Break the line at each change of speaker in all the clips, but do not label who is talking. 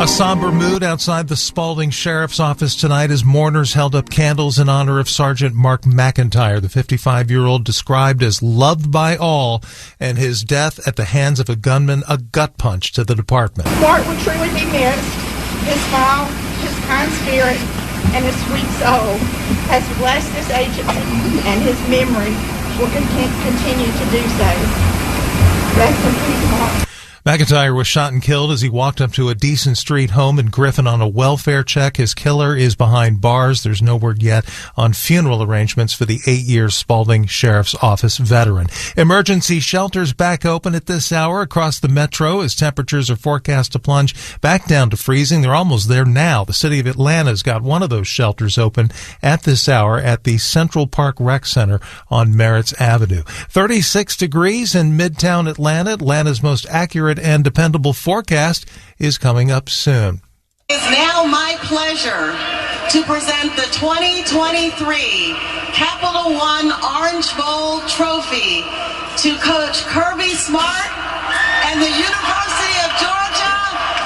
A somber mood outside the Spalding Sheriff's Office tonight as mourners held up candles in honor of Sergeant Mark McIntyre, the 55-year-old described as loved by all, and his death at the hands of a gunman, a gut punch to the department.
Mark will truly be missed. His smile, his kind spirit, and his sweet soul has blessed this agency, and his memory will continue to do so. Rest in peace, Mark.
McIntyre was shot and killed as he walked up to a Decent Street home in Griffin on a welfare check. His killer is behind bars. There's no word yet on funeral arrangements for the 8-year Spalding Sheriff's Office veteran. Emergency shelters back open at this hour across the metro as temperatures are forecast to plunge back down to freezing. They're almost there now. The city of Atlanta's got one of those shelters open at this hour at the Central Park Rec Center on Merritt's Avenue. 36 degrees in Midtown Atlanta. Atlanta's most accurate and dependable forecast is coming up soon.
It is now my pleasure to present the 2023 Capital One Orange Bowl Trophy to Coach Kirby Smart and the University of Georgia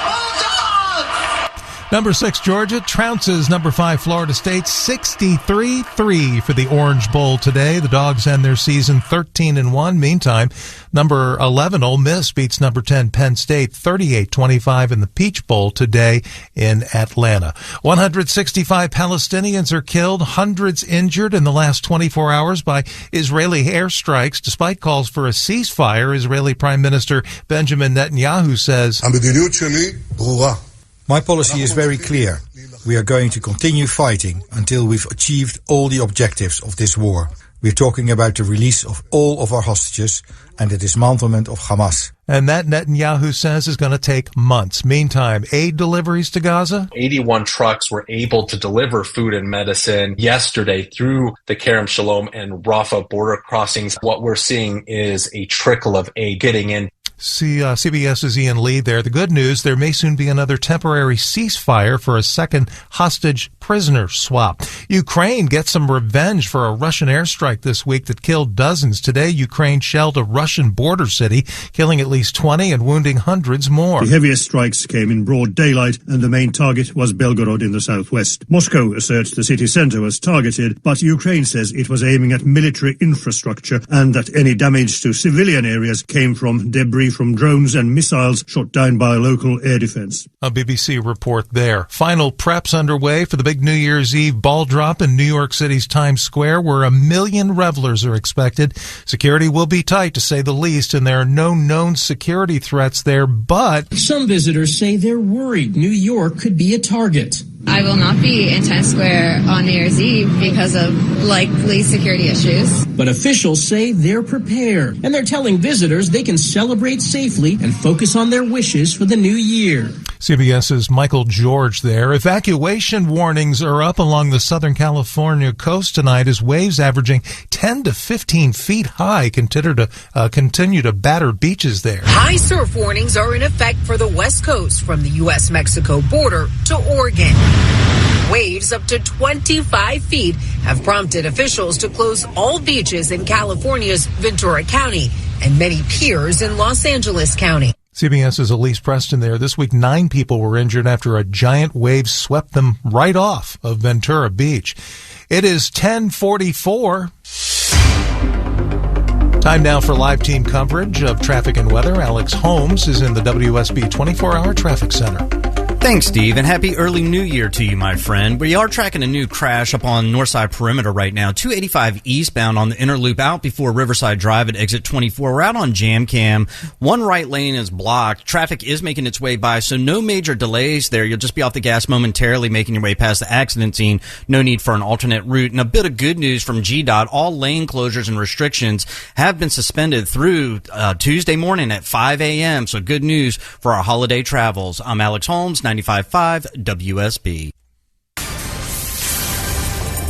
Bulldogs.
Number 6 Georgia trounces number 5 Florida State 63-3 for the Orange Bowl today. The Dogs end their season 13-1. Meantime, number 11 Ole Miss beats number 10 Penn State 38-25 in the Peach Bowl today in Atlanta. 165 Palestinians are killed, hundreds injured in the last 24 hours by Israeli airstrikes. Despite calls for a ceasefire, Israeli Prime Minister Benjamin Netanyahu says,
"My policy is very clear. We are going to continue fighting until we've achieved all the objectives of this war. We're talking about the release of all of our hostages and the dismantlement of Hamas."
And that, Netanyahu says, is going to take months. Meantime, aid deliveries to Gaza?
81 trucks were able to deliver food and medicine yesterday through the Kerem Shalom and Rafah border crossings. What we're seeing is a trickle of aid getting in.
CBS's Ian Lee there. The good news, there may soon be another temporary ceasefire for a second hostage prisoner swap. Ukraine gets some revenge for a Russian airstrike this week that killed dozens. Today, Ukraine shelled a Russian border city, killing at least 20 and wounding hundreds more.
The heaviest strikes came in broad daylight, and the main target was Belgorod in the southwest. Moscow asserts the city center was targeted, but Ukraine says it was aiming at military infrastructure and that any damage to civilian areas came from debris from drones and missiles shot down by local air defense.
A BBC report there. Final preps underway for the big New Year's Eve ball drop in New York City's Times Square, where 1 million revelers are expected. Security will be tight, to say the least, and there are no known security threats there, but
some visitors say they're worried New York could be a target.
I will not be in Times Square on New Year's Eve because of likely security issues.
But officials say they're prepared, and they're telling visitors they can celebrate safely and focus on their wishes for the new year.
CBS's Michael George there. Evacuation warnings are up along the Southern California coast tonight as waves averaging 10 to 15 feet high continue to batter beaches there.
High surf warnings are in effect for the West Coast from the U.S.-Mexico border to Oregon. Waves up to 25 feet have prompted officials to close all beaches in California's Ventura County and many piers in Los Angeles County.
CBS's Elise Preston there. This week, 9 people were injured after a giant wave swept them right off of Ventura Beach. It is 10:44. Time now for live team coverage of traffic and weather. Alex Holmes is in the WSB 24-hour traffic center.
Thanks, Steve, and happy early new year to you, my friend. We are tracking a new crash up on Northside Perimeter right now. 285 eastbound on the inner loop out before Riverside Drive at exit 24. We're out on Jam Cam. One right lane is blocked. Traffic is making its way by, so no major delays there. You'll just be off the gas momentarily making your way past the accident scene. No need for an alternate route. And a bit of good news from GDOT. All lane closures and restrictions have been suspended through Tuesday morning at 5 a.m., so good news for our holiday travels. I'm Alex Holmes, 95.5 WSB.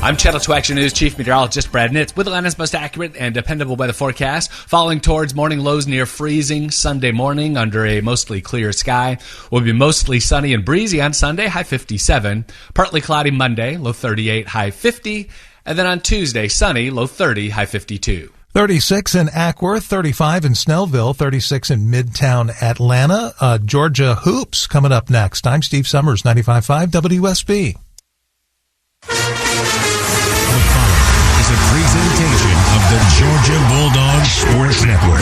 I'm Channel 2 Action News Chief Meteorologist Brad Nitz with Atlanta's most accurate and dependable weather forecast. Falling towards morning lows near freezing Sunday morning under a mostly clear sky. Will be mostly sunny and breezy on Sunday, high 57. Partly cloudy Monday, low 38, high 50. And then on Tuesday, sunny, low 30, high 52.
36 in Ackworth, 35 in Snellville, 36 in Midtown Atlanta. Georgia Hoops coming up next. I'm Steve Summers, 95.5 WSB.
The following is a presentation of the Georgia Bulldogs Sports Network.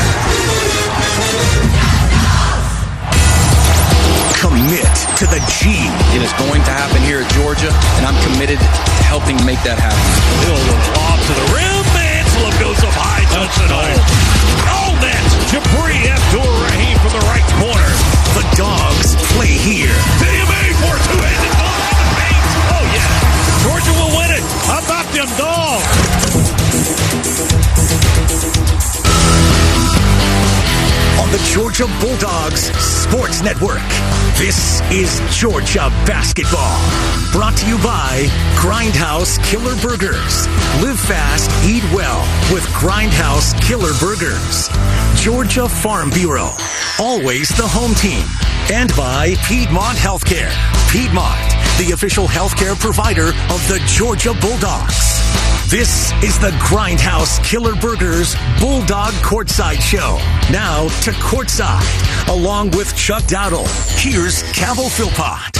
Commit to the G.
It is going to happen here at Georgia, and I'm committed to helping make that happen.
Hill with a lob to the rim. Anselm goes up high, touch it all. All net. Jabri Abdur-Rahim from the right corner.
The Dogs play here.
DMA for a two-handed dunk in the paint. Oh, yeah. Georgia will win it. How about them Dogs?
On the Georgia Bulldogs Sports Network, this is Georgia Basketball. Brought to you by Grindhouse Killer Burgers. Live fast, eat well with Grindhouse Killer Burgers. Georgia Farm Bureau, always the home team. And by Piedmont Healthcare. Piedmont, the official healthcare provider of the Georgia Bulldogs. This is the Grindhouse Killer Burgers Bulldog Courtside Show. Now to Courtside, along with Chuck Dowdle. Here's Cabell Philpott.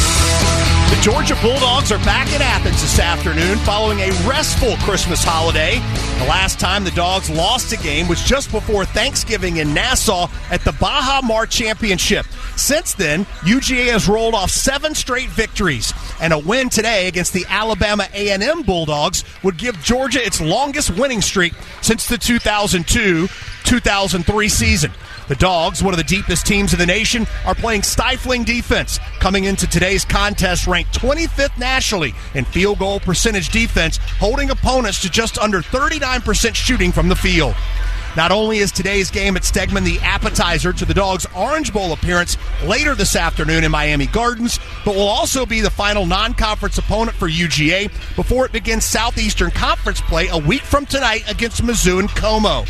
The Georgia Bulldogs are back in Athens this afternoon following a restful Christmas holiday. The last time the Dogs lost a game was just before Thanksgiving in Nassau at the Baja Mar Championship. Since then, UGA has rolled off 7 straight victories, and a win today against the Alabama A&m Bulldogs would give Georgia its longest winning streak since the 2002-2003 season. The Dogs, one of the deepest teams in the nation, are playing stifling defense, coming into today's contest ranked 25th nationally in field goal percentage defense, holding opponents to just under 39% shooting from the field. Not only is today's game at Stegman the appetizer to the Dogs' Orange Bowl appearance later this afternoon in Miami Gardens, but will also be the final non-conference opponent for UGA before it begins Southeastern Conference play a week from tonight against Mizzou and Como.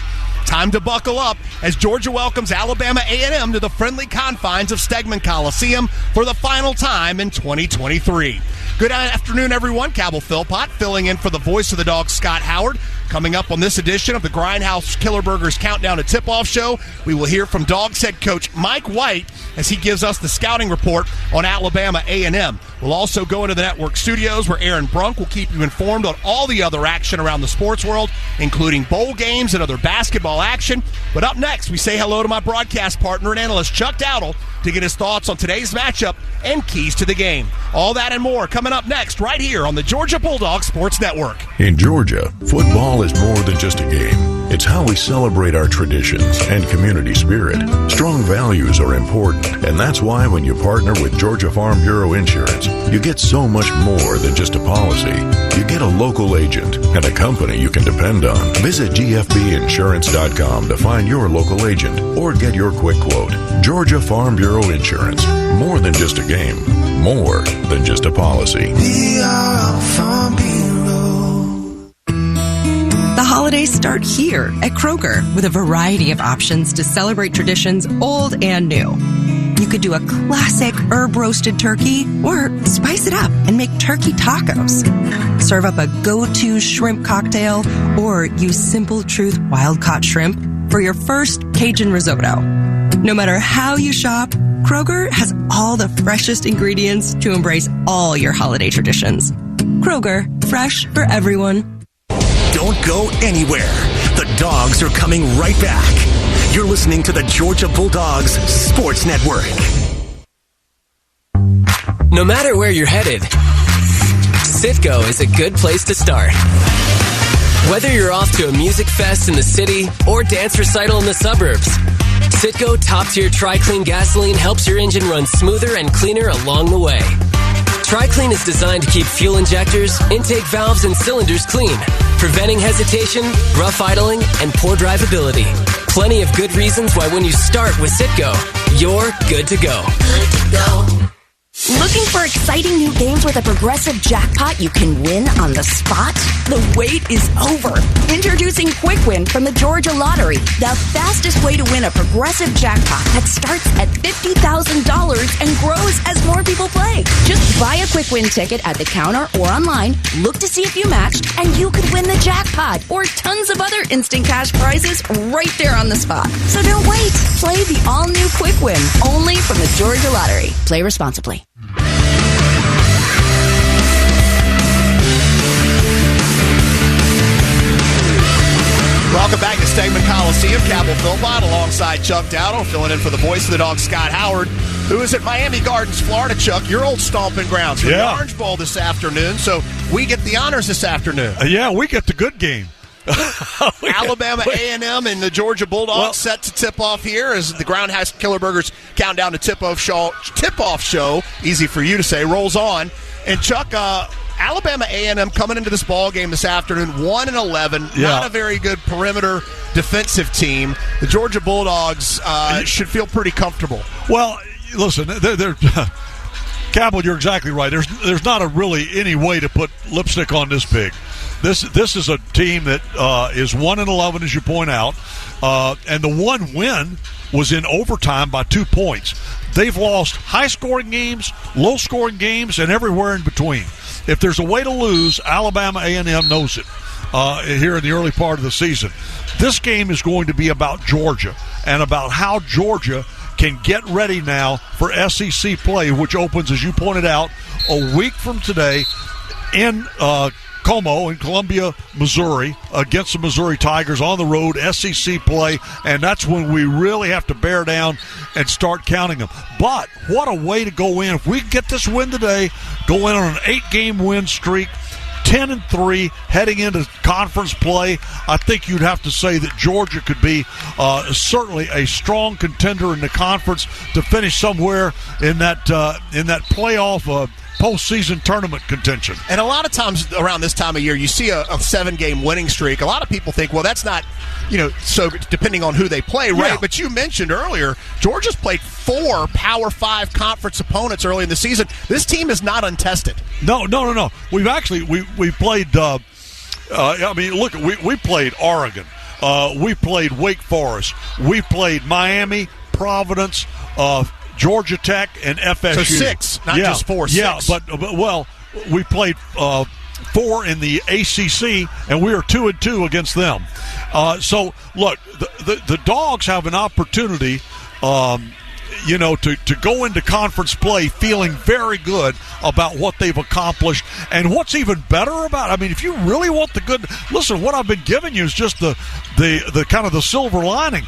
Time to buckle up as Georgia welcomes Alabama A&m to the friendly confines of Stegman Coliseum for the final time in 2023. Good afternoon, everyone. Cabell Philpott filling in for the voice of the Dogs, Scott Howard. Coming up on this edition of the Grindhouse Killer Burgers Countdown to Tip-Off Show, we will hear from Dogs head coach Mike White as he gives us the scouting report on Alabama A&m. We'll also go into the network studios where Aaron Brunk will keep you informed on all the other action around the sports world, including bowl games and other basketball action. But up next, we say hello to my broadcast partner and analyst Chuck Dowdle to get his thoughts on today's matchup and keys to the game. All that and more coming up next right here on the Georgia Bulldogs Sports Network.
In Georgia, football is more than just a game. It's how we celebrate our traditions and community spirit. Strong values are important, and that's why when you partner with Georgia Farm Bureau Insurance, you get so much more than just a policy. You get a local agent and a company you can depend on. Visit gfbinsurance.com to find your local agent or get your quick quote. Georgia Farm Bureau Insurance. More than just a game. More than just a policy.
We are Farm Bureau.
The holidays start here at Kroger with a variety of options to celebrate traditions old and new. You could do a classic herb-roasted turkey or spice it up and make turkey tacos. Serve up a go-to shrimp cocktail or use Simple Truth wild-caught shrimp for your first Cajun risotto. No matter how you shop, Kroger has all the freshest ingredients to embrace all your holiday traditions. Kroger, fresh for everyone.
Don't go anywhere. The Dogs are coming right back. You're listening to the Georgia Bulldogs Sports Network.
No matter where you're headed, Citgo is a good place to start. Whether you're off to a music fest in the city or dance recital in the suburbs, Citgo top-tier Tri-Clean gasoline helps your engine run smoother and cleaner along the way. Tri-Clean is designed to keep fuel injectors, intake valves, and cylinders clean, preventing hesitation, rough idling, and poor drivability. Plenty of good reasons why when you start with Citgo, you're good to go.
Good to go. Looking for exciting new games with a progressive jackpot you can win on the spot? The wait is over. Introducing Quick Win from the Georgia Lottery, the fastest way to win a progressive jackpot that starts at $50,000 and grows as more people play. Just buy a Quick quick win ticket at the counter or online, look to see if you matched, and you could win the jackpot or tons of other instant cash prizes right there on the spot. So don't wait. Play the all-new Quick Win, only from the Georgia Lottery. Play responsibly.
Welcome back to Stegman Coliseum. Cabell Philpott alongside Chuck Dowdle, filling in for the voice of the Dogs, Scott Howard, who is at Miami Gardens, Florida. Chuck, your old stomping grounds for the Orange Bowl this afternoon, so we get the honors this afternoon.
Yeah, we get the good game.
Alabama A&m and the Georgia Bulldogs set to tip off here as the Grindhouse Killer Burgers countdown to tip-off show, easy for you to say, rolls on. And Chuck, Alabama A&m coming into this ball game this afternoon, 1-11, not a very good perimeter defensive team. The Georgia Bulldogs should feel pretty comfortable.
Well, listen, they're Cabell, you're exactly right. There's not really any way to put lipstick on this pig. This is a team that is 1-11, as you point out, and the one win was in overtime by 2 points. They've lost high-scoring games, low-scoring games, and everywhere in between. If there's a way to lose, Alabama A&m knows it here in the early part of the season. This game is going to be about Georgia and about how Georgia can get ready now for SEC play, which opens, as you pointed out, a week from today in Como in Columbia, Missouri, against the Missouri Tigers on the road, SEC play, and that's when we really have to bear down and start counting them. But what a way to go in. If we get this win today, go in on an 8-game win streak, 10-3, heading into conference play, I think you'd have to say that Georgia could be certainly a strong contender in the conference to finish somewhere in that playoff postseason tournament contention.
And a lot of times around this time of year, you see a 7-game winning streak. A lot of people think, well, that's not, so depending on who they play, right? Yeah. But you mentioned earlier, Georgia's played 4 Power 5 conference opponents early in the season. This team is not untested.
No. We've actually, we played, we played Oregon. We played Wake Forest. We played Miami, Providence, Georgia Tech, and FSU. So
6, not just 4, 6.
Yeah, but we played 4 in the ACC, and we are 2-2 against them. So, look, the Dogs have an opportunity, to go into conference play feeling very good about what they've accomplished. And what's even better about it, if you really want the good, listen, what I've been giving you is just the kind of the silver lining.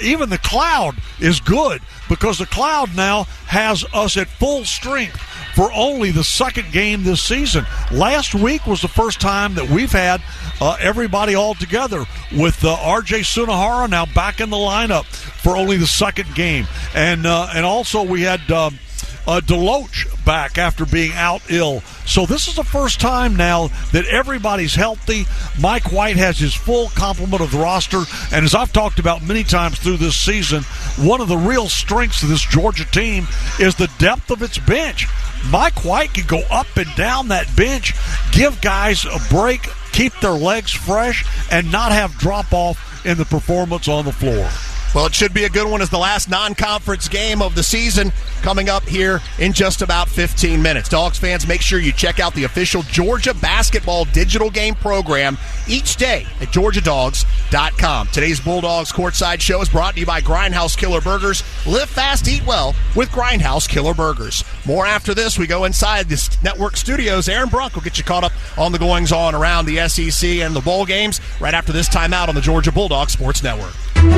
Even the cloud is good because the cloud now has us at full strength for only the second game this season. Last week was the first time that we've had everybody all together with R.J. Sunahara now back in the lineup for only the second game. And also we had Deloach back after being out ill. So this is the first time now that everybody's healthy. Mike White has his full complement of the roster. And as I've talked about many times through this season, one of the real strengths of this Georgia team is the depth of its bench. Mike White can go up and down that bench, give guys a break, keep their legs fresh, and not have drop-off in the performance on the floor.
Well, it should be a good one as the last non-conference game of the season coming up here in just about 15 minutes. Dogs fans, make sure you check out the official Georgia basketball digital game program each day at GeorgiaDogs.com. Today's Bulldogs Courtside Show is brought to you by Grindhouse Killer Burgers. Live fast, eat well with Grindhouse Killer Burgers. More after this. We go inside this network studios. Aaron Brunk will get you caught up on the goings-on around the SEC and the bowl games right after this timeout on the Georgia Bulldogs Sports Network.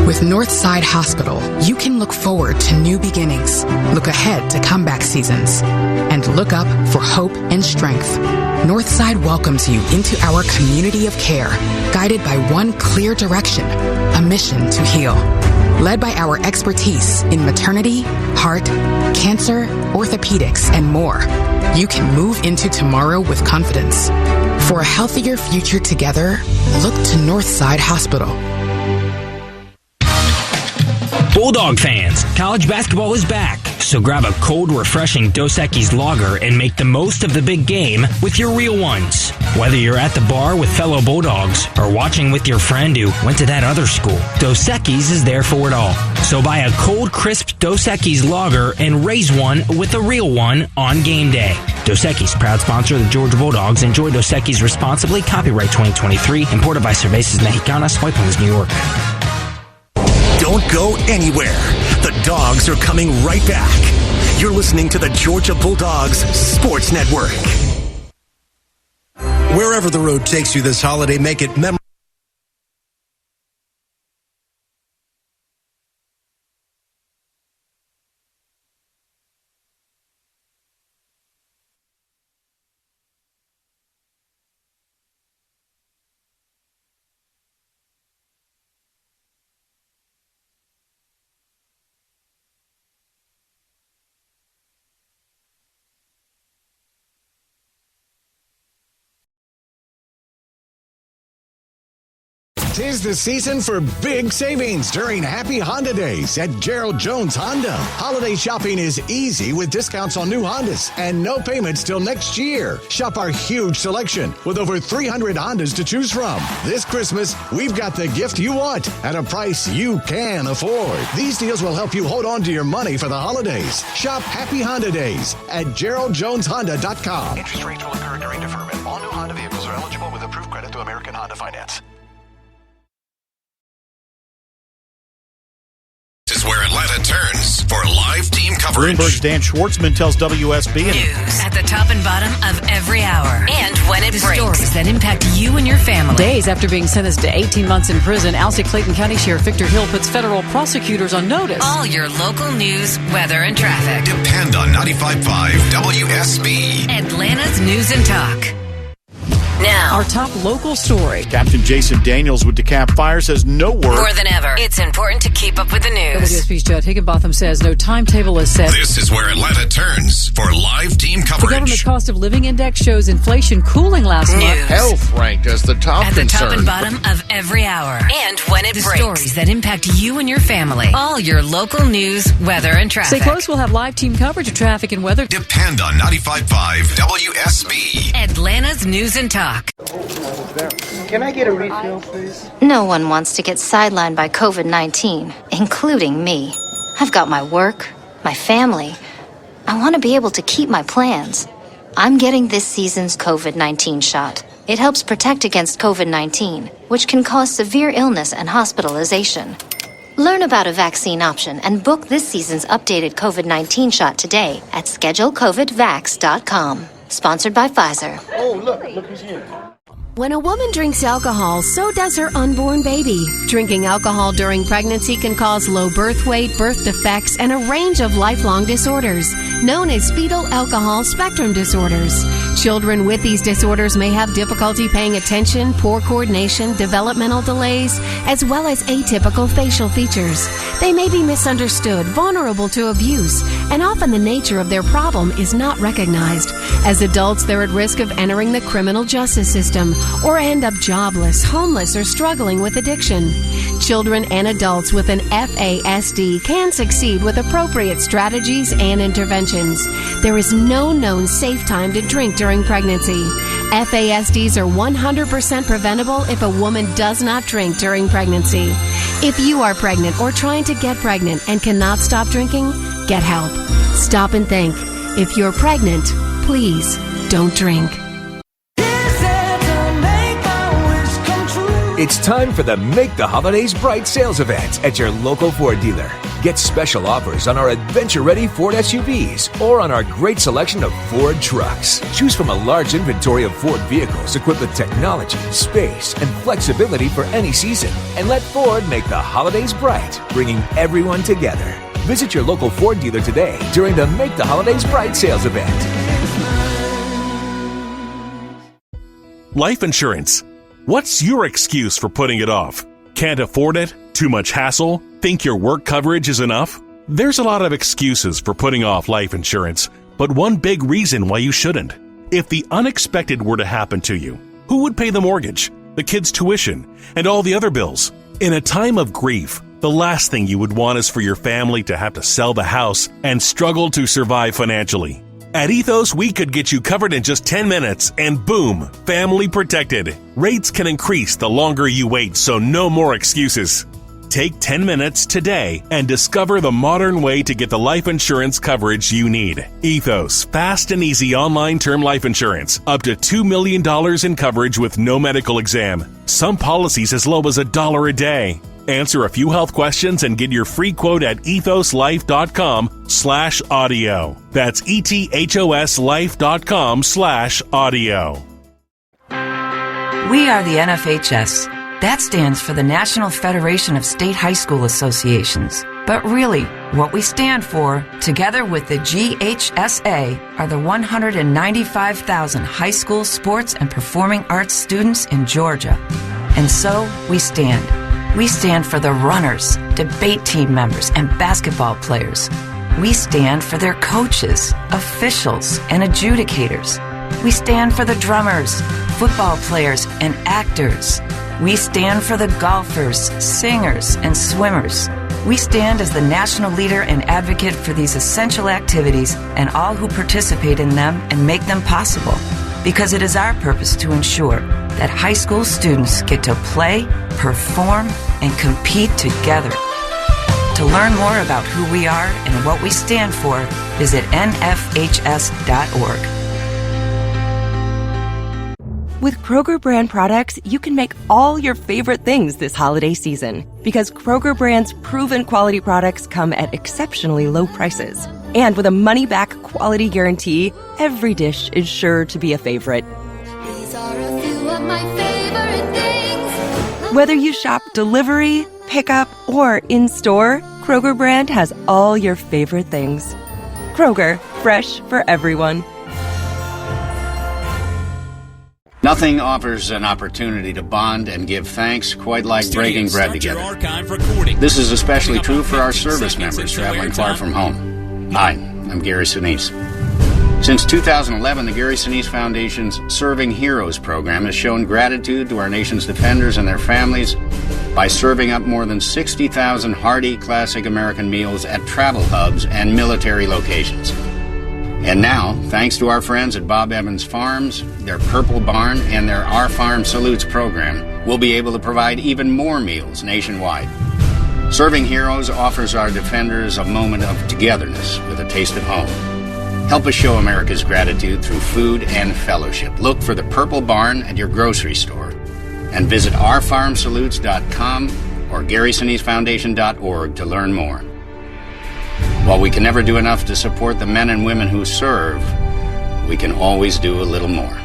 With Northside Hospital, you can look forward to new beginnings, look ahead to comeback seasons, and look up for hope and strength. Northside welcomes you into our community of care, guided by one clear direction, a mission to heal. Led by our expertise in maternity, heart, cancer, orthopedics, and more, you can move into tomorrow with confidence. For a healthier future together, look to Northside Hospital.
Bulldog fans, college basketball is back.
So grab a cold, refreshing Dos Equis lager and make the most of the big game with your real ones. Whether you're at the bar with fellow Bulldogs or watching with your friend who went to that other school, Dos Equis is there for it all. So buy a cold, crisp Dos Equis lager and raise one with a real one on game day. Dos Equis, proud sponsor of the Georgia Bulldogs. Enjoy Dos Equis responsibly. Copyright 2023. Imported by Cervezas Mexicanas, White Plains, New York.
Don't go anywhere. The Dogs are coming right back. You're listening to the Georgia Bulldogs Sports Network.
Wherever the road takes you this holiday, make it memorable.
Tis the season for big savings during Happy Honda Days at Gerald Jones Honda. Holiday shopping is easy with discounts on new Hondas and no payments till next year. Shop our huge selection with over 300 Hondas to choose from. This Christmas, we've got the gift you want at a price you can afford. These deals will help you hold on to your money for the holidays. Shop Happy Honda Days at GeraldJonesHonda.com.
Interest rates will occur during deferment. All new Honda vehicles are eligible with approved credit through American Honda Finance.
This is where Atlanta turns for live team coverage.
Bloomberg's Dan Schwartzman tells WSB.
News at the top and bottom of every hour. And when it breaks. Stories that impact you and your family.
Days after being sentenced to 18 months in prison, Alsea Clayton County Sheriff Victor Hill puts federal prosecutors on notice.
All your local news, weather, and traffic.
Depend on 95.5 WSB.
Atlanta's News and Talk. Now,
our top local story.
Captain Jason Daniels with DeKalb Fire says no word.
More than ever, it's important to keep up with the news.
WSB's Judd Higginbotham says no timetable is set.
This is where Atlanta turns for live team coverage.
The government cost of living index shows inflation cooling last month.
Health ranked as the top
at
concern.
the top and bottom of every hour. And when it breaks. Stories that impact you and your family. All your local news, weather, and traffic.
Stay close. We'll have live team coverage of traffic and weather.
Depend on 95.5 WSB.
Atlanta's News and Talk.
Can I get a refill, please?
No one wants to get sidelined by COVID-19, including me. I've got my work, my family. I want to be able to keep my plans. I'm getting this season's COVID-19 shot. It helps protect against COVID-19, which can cause severe illness and hospitalization. Learn about a vaccine option and book this season's updated COVID-19 shot today at schedulecovidvax.com. Sponsored by Pfizer.
Oh, look who's here.
When a woman drinks alcohol, so does her unborn baby. Drinking alcohol during pregnancy can cause low birth weight, birth defects, and a range of lifelong disorders, known as fetal alcohol spectrum disorders. Children with these disorders may have difficulty paying attention, poor coordination, developmental delays, as well as atypical facial features. They may be misunderstood, vulnerable to abuse, and often the nature of their problem is not recognized. As adults, they're at risk of entering the criminal justice system, or end up jobless, homeless, or struggling with addiction. Children and adults with an FASD can succeed with appropriate strategies and interventions. There is no known safe time to drink during pregnancy. FASDs are 100% preventable if a woman does not drink during pregnancy. If you are pregnant or trying to get pregnant and cannot stop drinking, get help. Stop and think. If you're pregnant, please don't drink.
It's time for the Make the Holidays Bright sales event at your local Ford dealer. Get special offers on our adventure-ready Ford SUVs or on our great selection of Ford trucks. Choose from a large inventory of Ford vehicles equipped with technology, space, and flexibility for any season. And let Ford make the holidays bright, bringing everyone together. Visit your local Ford dealer today during the Make the Holidays Bright sales event.
Life insurance. What's your excuse for putting it off? Can't afford it? Too much hassle? Think your work coverage is enough? There's a lot of excuses for putting off life insurance, but one big reason why you shouldn't. If the unexpected were to happen to you, who would pay the mortgage, the kids' tuition, and all the other bills? In a time of grief, the last thing you would want is for your family to have to sell the house and struggle to survive financially. At Ethos, we could get you covered in just 10 minutes and boom, family protected. Rates can increase the longer you wait, so no more excuses. Take 10 minutes today and discover the modern way to get the life insurance coverage you need. Ethos, fast and easy online term life insurance. Up to $2 million in coverage with no medical exam. Some policies as low as $1 a day. Answer a few health questions and get your free quote at ethoslife.com/audio. That's ethoslife.com/audio.
We are the NFHS. That stands for the National Federation of State High School Associations. But really, what we stand for, together with the GHSA, are the 195,000 high school sports and performing arts students in Georgia. And so, we stand. We stand for the runners, debate team members, and basketball players. We stand for their coaches, officials, and adjudicators. We stand for the drummers, football players, and actors. We stand for the golfers, singers, and swimmers. We stand as the national leader and advocate for these essential activities and all who participate in them and make them possible. Because it is our purpose to ensure that high school students get to play, perform, and compete together. To learn more about who we are and what we stand for, visit nfhs.org.
With Kroger brand products, you can make all your favorite things this holiday season. Because Kroger brand's proven quality products come at exceptionally low prices. And with a money-back quality guarantee, every dish is sure to be a favorite.
These are a few of my favorite things.
Whether you shop delivery, pickup, or in-store, Kroger brand has all your favorite things. Kroger, fresh for everyone.
Nothing offers an opportunity to bond and give thanks quite like breaking bread together. This is especially true for our service members traveling far from home. Hi, I'm Gary Sinise. Since 2011, the Gary Sinise Foundation's Serving Heroes program has shown gratitude to our nation's defenders and their families by serving up more than 60,000 hearty classic American meals at travel hubs and military locations. And now, thanks to our friends at Bob Evans Farms, their Purple Barn, and their Our Farm Salutes program, we'll be able to provide even more meals nationwide. Serving Heroes offers our defenders a moment of togetherness with a taste of home. Help us show America's gratitude through food and fellowship. Look for the Purple Barn at your grocery store and visit ourfarmsalutes.com or GarySiniseFoundation.org to learn more. While we can never do enough to support the men and women who serve, we can always do a little more.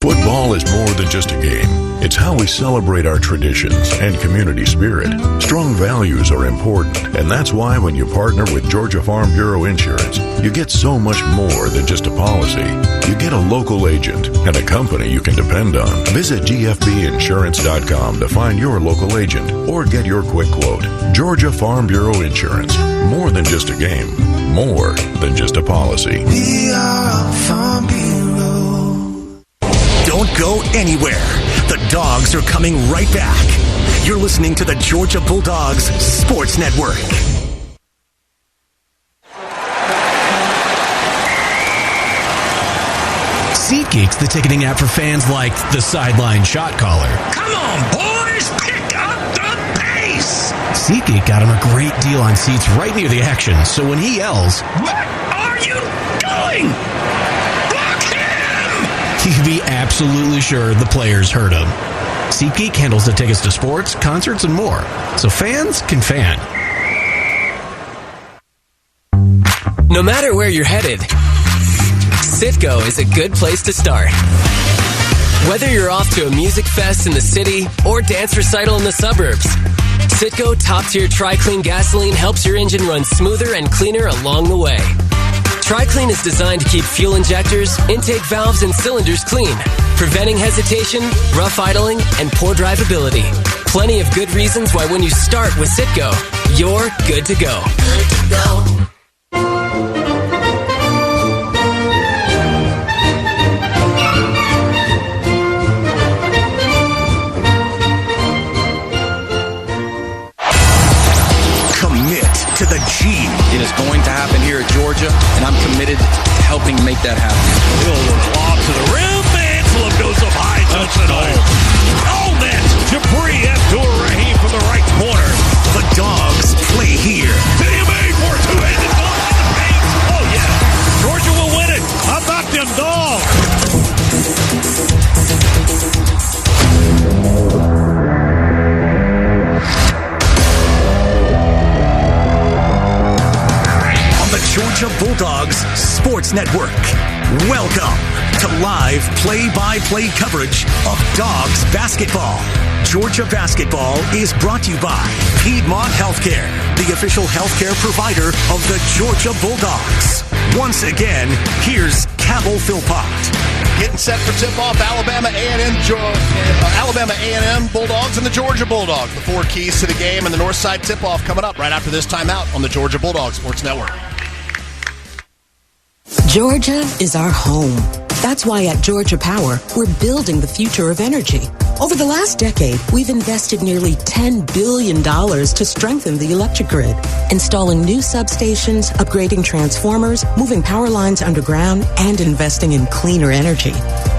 Football is more than just a game. It's how we celebrate our traditions and community spirit. Strong values are important, and that's why when you partner with Georgia Farm Bureau Insurance, you get so much more than just a policy. You get a local agent and a company you can depend on. Visit gfbinsurance.com to find your local agent or get your quick quote. Georgia Farm Bureau Insurance. More than just a game. More than just a policy.
We are Farm Bureau. Don't go anywhere. The Dogs are coming right back. You're listening to the Georgia Bulldogs Sports Network.
SeatGeek's the ticketing app for fans like the sideline shot caller.
Come on, boys, pick up the pace!
SeatGeek got him a great deal on seats right near the action, so when he yells,
"What are you doing?"
he can be absolutely sure the players heard him. SeatGeek handles the tickets to sports, concerts, and more, so fans can fan.
No matter where you're headed, Citgo is a good place to start. Whether you're off to a music fest in the city or dance recital in the suburbs, Citgo top-tier Tri-Clean gasoline helps your engine run smoother and cleaner along the way. Tri-Clean is designed to keep fuel injectors, intake valves, and cylinders clean, preventing hesitation, rough idling, and poor drivability. Plenty of good reasons why when you start with Citgo, you're good to go.
Good to go.
to the G.
It is going to happen here at Georgia, and I'm committed to helping make that happen.
Lob to the rim. Anselm goes up high, touch it home. Oh, that's Jabri Abdur-Rahim from the right corner.
The Dogs play here.
DMA for a two-handed dunk in the paint. Oh, yeah. Georgia will win it. How about them Dogs?
Georgia Bulldogs Sports Network. Welcome to live play-by-play coverage of Dogs basketball. Georgia basketball is brought to you by Piedmont Healthcare, the official healthcare provider of the Georgia Bulldogs. Once again, here's Cabell Philpott.
Getting set for tip-off, Alabama A&m Bulldogs and the Georgia Bulldogs. The four keys to the game and the Northside tip-off coming up right after this timeout on the Georgia Bulldogs Sports Network.
Georgia is our home. That's why at Georgia Power, we're building the future of energy. Over the last decade, we've invested nearly $10 billion to strengthen the electric grid, installing new substations, upgrading transformers, moving power lines underground, and investing in cleaner energy.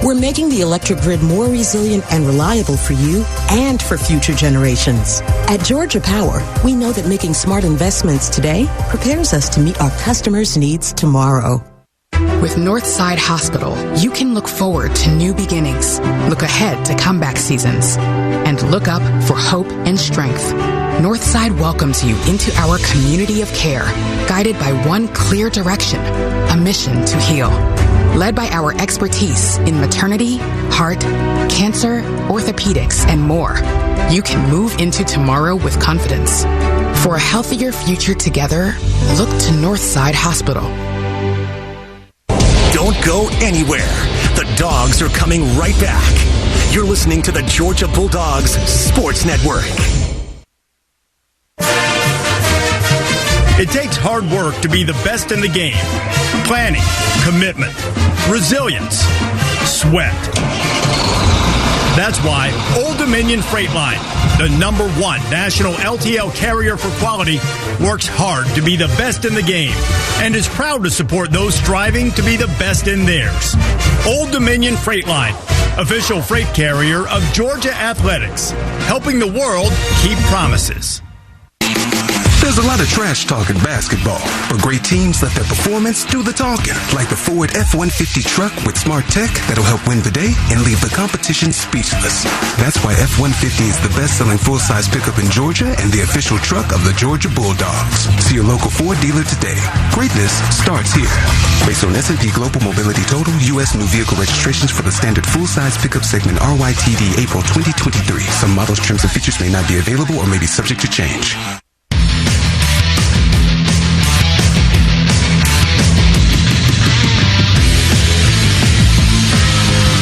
We're making the electric grid more resilient and reliable for you and for future generations. At Georgia Power, we know that making smart investments today prepares us to meet our customers' needs tomorrow.
With Northside Hospital, you can look forward to new beginnings, look ahead to comeback seasons, and look up for hope and strength. Northside welcomes you into our community of care, guided by one clear direction, a mission to heal. Led by our expertise in maternity, heart, cancer, orthopedics, and more, you can move into tomorrow with confidence. For a healthier future together, look to Northside Hospital.
Don't go anywhere. The Dogs are coming right back. You're listening to the Georgia Bulldogs Sports Network.
It takes hard work to be the best in the game. Planning, commitment, resilience, sweat. That's why Old Dominion Freight Line, the #1 national LTL carrier for quality, works hard to be the best in the game and is proud to support those striving to be the best in theirs. Old Dominion Freight Line, official freight carrier of Georgia Athletics, helping the world keep promises.
There's a lot of trash talk in basketball, but great teams let their performance do the talking, like the Ford F-150 truck with smart tech that'll help win the day and leave the competition speechless. That's why F-150 is the best-selling full-size pickup in Georgia and the official truck of the Georgia Bulldogs. See your local Ford dealer today. Greatness starts here. Based on S&P Global Mobility Total, U.S. new vehicle registrations for the standard full-size pickup segment RYTD April 2023. Some models, trims, and features may not be available or may be subject to change.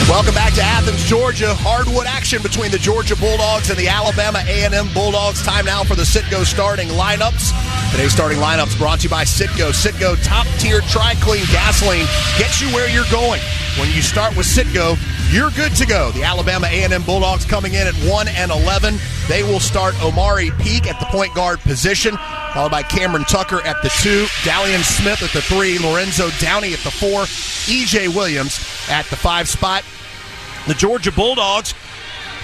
Welcome back to Athens, Georgia. Hardwood action between the Georgia Bulldogs and the Alabama A&m Bulldogs. Time now for the Citgo starting lineups. Today's starting lineups brought to you by Citgo. Citgo top-tier tri-clean gasoline gets you where you're going. When you start with Citgo, you're good to go. The Alabama A&m Bulldogs coming in at 1-11. They will start Omari Peak at the point guard position, followed by Cameron Tucker at the 2, Dalian Smith at the 3, Lorenzo Downey at the 4, E.J. Williams at the 5 spot. The Georgia Bulldogs,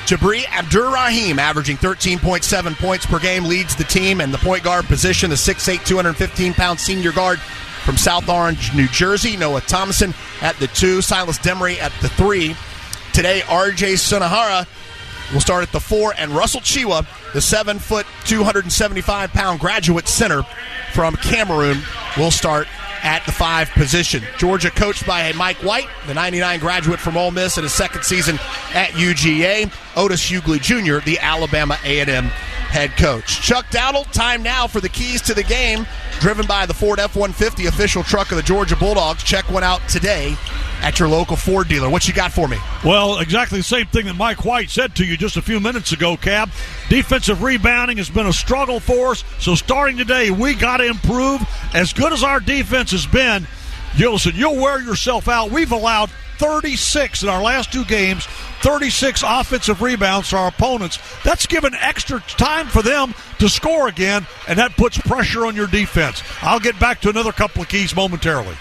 Jabri Abdur-Rahim, averaging 13.7 points per game, leads the team, and the point guard position, the 6'8", 215-pound senior guard from South Orange, New Jersey, Noah Thomason at the 2, Silas Demery at the 3. Today, R.J. Sunahara will start at the 4, and Russell Chiwa, the 7', 275-pound graduate center from Cameroon, will start at the 5 position. Georgia coached by Mike White, the 99 graduate from Ole Miss in his second season at UGA. Otis Hughley Jr., the Alabama A&m head coach. Chuck Dowdle, time now for the keys to the game, driven by the Ford F-150, official truck of the Georgia Bulldogs. Check one out today at your local Ford dealer. What you got for me?
Well, exactly the same thing that Mike White said to you just a few minutes ago, Cab. Defensive rebounding has been a struggle for us, so starting today, we got to improve. As good as our defense has been, you'll wear yourself out. We've allowed 36 in our last 2 games, 36 offensive rebounds to our opponents. That's given extra time for them to score again, and that puts pressure on your defense. I'll get back to another couple of keys momentarily.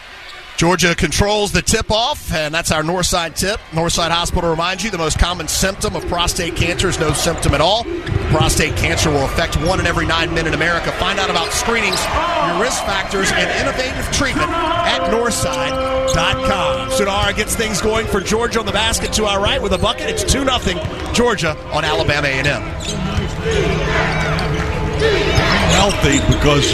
Georgia controls the tip-off, and that's our Northside tip. Northside Hospital reminds you the most common symptom of prostate cancer is no symptom at all. Prostate cancer will affect 1 in every 9 men in America. Find out about screenings, your risk factors, and innovative treatment at Northside.com. Sunara gets things going for Georgia on the basket to our right with a bucket. It's 2-0 Georgia on Alabama A&m.
Healthy because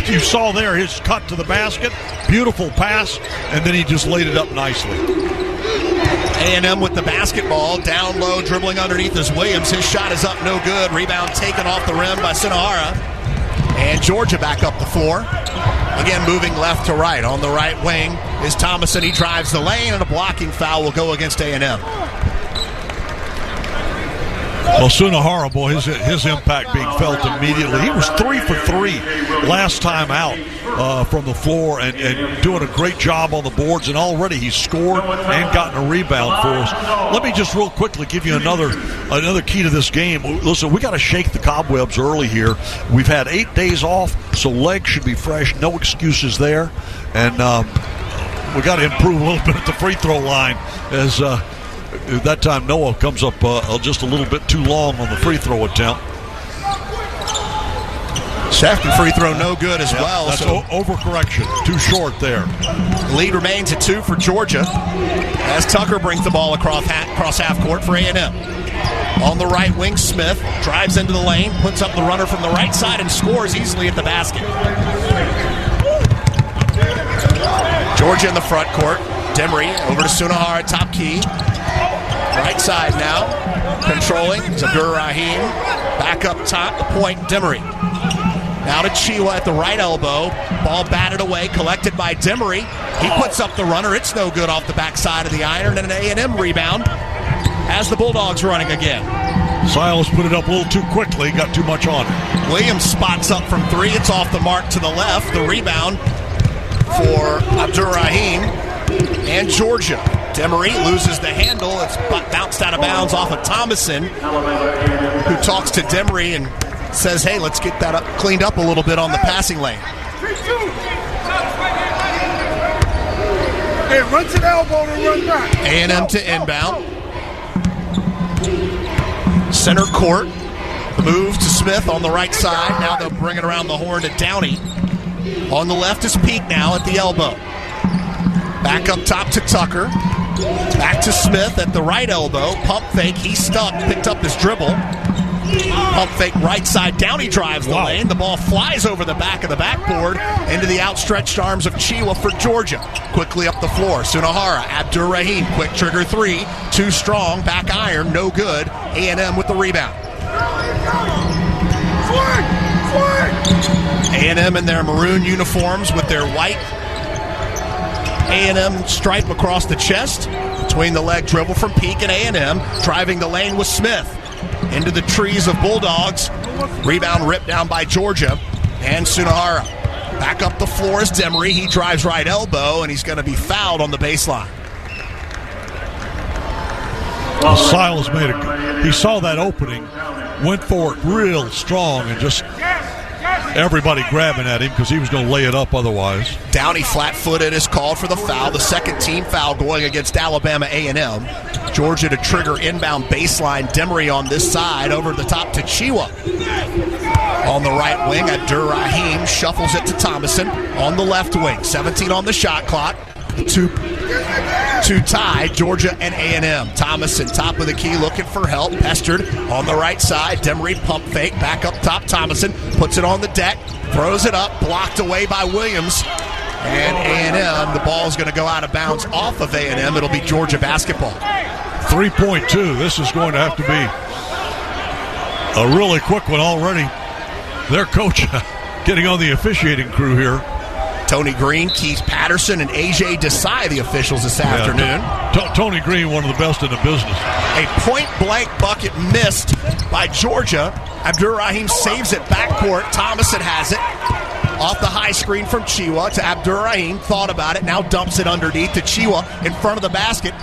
you saw there his cut to the basket, beautiful pass, and then he just laid it up nicely.
A&m with the basketball, down low, dribbling underneath is Williams. His shot is up, no good. Rebound taken off the rim by Sinahara. And Georgia back up the floor. Again, moving left to right. On the right wing is Thomason. He drives the lane, and a blocking foul will go against A&m.
Well, Sunahara, boy, his impact being felt immediately. He was 3 for 3 last time out from the floor and doing a great job on the boards, and already he's scored and gotten a rebound for us. Let me just real quickly give you another key to this game. Listen, we got to shake the cobwebs early here. We've had 8 days off, so legs should be fresh. No excuses there. And we got to improve a little bit at the free throw line as that time Noah comes up just a little bit too long on the free throw attempt.
Second free throw no good as well.
That's overcorrection. Too short there.
Lead remains at 2 for Georgia as Tucker brings the ball across half court for A&m. On the right wing, Smith drives into the lane, puts up the runner from the right side, and scores easily at the basket. Georgia in the front court. Demery over to Sunahara, top key. Right side now, controlling. It's Abdur-Rahim. Back up top, the point, Demery. Now to Chiwa at the right elbow. Ball batted away, collected by Demery. He puts up the runner. It's no good off the backside of the iron, and an A&m rebound as the Bulldogs running again.
Silas put it up a little too quickly, got too much on it.
Williams spots up from 3. It's off the mark to the left. The rebound for Abdur-Rahim and Georgia. Demery loses the handle. It's bounced out of bounds off of Thomason, who talks to Demery and says, hey, let's get that cleaned up a little bit on the passing lane.
Hey, run to the elbow and run back.
A&m to inbound. Center court. The move to Smith on the right side. Now they'll bring it around the horn to Downey. On the left is Peak now at the elbow. Back up top to Tucker. Back to Smith at the right elbow. Pump fake. He's stuck. Picked up his dribble. Pump fake right side. Downey drives the lane. The ball flies over the back of the backboard into the outstretched arms of Chiwa for Georgia. Quickly up the floor. Sunahara. Abdur-Rahim. Quick trigger 3. Too strong. Back iron. No good. A&m with the rebound. A&m in their maroon uniforms with their white A&m stripe across the chest. Between the leg dribble from Peak and A&m. Driving the lane with Smith. Into the trees of Bulldogs. Rebound ripped down by Georgia. And Sunahara. Back up the floor is Demery. He drives right elbow, and he's going to be fouled on the baseline.
Well, Silas he saw that opening, went for it real strong, and just everybody grabbing at him because he was going to lay it up otherwise.
Downey flat-footed is called for the foul. The second team foul going against Alabama A&m. Georgia to trigger inbound baseline. Demery on this side over the top to Chiwa. On the right wing, Abdur-Rahim shuffles it to Thomason. On the left wing, 17 on the shot clock. To tie Georgia and A&m. Thomason, top of the key, looking for help. Pestered on the right side. Demery pump fake. Back up top. Thomason puts it on the deck. Throws it up. Blocked away by Williams. And A&m, the ball is going to go out of bounds off of A&m. It'll be Georgia basketball.
3.2. This is going to have to be a really quick one already. Their coach getting on the officiating crew here.
Tony Green, Keith Patterson, and A.J. Desai, the officials this afternoon.
Tony Green, one of the best in the business.
A point-blank bucket missed by Georgia. Abdur-Rahim saves it backcourt. Thomason has it. Off the high screen from Chiwa to Abdurrahim. Thought about it. Now dumps it underneath to Chiwa in front of the basket.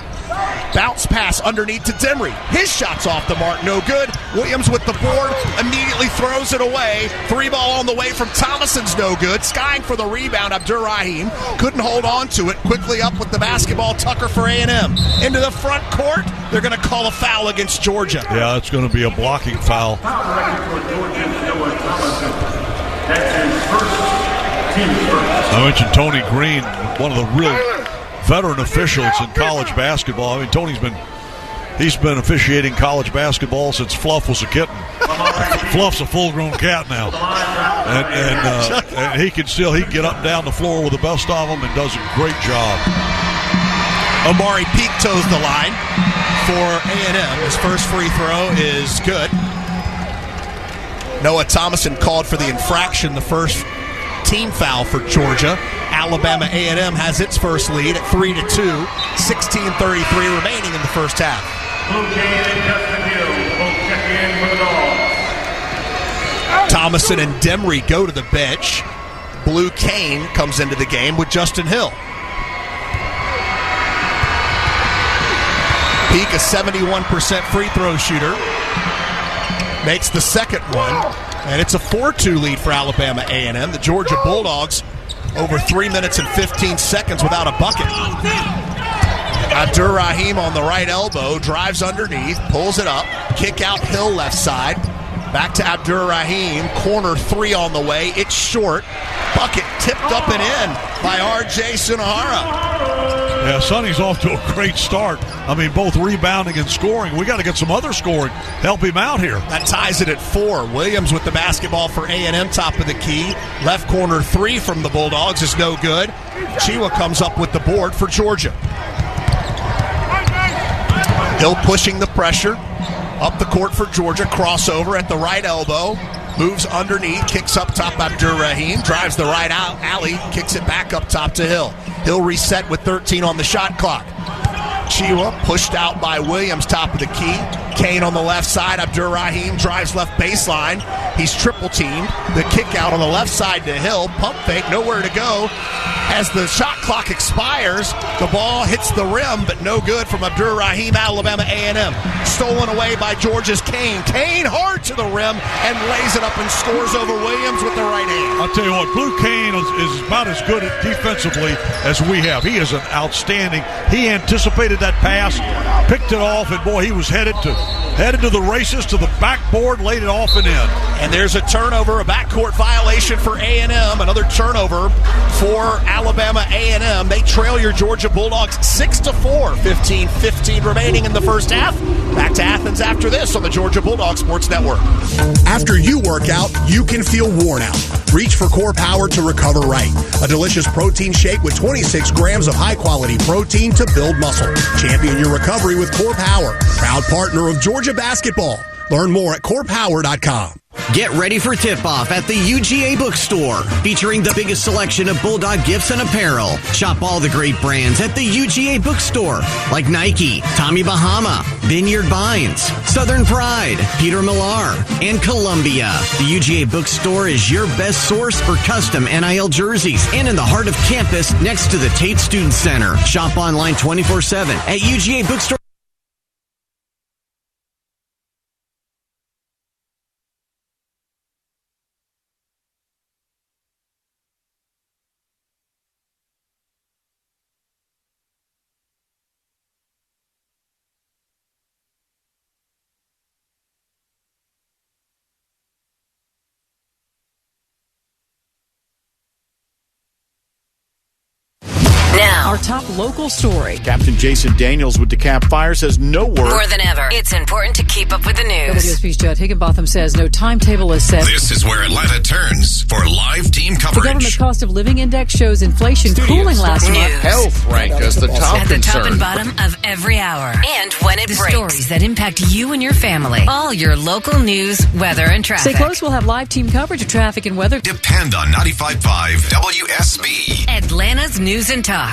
Bounce pass underneath to Demry. His shot's off the mark. No good. Williams with the board. Immediately throws it away. 3-ball on the way from Thomason's no good. Skying for the rebound. Abdurrahim couldn't hold on to it. Quickly up with the basketball. Tucker for A&M. Into the front court. They're going to call a foul against Georgia.
Yeah, it's going to be a blocking foul. I mentioned Tony Green, one of the real veteran officials in college basketball. I mean, Tony's been officiating college basketball since Fluff was a kitten. Fluff's a full-grown cat now, and he can get up and down the floor with the best of them and does a great job.
Amari Peak toes the line for A&M. His first free throw is good. Noah Thomason called for the infraction, the first team foul for Georgia. Alabama A&M has its first lead at 3-2. 16:33 remaining in the first half. Thomason and Demry go to the bench. Blue Kane comes into the game with Justin Hill. Peak, a 71% free throw shooter, makes the second one, and it's a 4-2 lead for Alabama A&M. The Georgia Bulldogs over 3 minutes and 15 seconds without a bucket. Abdurrahim on the right elbow, drives underneath, pulls it up, kick out Hill left side. Back to Abdurrahim, corner three on the way. It's short. Bucket tipped up and in by R.J. Sunahara.
Yeah, Sonny's off to a great start. I mean, both rebounding and scoring. We got to get some other scoring. Help him out here.
That ties it at 4. Williams with the basketball for A&M, top of the key. Left corner three from the Bulldogs is no good. Chiwa comes up with the board for Georgia. Hill pushing the pressure. Up the court for Georgia. Crossover at the right elbow. Moves underneath. Kicks up top Abdurrahim. Drives the right out alley. Kicks it back up top to Hill. Hill reset with 13 on the shot clock. Chiwa pushed out by Williams, top of the key. Kane on the left side. Abdurrahim drives left baseline. He's triple teamed. The kick out on the left side to Hill. Pump fake, nowhere to go. As the shot clock expires, the ball hits the rim, but no good from Abdurrahim, Alabama A&M. Stolen away by Georgia's Kane. Kane hard to the rim and lays it up and scores over Williams with the right hand.
I'll tell you what, Blue Kane is about as good defensively as we have. He is an outstanding. He anticipated that pass, picked it off, and boy, he was headed to the races, to the backboard, laid it off and in.
And there's a turnover, a backcourt violation for A&M. Another turnover for Alabama A&M. They trail your Georgia Bulldogs 6-4. 15-15 remaining in the first half. Back to Athens after this on the Georgia Bulldog Sports Network. After you work out, you can feel worn out. Reach for Core Power to recover right. A delicious protein shake with 26 grams of high-quality protein to build muscle. Champion your recovery with Core Power. Proud partner of Georgia basketball. Learn more at corepower.com.
Get ready for tip-off at the UGA Bookstore, featuring the biggest selection of Bulldog gifts and apparel. Shop all the great brands at the UGA Bookstore, like Nike, Tommy Bahama, Vineyard Vines, Southern Pride, Peter Millar, and Columbia. The UGA Bookstore is your best source for custom NIL jerseys, and in the heart of campus next to the Tate Student Center. Shop online 24/7 at UGA Bookstore.
Now, our top local story. Captain Jason Daniels with DeKalb Fire says no word.
More than ever, it's important to keep up with the news.
WSB's Judd Higginbotham says no timetable is set.
This is where Atlanta turns for live team coverage.
The government cost of living index shows inflation cooling last month.
Health ranked as the top
At the
concern.
top and bottom of every hour. And when it breaks. Stories that impact you and your family. All your local news, weather, and traffic.
Stay close. We'll have live team coverage of traffic and weather.
Depend on 95.5 WSB.
Atlanta's News and Talk.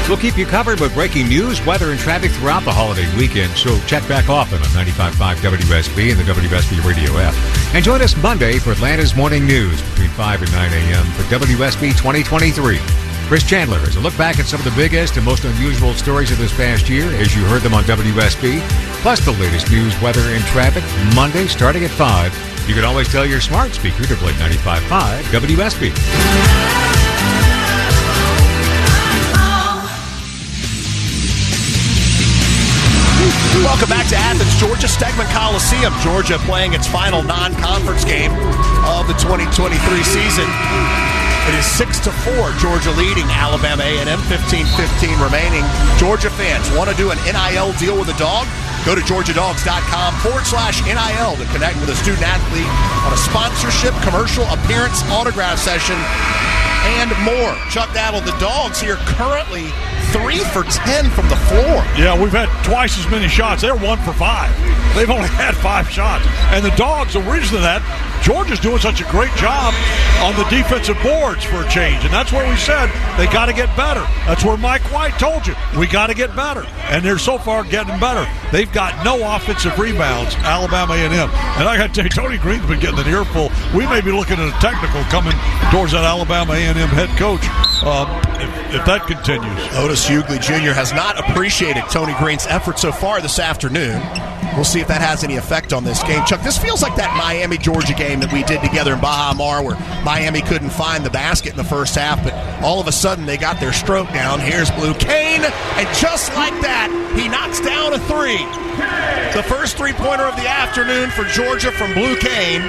We'll keep you covered with breaking news, weather, and traffic throughout the holiday weekend, so check back often on 95.5 WSB and the WSB Radio app. And join us Monday for Atlanta's Morning News between 5 and 9 a.m. for WSB 2023. Chris Chandler has a look back at some of the biggest and most unusual stories of this past year as you heard them on WSB, plus the latest news, weather, and traffic Monday starting at 5. You can always tell your smart speaker to play 95.5 WSB.
Welcome back to Athens, Georgia. Stegman Coliseum. Georgia playing its final non-conference game of the 2023 season. It is 6-4. Georgia leading Alabama A&m. 15-15 remaining. Georgia fans want to do an NIL deal with a dog? Go to GeorgiaDogs.com/NIL to connect with a student athlete on a sponsorship, commercial, appearance, autograph session, and more. Chuck Daddle, the Dogs here currently 3 for 10 from the floor.
Yeah, we've had twice as many shots. They're 1 for 5. They've only had 5 shots. And the Dogs, the reason of that, Georgia's doing such a great job on the defensive boards for a change. And that's where we said they got to get better. That's where Mike White told you, we got to get better. And they're so far getting better. They've got no offensive rebounds, Alabama A&m. And I got to tell you, Tony Green's been getting an earful. We may be looking at a technical coming towards that Alabama A&m head coach if that continues.
Otis Hughley Jr. has not appreciated Tony Green's effort so far this afternoon. We'll see if that has any effect on this game. Chuck, this feels like that Miami-Georgia game that we did together in Baja Mar where Miami couldn't find the basket in the first half, but all of a sudden they got their stroke down. Here's Blue Kane, and just like that, he knocks down a 3. The first three-pointer of the afternoon for Georgia from Blue Kane.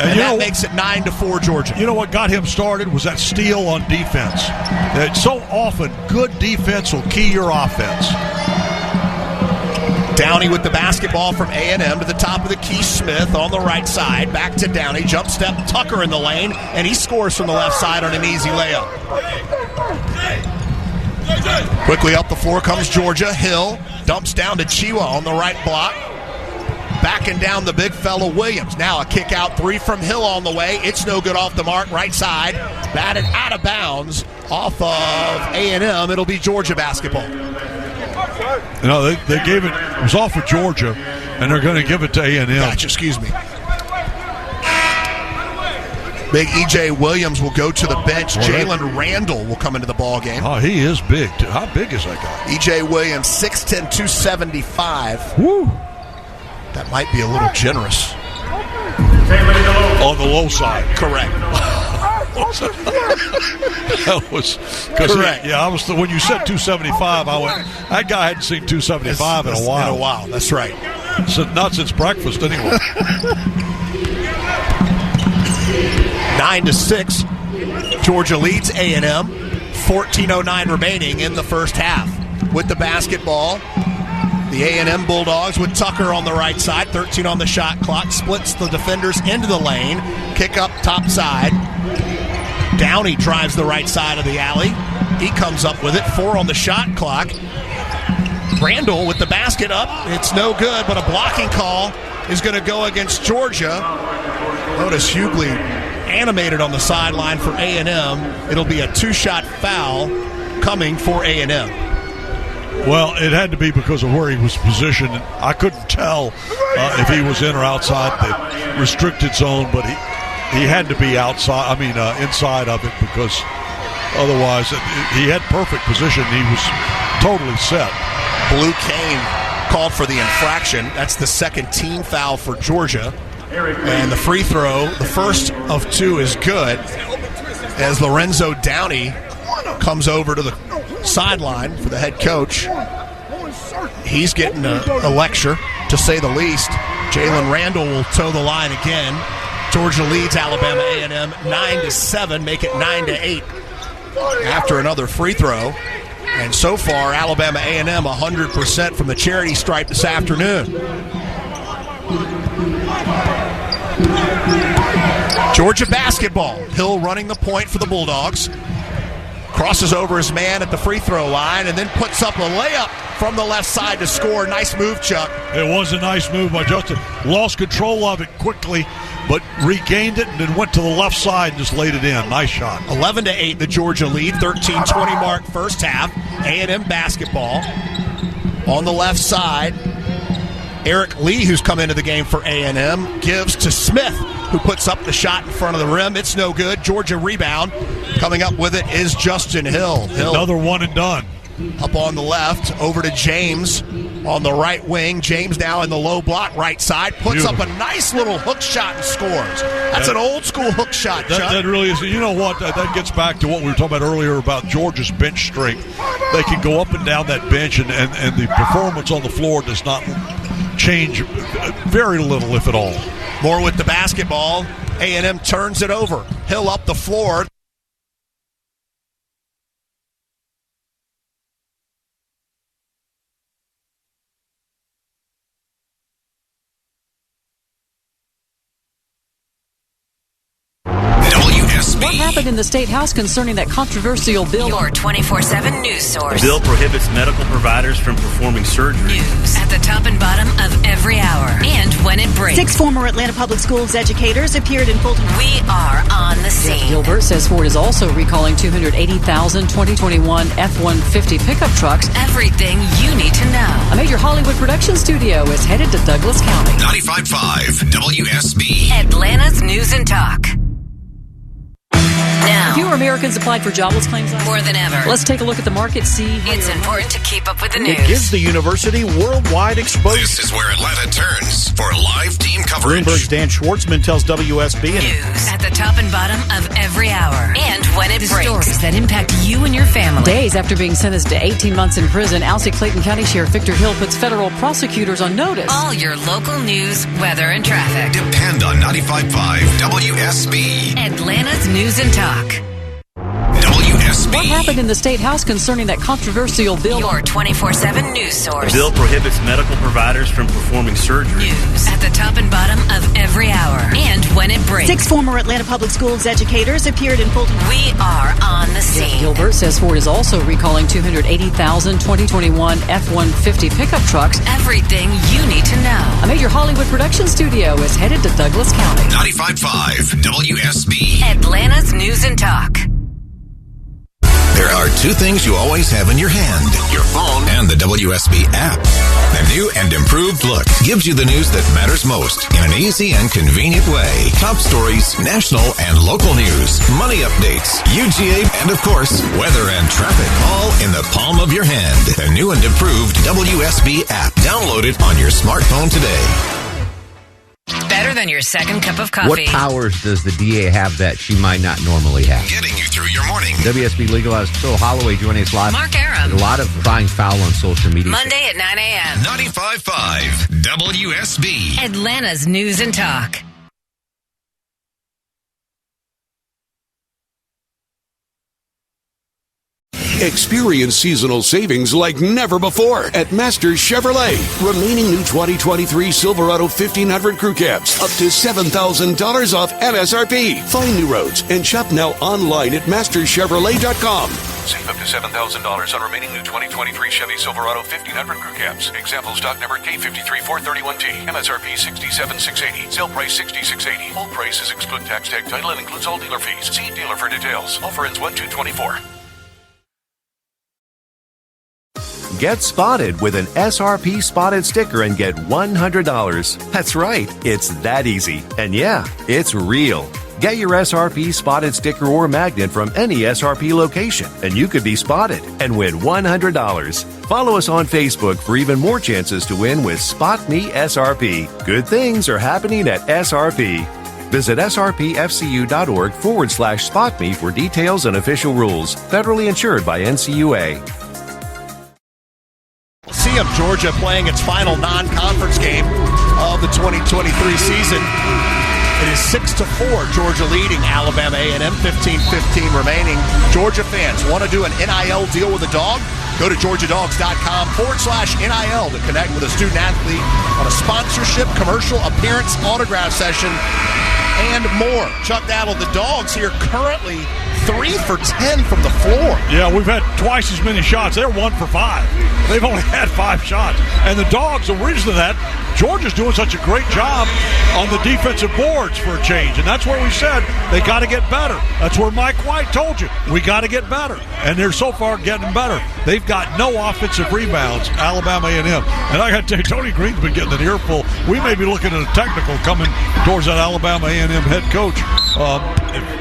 And that makes it 9-4 Georgia.
You know what got him started was that steal on defense. That so often good defense will key your offense.
Downey with the basketball from A&m to the top of the key. Smith on the right side. Back to Downey. Jump step. Tucker in the lane. And he scores from the left side on an easy layup. Quickly up the floor comes Georgia. Hill dumps down to Chiwa on the right block. Backing down the big fella Williams. Now a kick out 3 from Hill on the way. It's no good off the mark. Right side. Batted out of bounds off of A&m. It'll be Georgia basketball.
No, they gave it. It was off of Georgia, and they're going to give it to A&m.
Gotcha, excuse me. Big E.J. Williams will go to the bench. Jalen Randall will come into the ball game.
Oh, he is big. How big is that guy?
E.J. Williams, 6'10", 275.
Woo!
That might be a little generous.
On the low side.
Correct.
That was
correct.
I was when you said 275, I went. That guy hadn't seen 275 in a while.
In a while, that's right.
So, not since breakfast, anyway.
9-6. Georgia leads A&m. 14:09 remaining in the first half. With the basketball, the A&m Bulldogs with Tucker on the right side. 13 on the shot clock. Splits the defenders into the lane. Kick up top side. Downey drives the right side of the alley. He comes up with it. 4 on the shot clock. Randall with the basket up. It's no good, but a blocking call is going to go against Georgia. Otis Hughley animated on the sideline for A&m. It'll be a 2-shot foul coming for A&m.
Well, it had to be because of where he was positioned. I couldn't tell if he was in or outside the restricted zone, but he had to be outside. I mean, inside of it, because otherwise he had perfect position. He was totally set.
Blue Kane called for the infraction. That's the second team foul for Georgia. And the free throw, the first of 2, is good as Lorenzo Downey comes over to the sideline for the head coach. He's getting a lecture, to say the least. Jalen Randall will toe the line again. Georgia leads Alabama A&m 9-7, make it 9-8 after another free throw. And so far, Alabama A&m 100% from the charity stripe this afternoon. Georgia basketball. Hill running the point for the Bulldogs. crosses over his man at the free throw line, and then puts up a layup from the left side to score. Nice move, Chuck.
It was a nice move by Justin. Lost control of it quickly, but regained it and then went to the left side and just laid it in. Nice shot.
11-8, the Georgia lead. 13-20 mark first half. A&M basketball. On the left side, Eric Lee, who's come into the game for A&M, gives to Smith, who puts up the shot in front of the rim. It's no good. Georgia rebound. Coming up with it is Justin Hill.
Another one and done.
Up on the left, over to James on the right wing. James now in the low block right side. Puts up a nice little hook shot and scores. That's an old school hook shot, Chuck.
That really is. You know what? That gets back to what we were talking about earlier about Georgia's bench strength. They can go up and down that bench, and the performance on the floor does not change very little, if at all.
More with the basketball. A&M turns it over. Hill up the floor.
What happened in the State House concerning that controversial bill?
Your 24/7 news source.
The bill prohibits medical providers from performing surgery.
News at the top and bottom of every hour and when it breaks.
6 former Atlanta Public Schools educators appeared in Fulton.
We are on the scene.
Jeff Gilbert says Ford is also recalling 280,000 2021 F-150 pickup trucks.
Everything you need to know.
A major Hollywood production studio is headed to Douglas County.
95.5 WSB.
Atlanta's News and Talk. Now,
fewer Americans applied for jobless claims
more than ever.
Let's take a look at the market, see how
it's important to keep up with the news.
It gives the university worldwide exposure.
This is where Atlanta turns for live team coverage.
Bloomberg's Dan Schwartzman tells WSB.
News at the top and bottom of every hour and when it breaks. Stories that impact you and your family.
Days after being sentenced to 18 months in prison, Alsea Clayton County Sheriff Victor Hill puts federal prosecutors on notice.
All your local news, weather, and traffic.
Depend on 95.5 WSB.
Atlanta's News and Talk.
WSB.
What happened in the State House concerning that controversial bill?
Your 24/7 news source.
The bill prohibits medical providers from performing surgery.
News at the top and bottom of every hour and when it breaks.
6 former Atlanta Public Schools educators appeared in Fulton.
We are on the scene.
Jeff Gilbert says Ford is also recalling 280,000 2021 F-150 pickup trucks.
Everything you need to know.
A major Hollywood production studio is headed to Douglas County.
95.5 WSB.
Atlanta's News and Talk.
There are two things you always have in your hand: your phone and the WSB app. The new and improved look gives you the news that matters most in an easy and convenient way. Top stories, national and local news, money updates, UGA, and of course, weather and traffic, all in the palm of your hand. The new and improved WSB app. Download it on your smartphone today.
Better than your second cup of coffee.
What powers does the DA have that she might not normally have?
Getting you through your morning.
WSB Legal has Phil Holloway joining us live.
Mark Aram.
A lot of crying foul on social media.
Monday at 9 a.m.
95.5 WSB.
Atlanta's News and Talk.
Experience seasonal savings like never before at Masters Chevrolet. Remaining new 2023 Silverado 1500 crew cabs up to $7,000 off MSRP. Find new roads and shop now online at masterschevrolet.com.
Save up to $7,000 on remaining new 2023 Chevy Silverado 1500 crew cabs. Example stock number K53431T. MSRP $67,680. Sale price $66,880. Full price is exclude tax, tag, title, and includes all dealer fees. See dealer for details. Offer ends 1/2/24.
Get spotted with an SRP spotted sticker and get $100. That's right, it's that easy. And yeah, it's real. Get your SRP spotted sticker or magnet from any SRP location, and you could be spotted and win $100. Follow us on Facebook for even more chances to win with Spot Me SRP. Good things are happening at SRP. Visit srpfcu.org/spotme for details and official rules. Federally insured by NCUA.
Coliseum, Georgia playing its final non-conference game of the 2023 season. It is 6-4, Georgia leading Alabama A&m, 15-15 remaining. Georgia fans want to do an NIL deal with a dog? Go to georgiadogs.com/NIL to connect with a student athlete on a sponsorship, commercial, appearance, autograph session, and more. Chuck Daddle, the Dogs here currently 3 for 10 from the floor.
Yeah, we've had twice as many shots. They're 1 for 5. They've only had 5 shots. And the Dogs, the reason of that, Georgia's doing such a great job on the defensive boards for a change. And that's where we said they got to get better. That's where Mike White told you, we got to get better. And they're so far getting better. They've got no offensive rebounds, Alabama A&M. And I got to tell you, Tony Green's been getting an earful. We may be looking at a technical coming towards that Alabama A&M head coach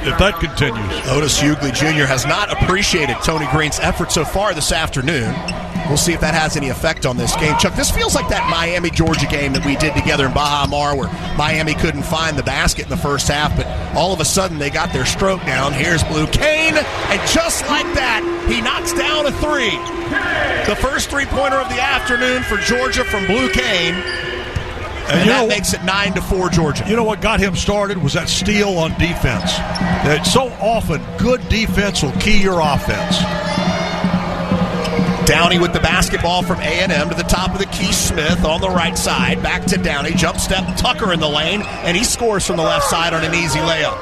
if that continues.
Otis Hughley Jr. has not appreciated Tony Green's effort so far this afternoon. We'll see if that has any effect on this game. Chuck, this feels like that Miami-Georgia game that we did together in Baja Mar where Miami couldn't find the basket in the first half, but all of a sudden they got their stroke down. Here's Blue Kane, and just like that, he knocks down a 3. The first three-pointer of the afternoon for Georgia from Blue Kane. And that makes it 9-4 Georgia.
You know what got him started was that steal on defense. That so often good defense will key your offense.
Downey with the basketball from A&M to the top of the key. Smith on the right side. Back to Downey. Jump step. Tucker in the lane. And he scores from the left side on an easy layup.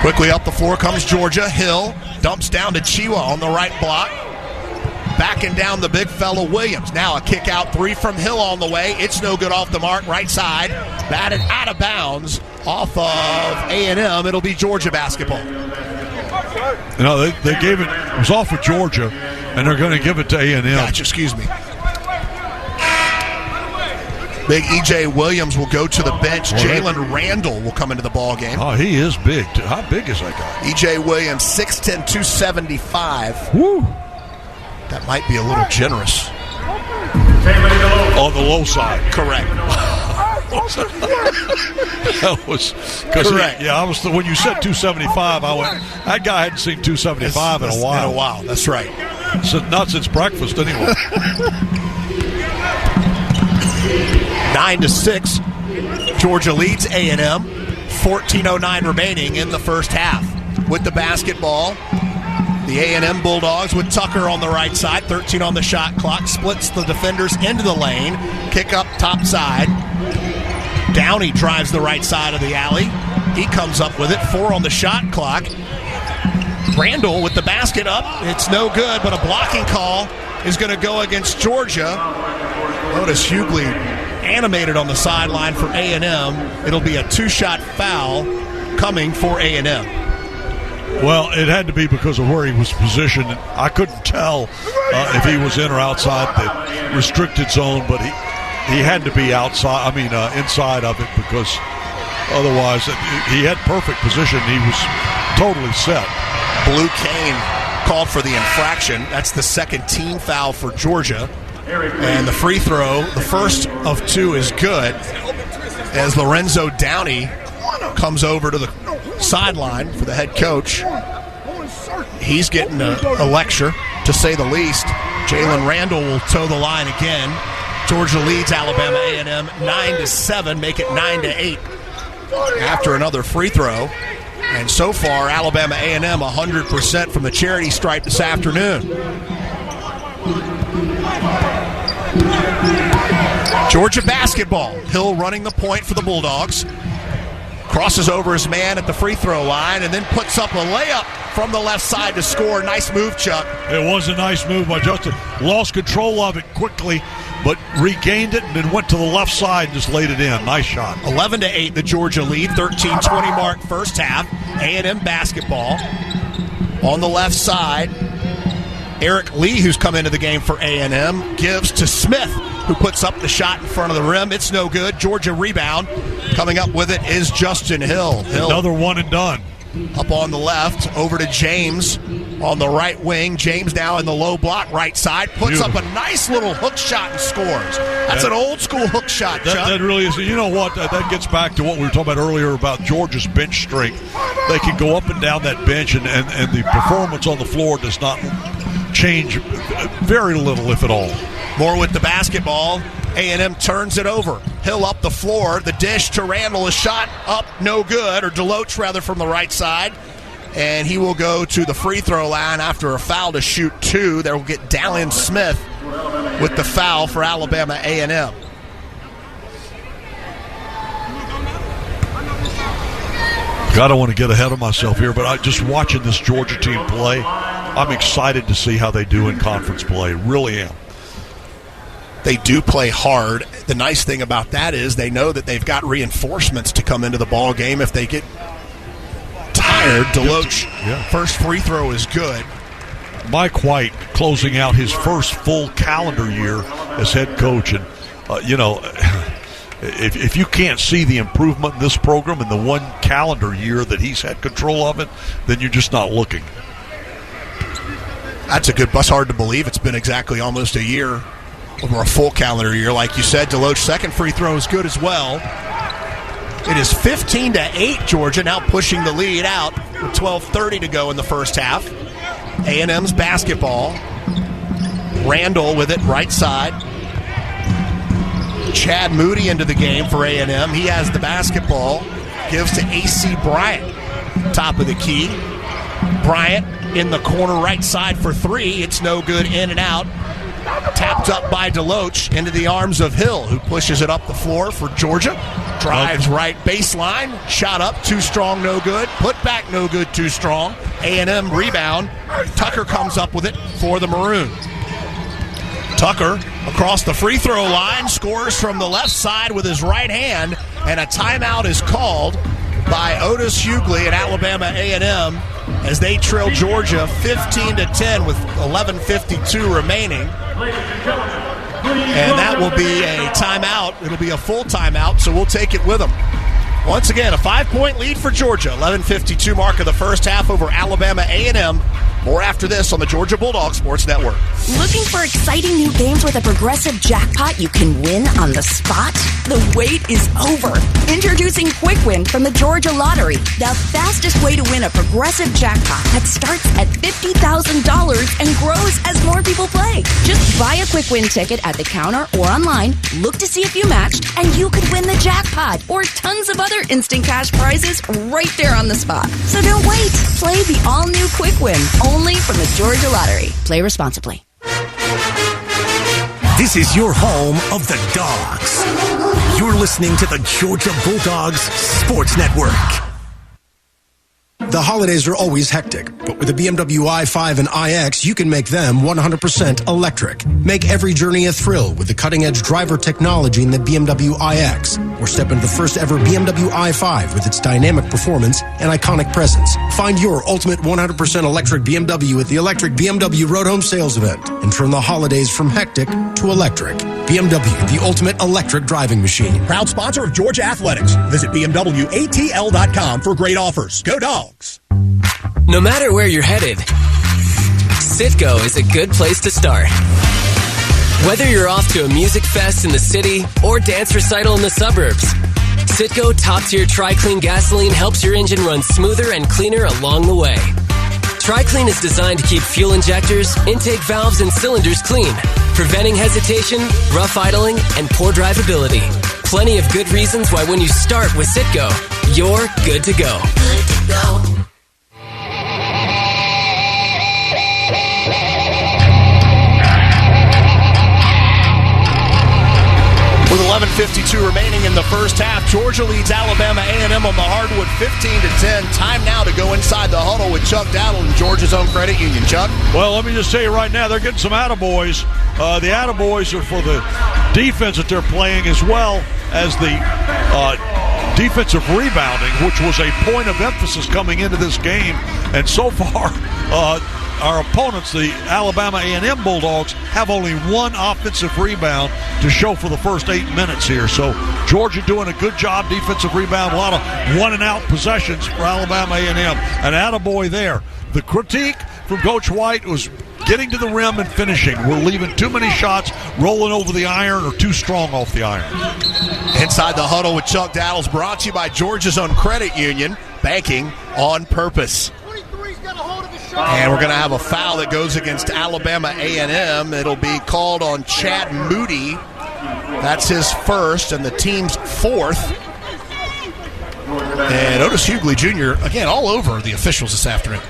Quickly up the floor comes Georgia. Hill dumps down to Chiwa on the right block. Backing down the big fella Williams. Now a kick out 3 from Hill on the way. It's no good off the mark. Right side. Batted out of bounds off of A&M. It'll be Georgia basketball.
No, they gave it. It was off of Georgia, and they're going to give it to A&M.
Gotcha, excuse me. Big E.J. Williams will go to the bench. Jalen Randall will come into the ball game.
Oh, he is big. How big is that guy?
E.J. Williams, 6'10", 275.
Woo!
That might be a little generous.
On the low side.
Correct.
That was
correct.
I was when you said 275, I went, that guy hadn't seen 275 in a while.
In a while, that's right.
So, not since breakfast, anyway.
9-6. Georgia leads A&M. 14:09 remaining in the first half. With the basketball, the A&M Bulldogs with Tucker on the right side. 13 on the shot clock. Splits the defenders into the lane. Kick up top side. Downey drives the right side of the alley. He comes up with it. 4 on the shot clock. Randall with the basket up. It's no good, but a blocking call is going to go against Georgia. Otis Hughley animated on the sideline for A&M. It'll be a 2-shot foul coming for A&M.
Well, it had to be because of where he was positioned. I couldn't tell if he was in or outside the restricted zone, but he had to be outside. I mean, inside of it, because otherwise he had perfect position. He was totally set.
Blue Kane called for the infraction. That's the second team foul for Georgia. And the free throw, the first of 2, is good as Lorenzo Downey comes over to the sideline for the head coach. He's getting a lecture, to say the least. Jalen Randall will toe the line again. Georgia leads Alabama A&M 9-7, make it 9-8 after another free throw. And so far, Alabama A&M 100% from the charity stripe this afternoon. Georgia basketball. Hill running the point for the Bulldogs. Crosses over his man at the free throw line and then puts up a layup from the left side to score. Nice move, Chuck.
It was a nice move by Justin. Lost control of it quickly, but regained it and then went to the left side and just laid it in. Nice shot.
11-8, the Georgia lead. 13-20 mark first half. A&M basketball. On the left side, Eric Lee, who's come into the game for A&M, gives to Smith, who puts up the shot in front of the rim. It's no good. Georgia rebound. Coming up with it is Justin Hill.
Another one and done.
Up on the left, over to James on the right wing. James now in the low block right side. Puts up a nice little hook shot and scores. That's an old school hook shot, Chuck.
That really is. You know what? That gets back to what we were talking about earlier about Georgia's bench strength. They can go up and down that bench, and the performance on the floor does not change very little, if at all.
More with the basketball. A&M turns it over. Hill up the floor. The dish to Randall is shot up, no good, or Deloach rather, from the right side. And he will go to the free throw line after a foul to shoot 2. There will get Dallin Smith with the foul for Alabama A&M.
I don't want to get ahead of myself here, but just watching this Georgia team play, I'm excited to see how they do in conference play. Really am.
They do play hard. The nice thing about that is they know that they've got reinforcements to come into the ball game if they get tired. Deloach, first free throw is good.
Mike White closing out his first full calendar year as head coach. And, if you can't see the improvement in this program in the one calendar year that he's had control of it, then you're just not looking.
That's hard to believe. It's been exactly almost a year, over a full calendar year. Like you said, Deloach's second free throw is good as well. It is 15-8, Georgia now pushing the lead out with 12:30 to go in the first half. A&M's basketball. Randall with it, right side. Chad Moody into the game for A&M. He has the basketball. Gives to A.C. Bryant, top of the key. Bryant in the corner right side for three. It's no good, in and out. Tapped up by Deloach into the arms of Hill, who pushes it up the floor for Georgia. Drives right baseline. Shot up, too strong, no good. Put back, no good, too strong. A&M rebound. Tucker comes up with it for the Maroon. Tucker across the free throw line, scores from the left side with his right hand, and a timeout is called by Otis Hughley at Alabama A&M as they trail Georgia 15-10 with 11:52 remaining. And that will be a timeout. It'll be a full timeout, so we'll take it with them. Once again, a 5-point lead for Georgia. 11:52 mark of the first half over Alabama A&M. More after this on the Georgia Bulldogs Sports Network.
Looking for exciting new games with a progressive jackpot you can win on the spot? The wait is over. Introducing Quick Win from the Georgia Lottery, the fastest way to win a progressive jackpot that starts at $50,000 and grows as more people play. Just buy a Quick Win ticket at the counter or online, look to see if you matched, and you could win the jackpot or tons of other instant cash prizes right there on the spot. So don't wait. Play the all-new Quick Win, only from the Georgia Lottery. Play responsibly.
This is your home of the Dogs. You're listening to the Georgia Bulldogs Sports Network.
The holidays are always hectic, but with the BMW i5 and iX, you can make them 100% electric. Make every journey a thrill with the cutting-edge driver technology in the BMW iX. Or step into the first ever BMW i5 with its dynamic performance and iconic presence. Find your ultimate 100% electric BMW at the Electric BMW Road Home Sales Event and turn the holidays from hectic to electric. BMW, the ultimate electric driving machine.
Proud sponsor of Georgia Athletics. Visit BMWATL.com for great offers. Go Dogs!
No matter where you're headed, Citgo is a good place to start. Whether you're off to a music fest in the city or dance recital in the suburbs, Citgo top-tier Tri-Clean gasoline helps your engine run smoother and cleaner along the way. Tri-Clean is designed to keep fuel injectors, intake valves, and cylinders clean, preventing hesitation, rough idling, and poor drivability. Plenty of good reasons why when you start with Citgo, you're good to go. Good to go.
With 11:52 remaining in the first half, Georgia leads Alabama A&M on the hardwood 15-10. Time now to go inside the huddle with Chuck Dowdle and Georgia's own credit union. Chuck?
Well, let me just tell you right now, they're getting some attaboys. The attaboys are for the defense that they're playing as well as the defensive rebounding, which was a point of emphasis coming into this game. And so far, our opponents, the Alabama A&m Bulldogs, have only one offensive rebound to show for the first 8 minutes here. So Georgia doing a good job, defensive rebound, a lot of one-and-out possessions for Alabama A&M. An attaboy there. The critique from Coach White was getting to the rim and finishing. We're leaving too many shots rolling over the iron or too strong off the iron.
Inside the huddle with Chuck Dowdle, brought to you by Georgia's own credit union, banking on purpose. And we're going to have a foul that goes against Alabama A&M. It'll be called on Chad Moody. That's his first and the team's fourth. And Otis Hughley Jr., again, all over the officials this afternoon.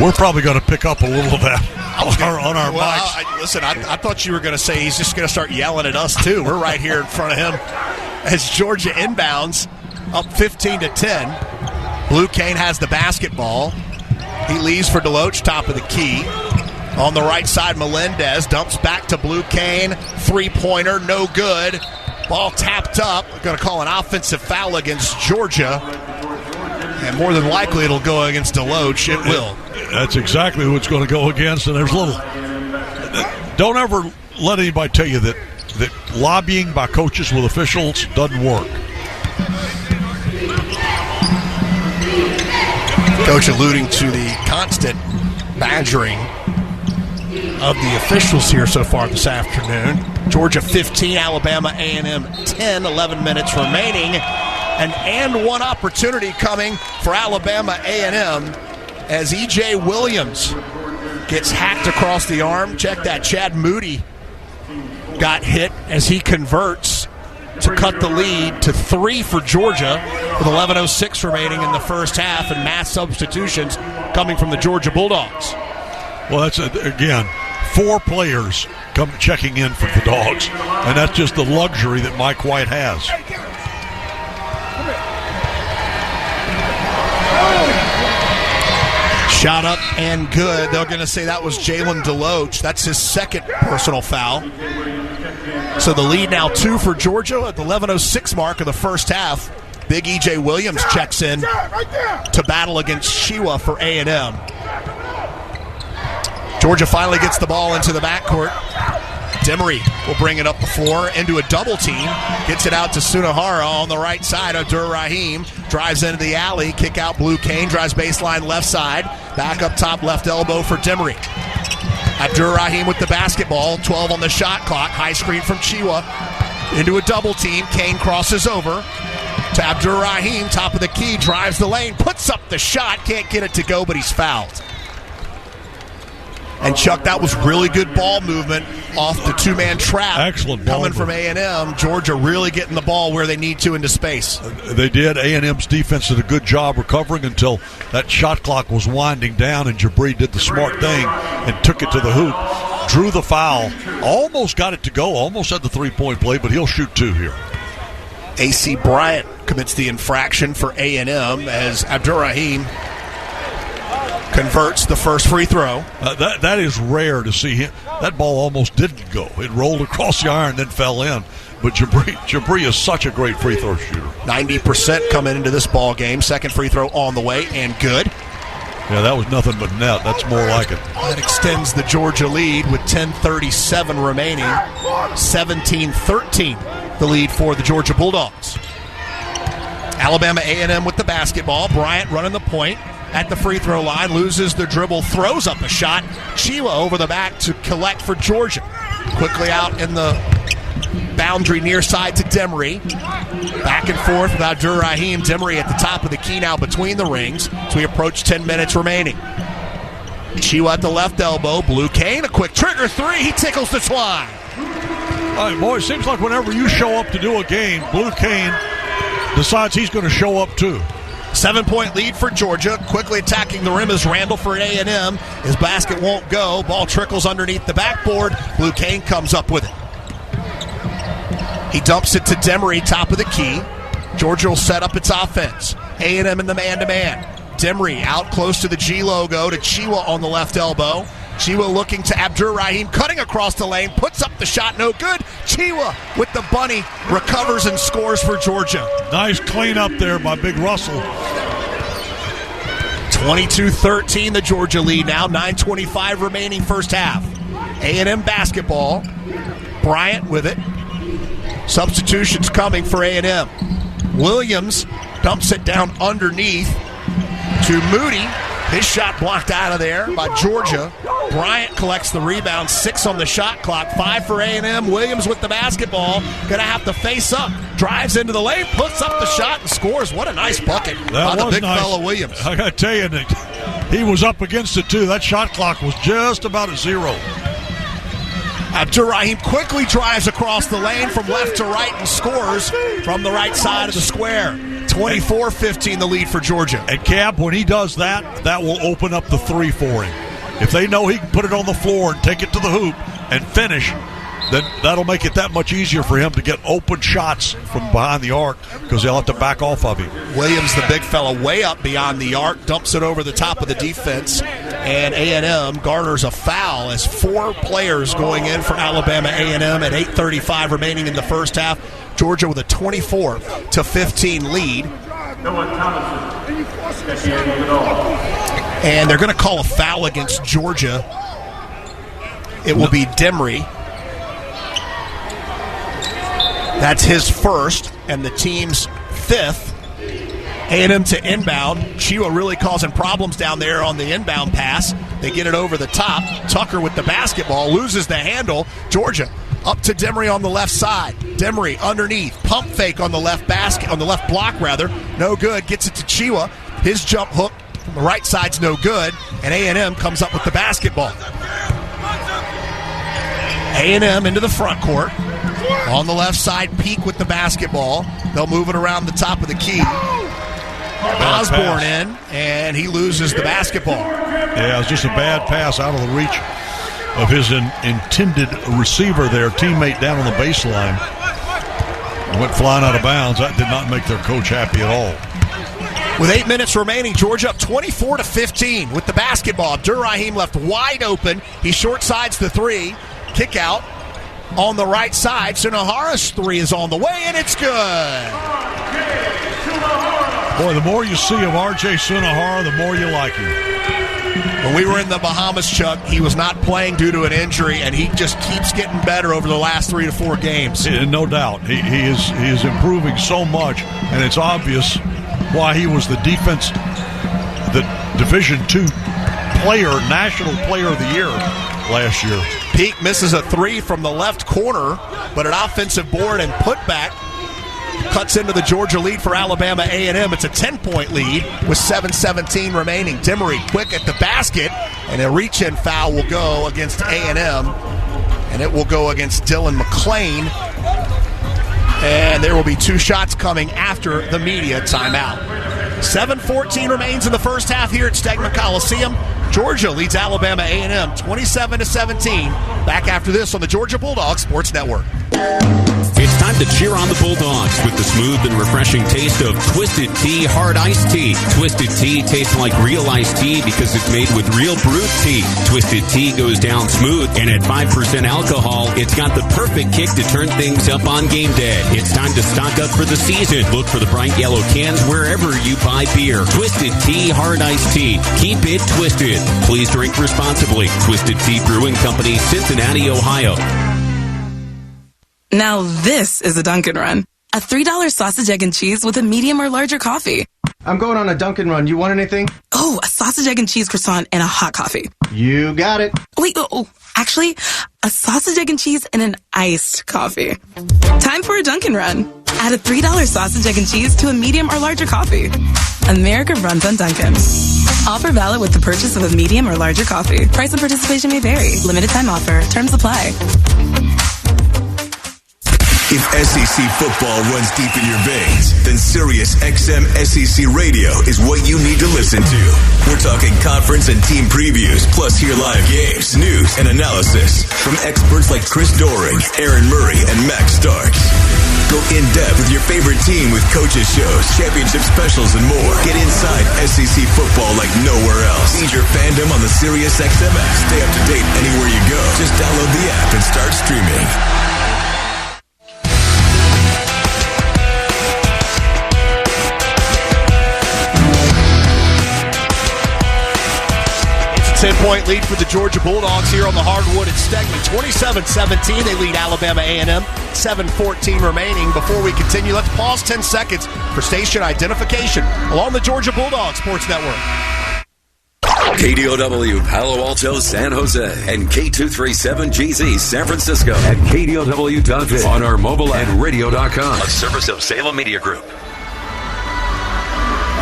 We're probably going to pick up a little of that on our mics.
Listen, I thought you were going to say he's just going to start yelling at us, too. We're right here in front of him as Georgia inbounds. up 15-10. Blue Cane has the basketball. He leaves for Deloach, top of the key. On the right side, Melendez dumps back to Blue Cane. Three-pointer, no good. Ball tapped up. Going to call an offensive foul against Georgia. And more than likely it'll go against Deloach. It will.
That's exactly who it's going to go against. And there's little... Don't ever let anybody tell you that lobbying by coaches with officials doesn't work.
Coach alluding to the constant badgering of the officials here so far this afternoon. Georgia 15, Alabama A&m 10, 11 minutes remaining. And one opportunity coming for Alabama A&M as E.J. Williams gets hacked across the arm. Check that. Chad Moody got hit as he converts to cut the lead to 3 for Georgia with 11:06 remaining in the first half, and mass substitutions coming from the Georgia Bulldogs.
Well, that's, again, 4 players checking in for the Dogs, and that's just the luxury that Mike White has.
Shot up and good. They're going to say that was Jalen Deloach. That's his second personal foul. So the lead now 2 for Georgia at the 11:06 mark of the first half. Big E.J. Williams checks in to battle against Shewa for A&M. Georgia finally gets the ball into the backcourt. Demery will bring it up the floor into a double team. Gets it out to Sunahara on the right side. Abdur-Rahim drives into the alley. Kick out Blue Cane. Drives baseline left side. Back up top left elbow for Demery. Abdur-Rahim with the basketball. 12 on the shot clock. High screen from Chiwa. Into a double team. Cane crosses over to Abdur-Rahim. Top of the key. Drives the lane. Puts up the shot. Can't get it to go, but he's fouled. And Chuck, that was really good ball movement off the two-man trap.
Excellent ball
coming from A&M. Georgia really getting the ball where they need to into space.
They did. A&M's defense did a good job recovering until that shot clock was winding down, and Jabri did the smart thing and took it to the hoop. Drew the foul. Almost got it to go. Almost had the three-point play, but he'll shoot 2 here.
A.C. Bryant commits the infraction for A&M as Abdur-Rahim converts the first free throw.
That is rare to see him. That ball almost didn't go. It rolled across the iron, then fell in. But Jabri is such a great free throw shooter.
90% coming into this ball game. Second free throw on the way and good.
Yeah, that was nothing but net. That's more like it.
That extends the Georgia lead with 10:37 remaining. 17-13 the lead for the Georgia Bulldogs. Alabama A&M with the basketball. Bryant running the point at the free throw line, loses the dribble, throws up a shot. Chiwa over the back to collect for Georgia. Quickly out in the boundary near side to Demery. Back and forth with Abdur-Rahim. Demery at the top of the key now between the rings as we approach 10 minutes remaining. Chiwa at the left elbow. Blue Cane, a quick trigger 3. He tickles the twine.
All right, boy, it seems like whenever you show up to do a game, Blue Cane decides he's going to show up too.
7-point lead for Georgia. Quickly attacking the rim is Randall for A&M. His basket won't go. Ball trickles underneath the backboard. Blue Cane comes up with it. He dumps it to Demery, top of the key. Georgia will set up its offense. A&M in the man-to-man. Demery out close to the G logo to Chiwa on the left elbow. Chiwa looking to Abdur-Rahim, cutting across the lane, puts up the shot, no good. Chiwa with the bunny, recovers and scores for Georgia.
Nice cleanup there by Big Russell.
22-13 the Georgia lead now, 9:25 remaining first half. A&M basketball, Bryant with it. Substitutions coming for A&M. Williams dumps it down underneath to Moody. His shot blocked out of there by Georgia. Bryant collects the rebound. 6 on the shot clock. 5 for A&M. Williams with the basketball. Going to have to face up. Drives into the lane. Puts up the shot and scores. What a nice bucket by the big fella Williams.
I got to tell you, Nick, he was up against it too. That shot clock was just about at 0.
Abdur-Rahim quickly drives across the lane from left to right and scores from the right side of the square. 24-15 the lead for Georgia.
And Cab, when he does that, that will open up the 3 for him. If they know he can put it on the floor and take it to the hoop and finish, then that'll make it that much easier for him to get open shots from behind the arc because they'll have to back off of him.
Williams, the big fella, way up beyond the arc, dumps it over the top of the defense, and A&M garners a foul as 4 players going in for Alabama A&M at 8:35 remaining in the first half. Georgia with a 24-15 lead. And they're going to call a foul against Georgia. It will be Demery. That's his first and the team's 5th. A&M to inbound. Chiwa really causing problems down there on the inbound pass. They get it over the top. Tucker with the basketball loses the handle. Georgia up to Demery on the left side. Demery underneath. Pump fake on the left basket, on the left block rather. No good. Gets it to Chiwa. His jump hook from the right side's no good. And A&M comes up with the basketball. A&M into the front court. On the left side, Peak with the basketball. They'll move it around the top of the key. Osborne in, and he loses the basketball.
Yeah, it was just a bad pass out of the reach of his intended receiver there, teammate down on the baseline. Went flying out of bounds. That did not make their coach happy at all.
With 8 minutes remaining, Georgia up 24-15 with the basketball. Abdur-Rahim left wide open. He short sides the 3. Kick out on the right side. Sunahara's 3 is on the way, and it's good.
Boy, the more you see of R.J. Sunahara, the more you like him.
When we were in the Bahamas, Chuck, he was not playing due to an injury, and he just keeps getting better over the last 3 to 4 games.
No doubt. He is improving so much, and it's obvious why he was the Division II player, National Player of the Year last year.
Peak misses a 3 from the left corner, but an offensive board and putback cuts into the Georgia lead for Alabama A&M. It's a 10-point lead with 7:17 remaining. Demery quick at the basket, and a reach-in foul will go against A&M, and it will go against Dylan McClain. And there will be 2 shots coming after the media timeout. 7:14 remains in the first half here at Stegman Coliseum. Georgia leads Alabama A&M 27-17. Back after this on the Georgia Bulldogs Sports Network.
It's time to cheer on the Bulldogs with the smooth and refreshing taste of Twisted Tea Hard Iced Tea. Twisted Tea tastes like real iced tea because it's made with real brewed tea. Twisted Tea goes down smooth, and at 5% alcohol, it's got the perfect kick to turn things up on game day. It's time to stock up for the season. Look for the bright yellow cans wherever you buy beer. Twisted Tea Hard Iced Tea. Keep it twisted. Please drink responsibly. Twisted Tea Brewing Company, Cincinnati, Ohio.
Now this is a Dunkin' Run. A $3 sausage, egg, and cheese with a medium or larger coffee.
I'm going on a Dunkin' Run. You want anything?
Oh, a sausage, egg, and cheese croissant and a hot coffee.
You got it.
Wait, actually, a sausage, egg, and cheese and an iced coffee. Time for a Dunkin' Run. Add a $3 sausage, egg, and cheese to a medium or larger coffee. America runs on Dunkin'. Offer valid with the purchase of a medium or larger coffee. Price and participation may vary. Limited time offer. Terms apply.
If SEC football runs deep in your veins, then Sirius XM SEC Radio is what you need to listen to. We're talking conference and team previews, plus hear live games, news, and analysis from experts like Chris Doering, Aaron Murray, and Max Starks. Go in-depth with your favorite team with coaches shows, championship specials, and more. Get inside SEC football like nowhere else. Feed your fandom on the Sirius XM app. Stay up to date anywhere you go. Just download the app and start streaming.
It's a 10-point lead for the Georgia Bulldogs here on the hardwood at Stegman. 27-17, they lead Alabama A&M. 7:14 remaining. Before we continue, let's pause 10 seconds for station identification along the Georgia Bulldogs Sports Network.
KDOW Palo Alto, San Jose, and K237GZ San Francisco at KDOW.biz on our mobile and radio.com, a service of Salem Media Group.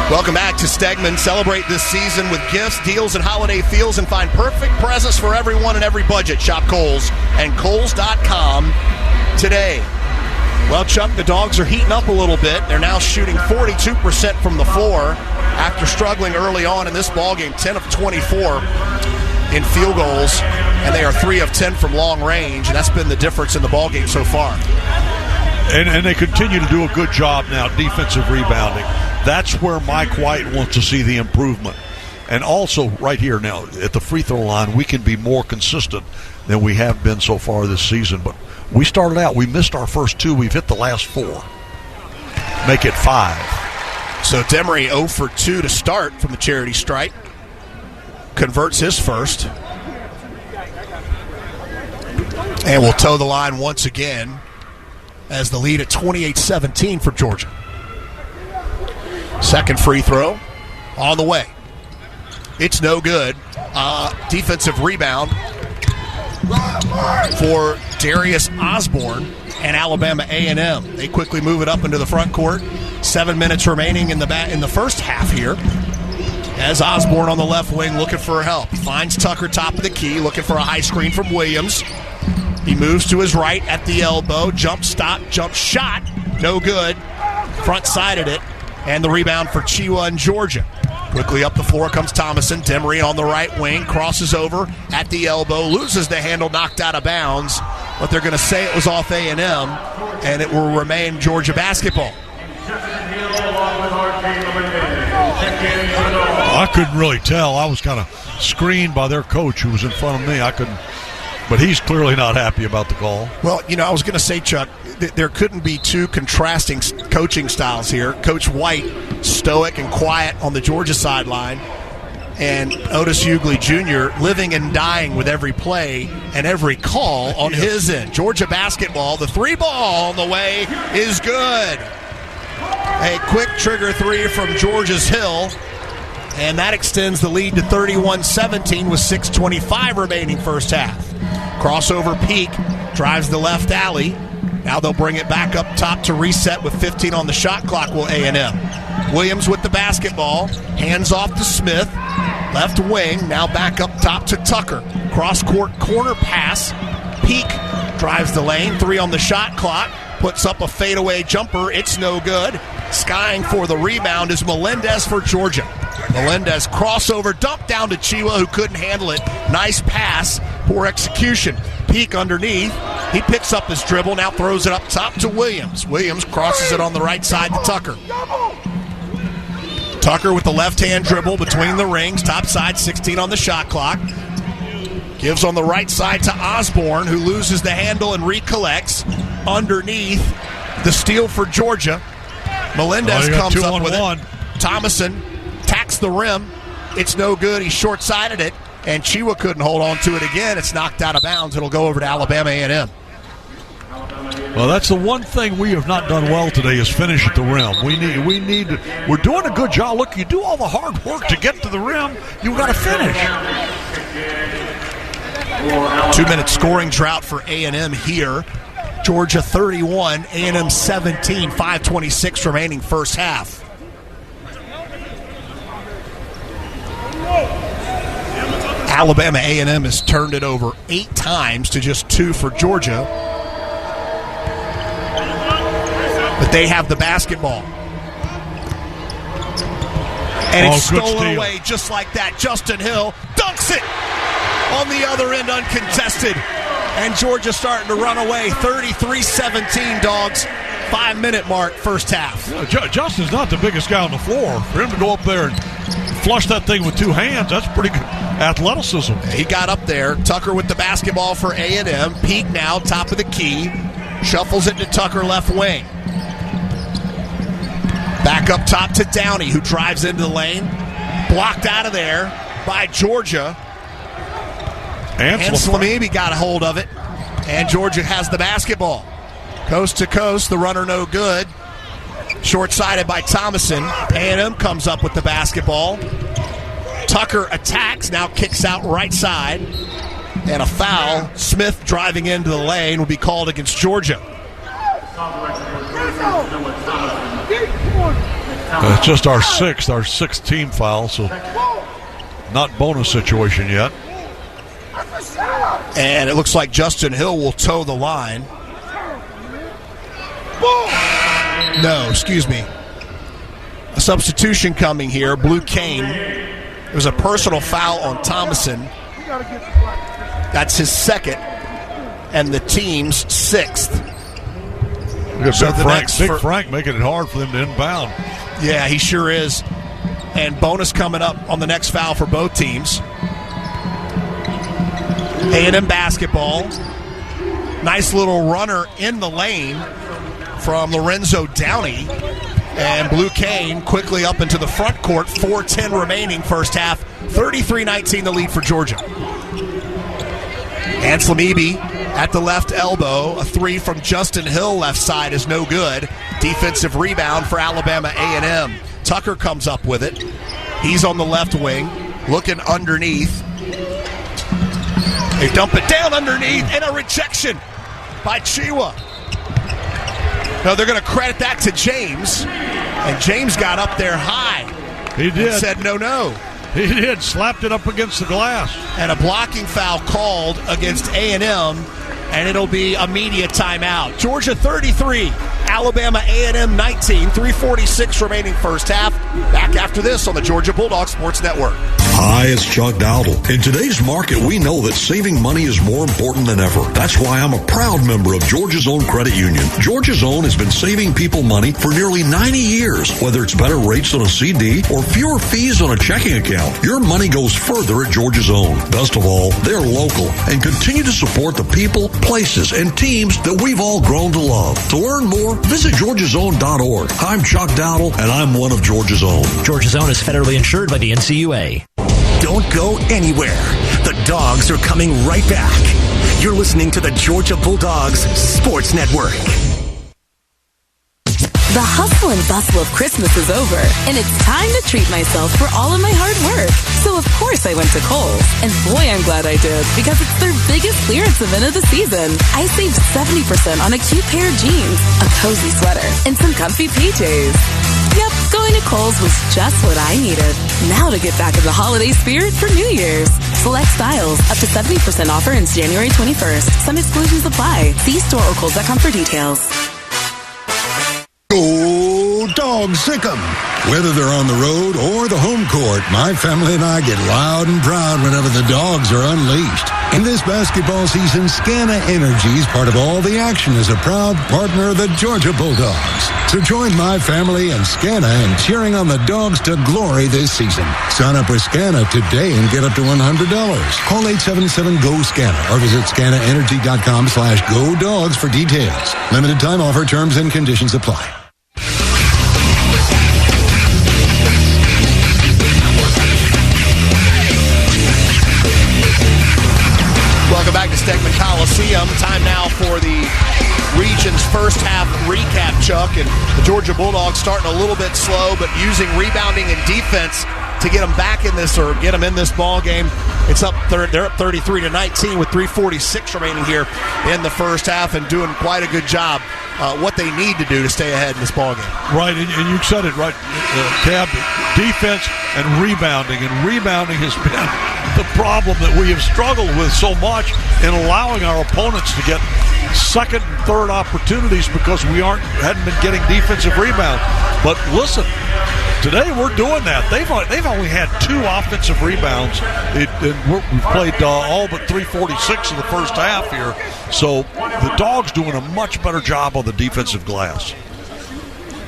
Welcome back to Stegman. Celebrate this season with gifts, deals, and holiday feels, and find perfect presents for everyone and every budget. Shop Kohl's and Kohl's.com today. Well, Chuck, the Dogs are heating up a little bit. They're now shooting 42% from the floor after struggling early on in this ballgame, 10 of 24. in field goals, and they are 3 of 10 from long range, and that's been the difference in the ballgame so far.
And they continue to do a good job now defensive rebounding. That's where Mike White wants to see the improvement. And also right here now at the free throw line, we can be more consistent than we have been so far this season. But we started out, we missed our first 2. We've hit the last 4. Make it 5.
So Demery 0 for 2 to start from the charity stripe. Converts his first. And will toe the line once again as the lead at 28-17 for Georgia. Second free throw on the way. It's no good. Defensive rebound for Darius Osborne and Alabama A&m. They quickly move it up into the front court. 7 minutes remaining in the first half here. As Osborne on the left wing looking for help. Finds Tucker top of the key, looking for a high screen from Williams. He moves to his right at the elbow. Jump stop, jump shot. No good. Front-sided it. And the rebound for Chiwa in Georgia. Quickly up the floor comes Thomason. Demery on the right wing. Crosses over at the elbow. Loses the handle, knocked out of bounds. But they're going to say it was off A&m, and it will remain Georgia basketball.
I couldn't really tell. I was kind of screened by their coach who was in front of me. I couldn't. But he's clearly not happy about the call.
Well, I was going to say, Chuck, there couldn't be 2 contrasting coaching styles here. Coach White, stoic and quiet on the Georgia sideline, and Otis Hughley Jr. living and dying with every play and every call on his end. Georgia basketball, the 3 ball on the way is good. A quick trigger 3 from Georgia's Hill, and that extends the lead to 31-17 with 6:25 remaining first half. Crossover Peak drives the left alley. Now they'll bring it back up top to reset with 15 on the shot clock will A&m. Williams with the basketball. Hands off to Smith. Left wing. Now back up top to Tucker. Cross-court corner pass. Peak drives the lane. 3 on the shot clock. Puts up a fadeaway jumper. It's no good. Skying for the rebound is Melendez for Georgia. Melendez crossover, dump down to Chiwa, who couldn't handle it. Nice pass, poor execution. Peak underneath. He picks up his dribble, now throws it up top to Williams. Williams crosses it on the right side to Tucker. Tucker with the left-hand dribble between the rings. Top side, 16 on the shot clock. Gives on the right side to Osborne, who loses the handle and recollects. Underneath, the steal for Georgia. Melendez comes up with it. Thomason tacks the rim. It's no good. He short-sided it, and Chiwa couldn't hold on to it again. It's knocked out of bounds. It'll go over to Alabama A&m.
Well, that's the one thing we have not done well today is finish at the rim. We're doing a good job. Look, you do all the hard work to get to the rim. You've got to finish.
2-minute scoring drought for A&m here. Georgia 31, A&m 17, 5:26 remaining first half. Alabama A&m has turned it over 8 times to just 2 for Georgia. But they have the basketball. And it's stolen away just like that. Justin Hill dunks it on the other end uncontested. And Georgia starting to run away. 33-17, Dogs. 5-minute mark, first half.
Justin's not the biggest guy on the floor. For him to go up there and flush that thing with 2 hands, that's pretty good athleticism.
He got up there. Tucker with the basketball for A&m. Peak now, top of the key. Shuffles it to Tucker, left wing. Back up top to Downey, who drives into the lane. Blocked out of there by Georgia. And Slamimi got a hold of it. And Georgia has the basketball. Coast to coast, the runner no good. Short-sided by Thomason. A&m comes up with the basketball. Tucker attacks, now kicks out right side. And a foul. Smith driving into the lane will be called against Georgia.
It's just our sixth team foul, so not bonus situation yet.
And it looks like Justin Hill will toe the line. No, excuse me. A substitution coming here. Blue Cane. It was a personal foul on Thomason. That's his second, and the team's 6th.
So Big Frank making it hard for them to inbound.
Yeah, he sure is. And bonus coming up on the next foul for both teams. A&M basketball. Nice little runner in the lane from Lorenzo Downey. And Blue Cane quickly up into the front court. 4:10 remaining first half. 33-19 the lead for Georgia. Anselm Eby at the left elbow. A 3 from Justin Hill left side is no good. Defensive rebound for Alabama A&M. Tucker comes up with it. He's on the left wing, looking underneath. They dump it down underneath, and a rejection by Chiwa. No, they're going to credit that to James, and James got up there high.
He did.
And said no.
He did, slapped it up against the glass.
And a blocking foul called against A&M, and it'll be a media timeout. Georgia 33, Alabama A&M 19, 3:46 remaining first half. Back after this on the Georgia Bulldogs Sports Network.
Hi, it's Chuck Dowdle. In today's market, we know that saving money is more important than ever. That's why I'm a proud member of Georgia's Own Credit Union. Georgia's Own has been saving people money for nearly 90 years. Whether it's better rates on a CD or fewer fees on a checking account, your money goes further at Georgia's Own. Best of all, they're local and continue to support the people, places, and teams that we've all grown to love. To learn more, visit georgiasown.org. I'm Chuck Dowdle, and I'm one of Georgia's Own.
Georgia's Own is federally insured by the NCUA.
Don't go anywhere. The Dogs are coming right back. You're listening to the Georgia Bulldogs Sports Network.
The hustle and bustle of Christmas is over, and it's time to treat myself for all of my hard work. So, of course, I went to Kohl's. And boy, I'm glad I did, because it's their biggest clearance event of the season. I saved 70% on a cute pair of jeans, a cozy sweater, and some comfy PJs. Yep, going to Kohl's was just what I needed. Now to get back in the holiday spirit for New Year's. Select styles, up to 70% offer ends January 21st. Some exclusions apply. See store or Kohl's.com for details.
Go Dogs, sick 'em. Whether they're on the road or the home court, my family and I get loud and proud whenever the Dogs are unleashed. In this basketball season, Scana Energy is part of all the action as a proud partner of the Georgia Bulldogs. So join my family and Scana in cheering on the Dogs to glory this season. Sign up with Scana today and get up to $100. Call 877-GO-SCANA or visit scanaenergy.com/GoDogs for details. Limited time offer, terms and conditions apply.
Welcome back to Stegman Coliseum. Time now for the region's first half recap, Chuck. And the Georgia Bulldogs starting a little bit slow, but using rebounding and defense to get them back in this or get them in this ball game. It's up. They're up 33-19 with 3:46 remaining here in the first half, and doing quite a good job. What they need to do to stay ahead in this ball game.
Right, and you said it right, Cab. Defense and rebounding has been the problem that we have struggled with so much in allowing our opponents to get second and third opportunities because we hadn't been getting defensive rebounds. But listen, today we're doing that. They've only had 2 offensive rebounds. We've played all but 3:46 in the first half here. So the Dogs doing a much better job on the defensive glass.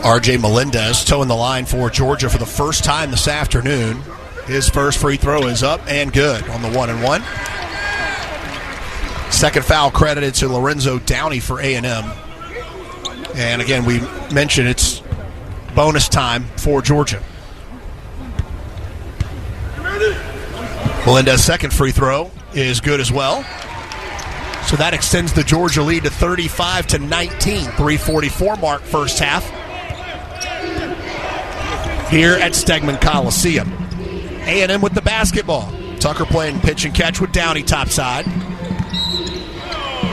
R.J. Melendez toeing the line for Georgia for the first time this afternoon. His first free throw is up and good on the 1-and-1. Second foul credited to Lorenzo Downey for A&M. And again, we mentioned it's bonus time for Georgia. Melendez's second free throw is good as well. So that extends the Georgia lead to 35-19. 3:44 mark first half here at Stegman Coliseum. A&M with the basketball. Tucker playing pitch and catch with Downey topside.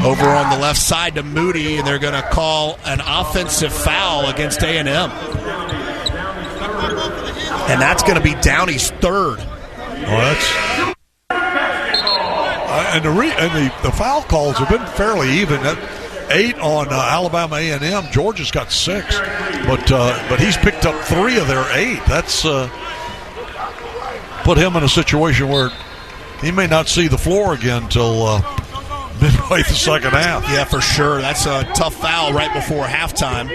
Over on the left side to Moody, and they're going to call an offensive foul against A&M. And that's going to be Downey's third.
The foul calls have been fairly even. 8 on Alabama A&M. Georgia's got 6, but he's picked up 3 of their 8. That's put him in a situation where he may not see the floor again till midway the second half.
Yeah, for sure. That's a tough foul right before halftime.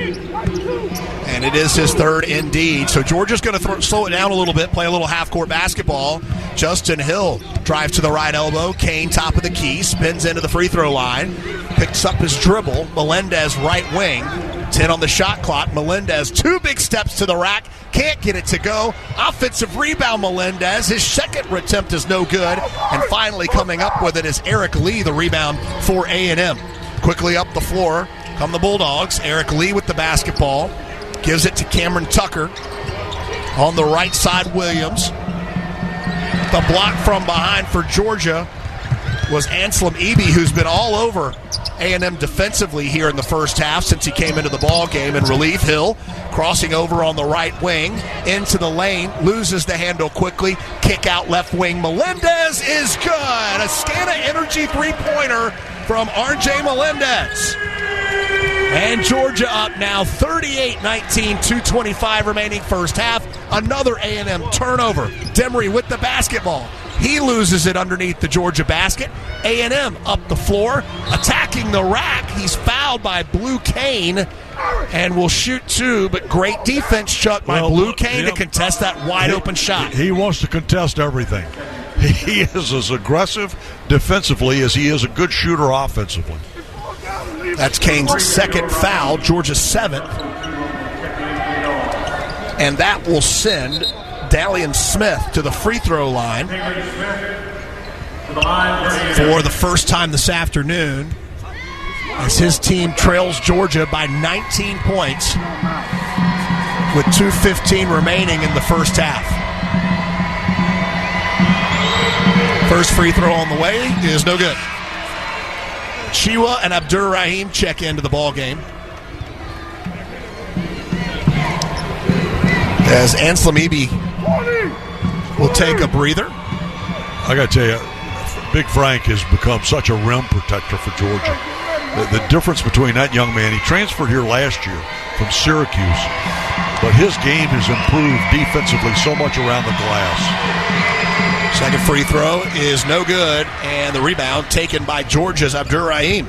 And it is his third indeed. So Georgia's going to slow it down a little bit, play a little half-court basketball. Justin Hill drives to the right elbow. Kane, top of the key, spins into the free throw line. Picks up his dribble. Melendez, right wing. 10 on the shot clock. Melendez, 2 big steps to the rack. Can't get it to go. Offensive rebound, Melendez. His second attempt is no good. And finally coming up with it is Eric Lee, the rebound for A&M. Quickly up the floor come the Bulldogs. Eric Lee with the basketball. Gives it to Cameron Tucker. On the right side, Williams. The block from behind for Georgia was Anselm Eby, who's been all over A&M defensively here in the first half since he came into the ball game in relief. Hill crossing over on the right wing into the lane, loses the handle quickly, kick out left wing. Melendez is good. A Scana Energy three-pointer from R.J. Melendez. And Georgia up now 38-19, 2:25 remaining first half. Another A&M turnover. Demery with the basketball. He loses it underneath the Georgia basket. A&M up the floor, attacking the rack. He's fouled by Blue Kane and will shoot 2, but great defense, Chuck, by Blue Kane to contest that wide-open shot.
He wants to contest everything. He is as aggressive defensively as he is a good shooter offensively.
That's Kane's second foul, Georgia's 7th. And that will send Dalian Smith to the free throw line for the first time this afternoon as his team trails Georgia by 19 points with 2:15 remaining in the first half. First free throw on the way is no good. Chiwa and Abdur-Rahim check into the ball game. As Anselm Eby will take a breather.
I got to tell you, Big Frank has become such a rim protector for Georgia. The difference between that young man, he transferred here last year from Syracuse, but his game has improved defensively so much around the glass.
Second free throw is no good, and the rebound taken by Georgia's Abdur-Rahim.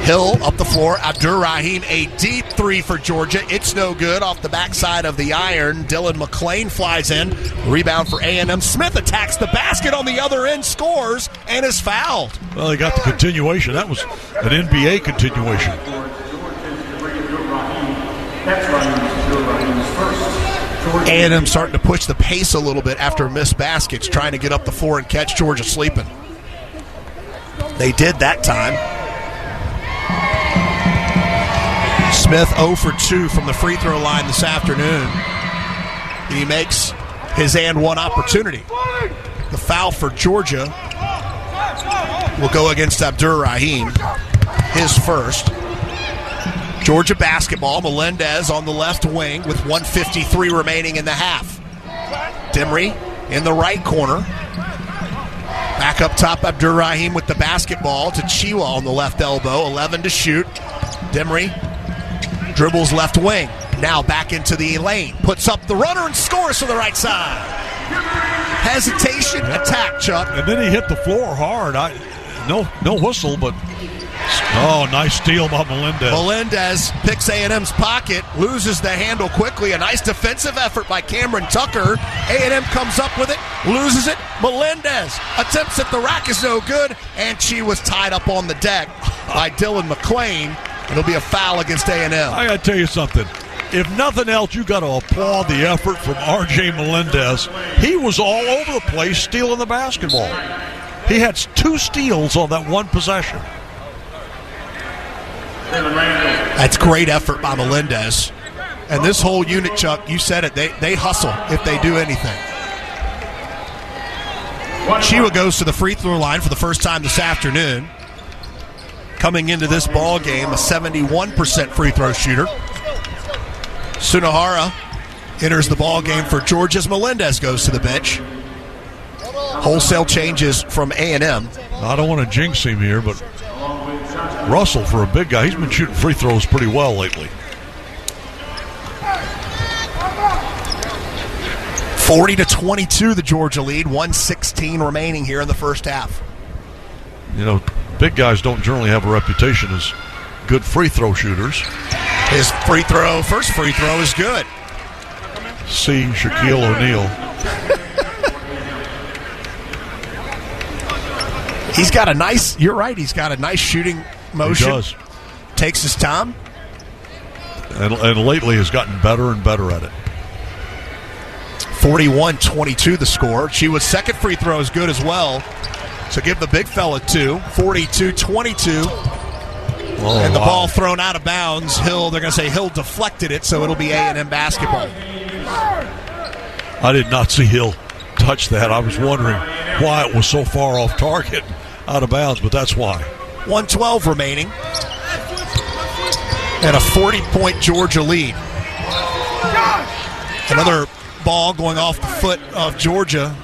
Hill up the floor. Abdur-Rahim, a deep 3 for Georgia. It's no good off the backside of the iron. Dylan McClain flies in. Rebound for A&M. Smith attacks the basket on the other end, scores, and is fouled.
Well, he got the continuation. That was an NBA continuation.
A&M starting to push the pace a little bit after missed baskets, trying to get up the floor and catch Georgia sleeping. They did that time. Smith 0 for 2 from the free throw line this afternoon. He makes his and one opportunity. The foul for Georgia will go against Abdur-Rahim, his first. Georgia basketball. Melendez on the left wing with 1:53 remaining in the half. Demery in the right corner. Back up top, Abdur-Rahim with the basketball to Chiwa on the left elbow. 11 to shoot. Demery dribbles left wing. Now back into the lane. Puts up the runner and scores to the right side. Hesitation, attack, Chuck.
And then he hit the floor hard. No whistle, but nice steal by Melendez.
Melendez picks A&M's pocket, loses the handle quickly. A nice defensive effort by Cameron Tucker. A&M comes up with it, loses it. Melendez attempts at the rack is no good, and she was tied up on the deck by Dylan McClain. It'll be a foul against A&M.
I got to tell you something. If nothing else, you got to applaud the effort from R.J. Melendez. He was all over the place stealing the basketball. He had 2 steals on that one possession.
That's great effort by Melendez. And this whole unit, Chuck, you said it, they hustle if they do anything. Chiwa goes to the free throw line for the first time this afternoon. Coming into this ball game, a 71% free throw shooter. Sunahara enters the ball game for Georgia's. Melendez goes to the bench. Wholesale changes from A&M.
I don't want to jinx him here, but Russell, for a big guy, he's been shooting free throws pretty well lately.
40-22, the Georgia lead. 1:16 remaining here in the first half.
You know, big guys don't generally have a reputation as good free throw shooters.
His first free throw is good.
See Shaquille O'Neal.
He's got a nice, you're right, he's got a nice shooting motion.
He does.
Takes his time.
And lately has gotten better and better at it.
41-22 the score. Chiwa's second free throw is good as well. So give the big fella 2. 42-22. And the ball thrown out of bounds. Hill, they're going to say Hill deflected it, so it'll be A&m basketball.
I did not see Hill touch that. I was wondering why it was so far off target, out of bounds, but that's why.
1:12 remaining. And a 40-point Georgia lead. Another ball going off the foot of Georgia.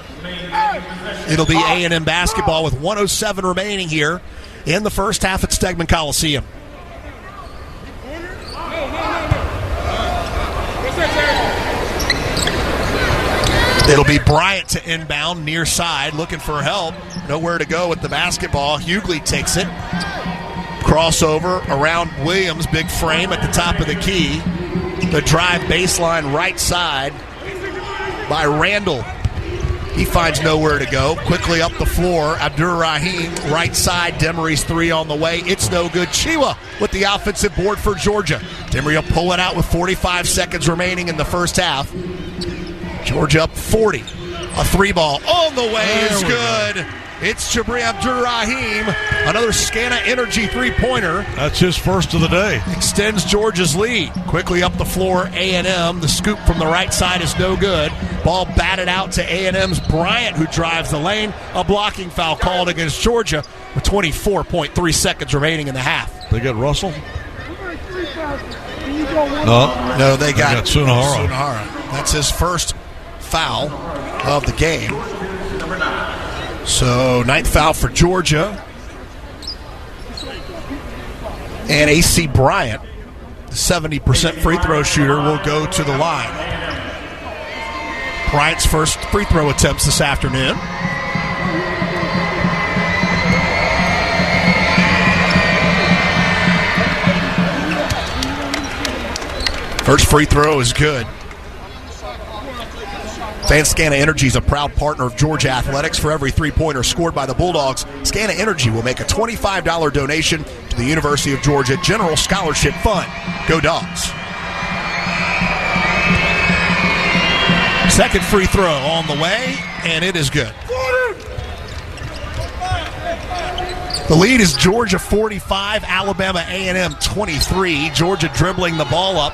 It'll be A&m basketball with 1:07 remaining here in the first half at Stegman Coliseum. It'll be Bryant to inbound near side, looking for help. Nowhere to go with the basketball. Hughley takes it. Crossover around Williams, big frame at the top of the key. The drive baseline right side by Randall. He finds nowhere to go. Quickly up the floor, Abdur-Rahim, right side. Demery's three on the way. It's no good. Chiwa with the offensive board for Georgia. Demery will pull it out with 45 seconds remaining in the first half. Georgia up 40. A three ball on the way is good. It's Jabri Abdur-Rahim. Another Scana Energy three-pointer.
That's his first of the day.
Extends Georgia's lead. Quickly up the floor, A&M. The scoop from the right side is no good. Ball batted out to A&M's Bryant, who drives the lane. A blocking foul called against Georgia with 24.3 seconds remaining in the half.
They got Russell?
No, they got
Sunahara.
That's his first foul of the game. So, ninth foul for Georgia. And A.C. Bryant, the 70% free throw shooter, will go to the line. Bryant's first free throw attempts this afternoon. First free throw is good. Scana Energy is a proud partner of Georgia Athletics. For every three-pointer scored by the Bulldogs, Scana Energy will make a $25 donation to the University of Georgia General Scholarship Fund. Go Dogs. Second free throw on the way, and it is good. The lead is Georgia 45, Alabama A&m 23. Georgia dribbling the ball up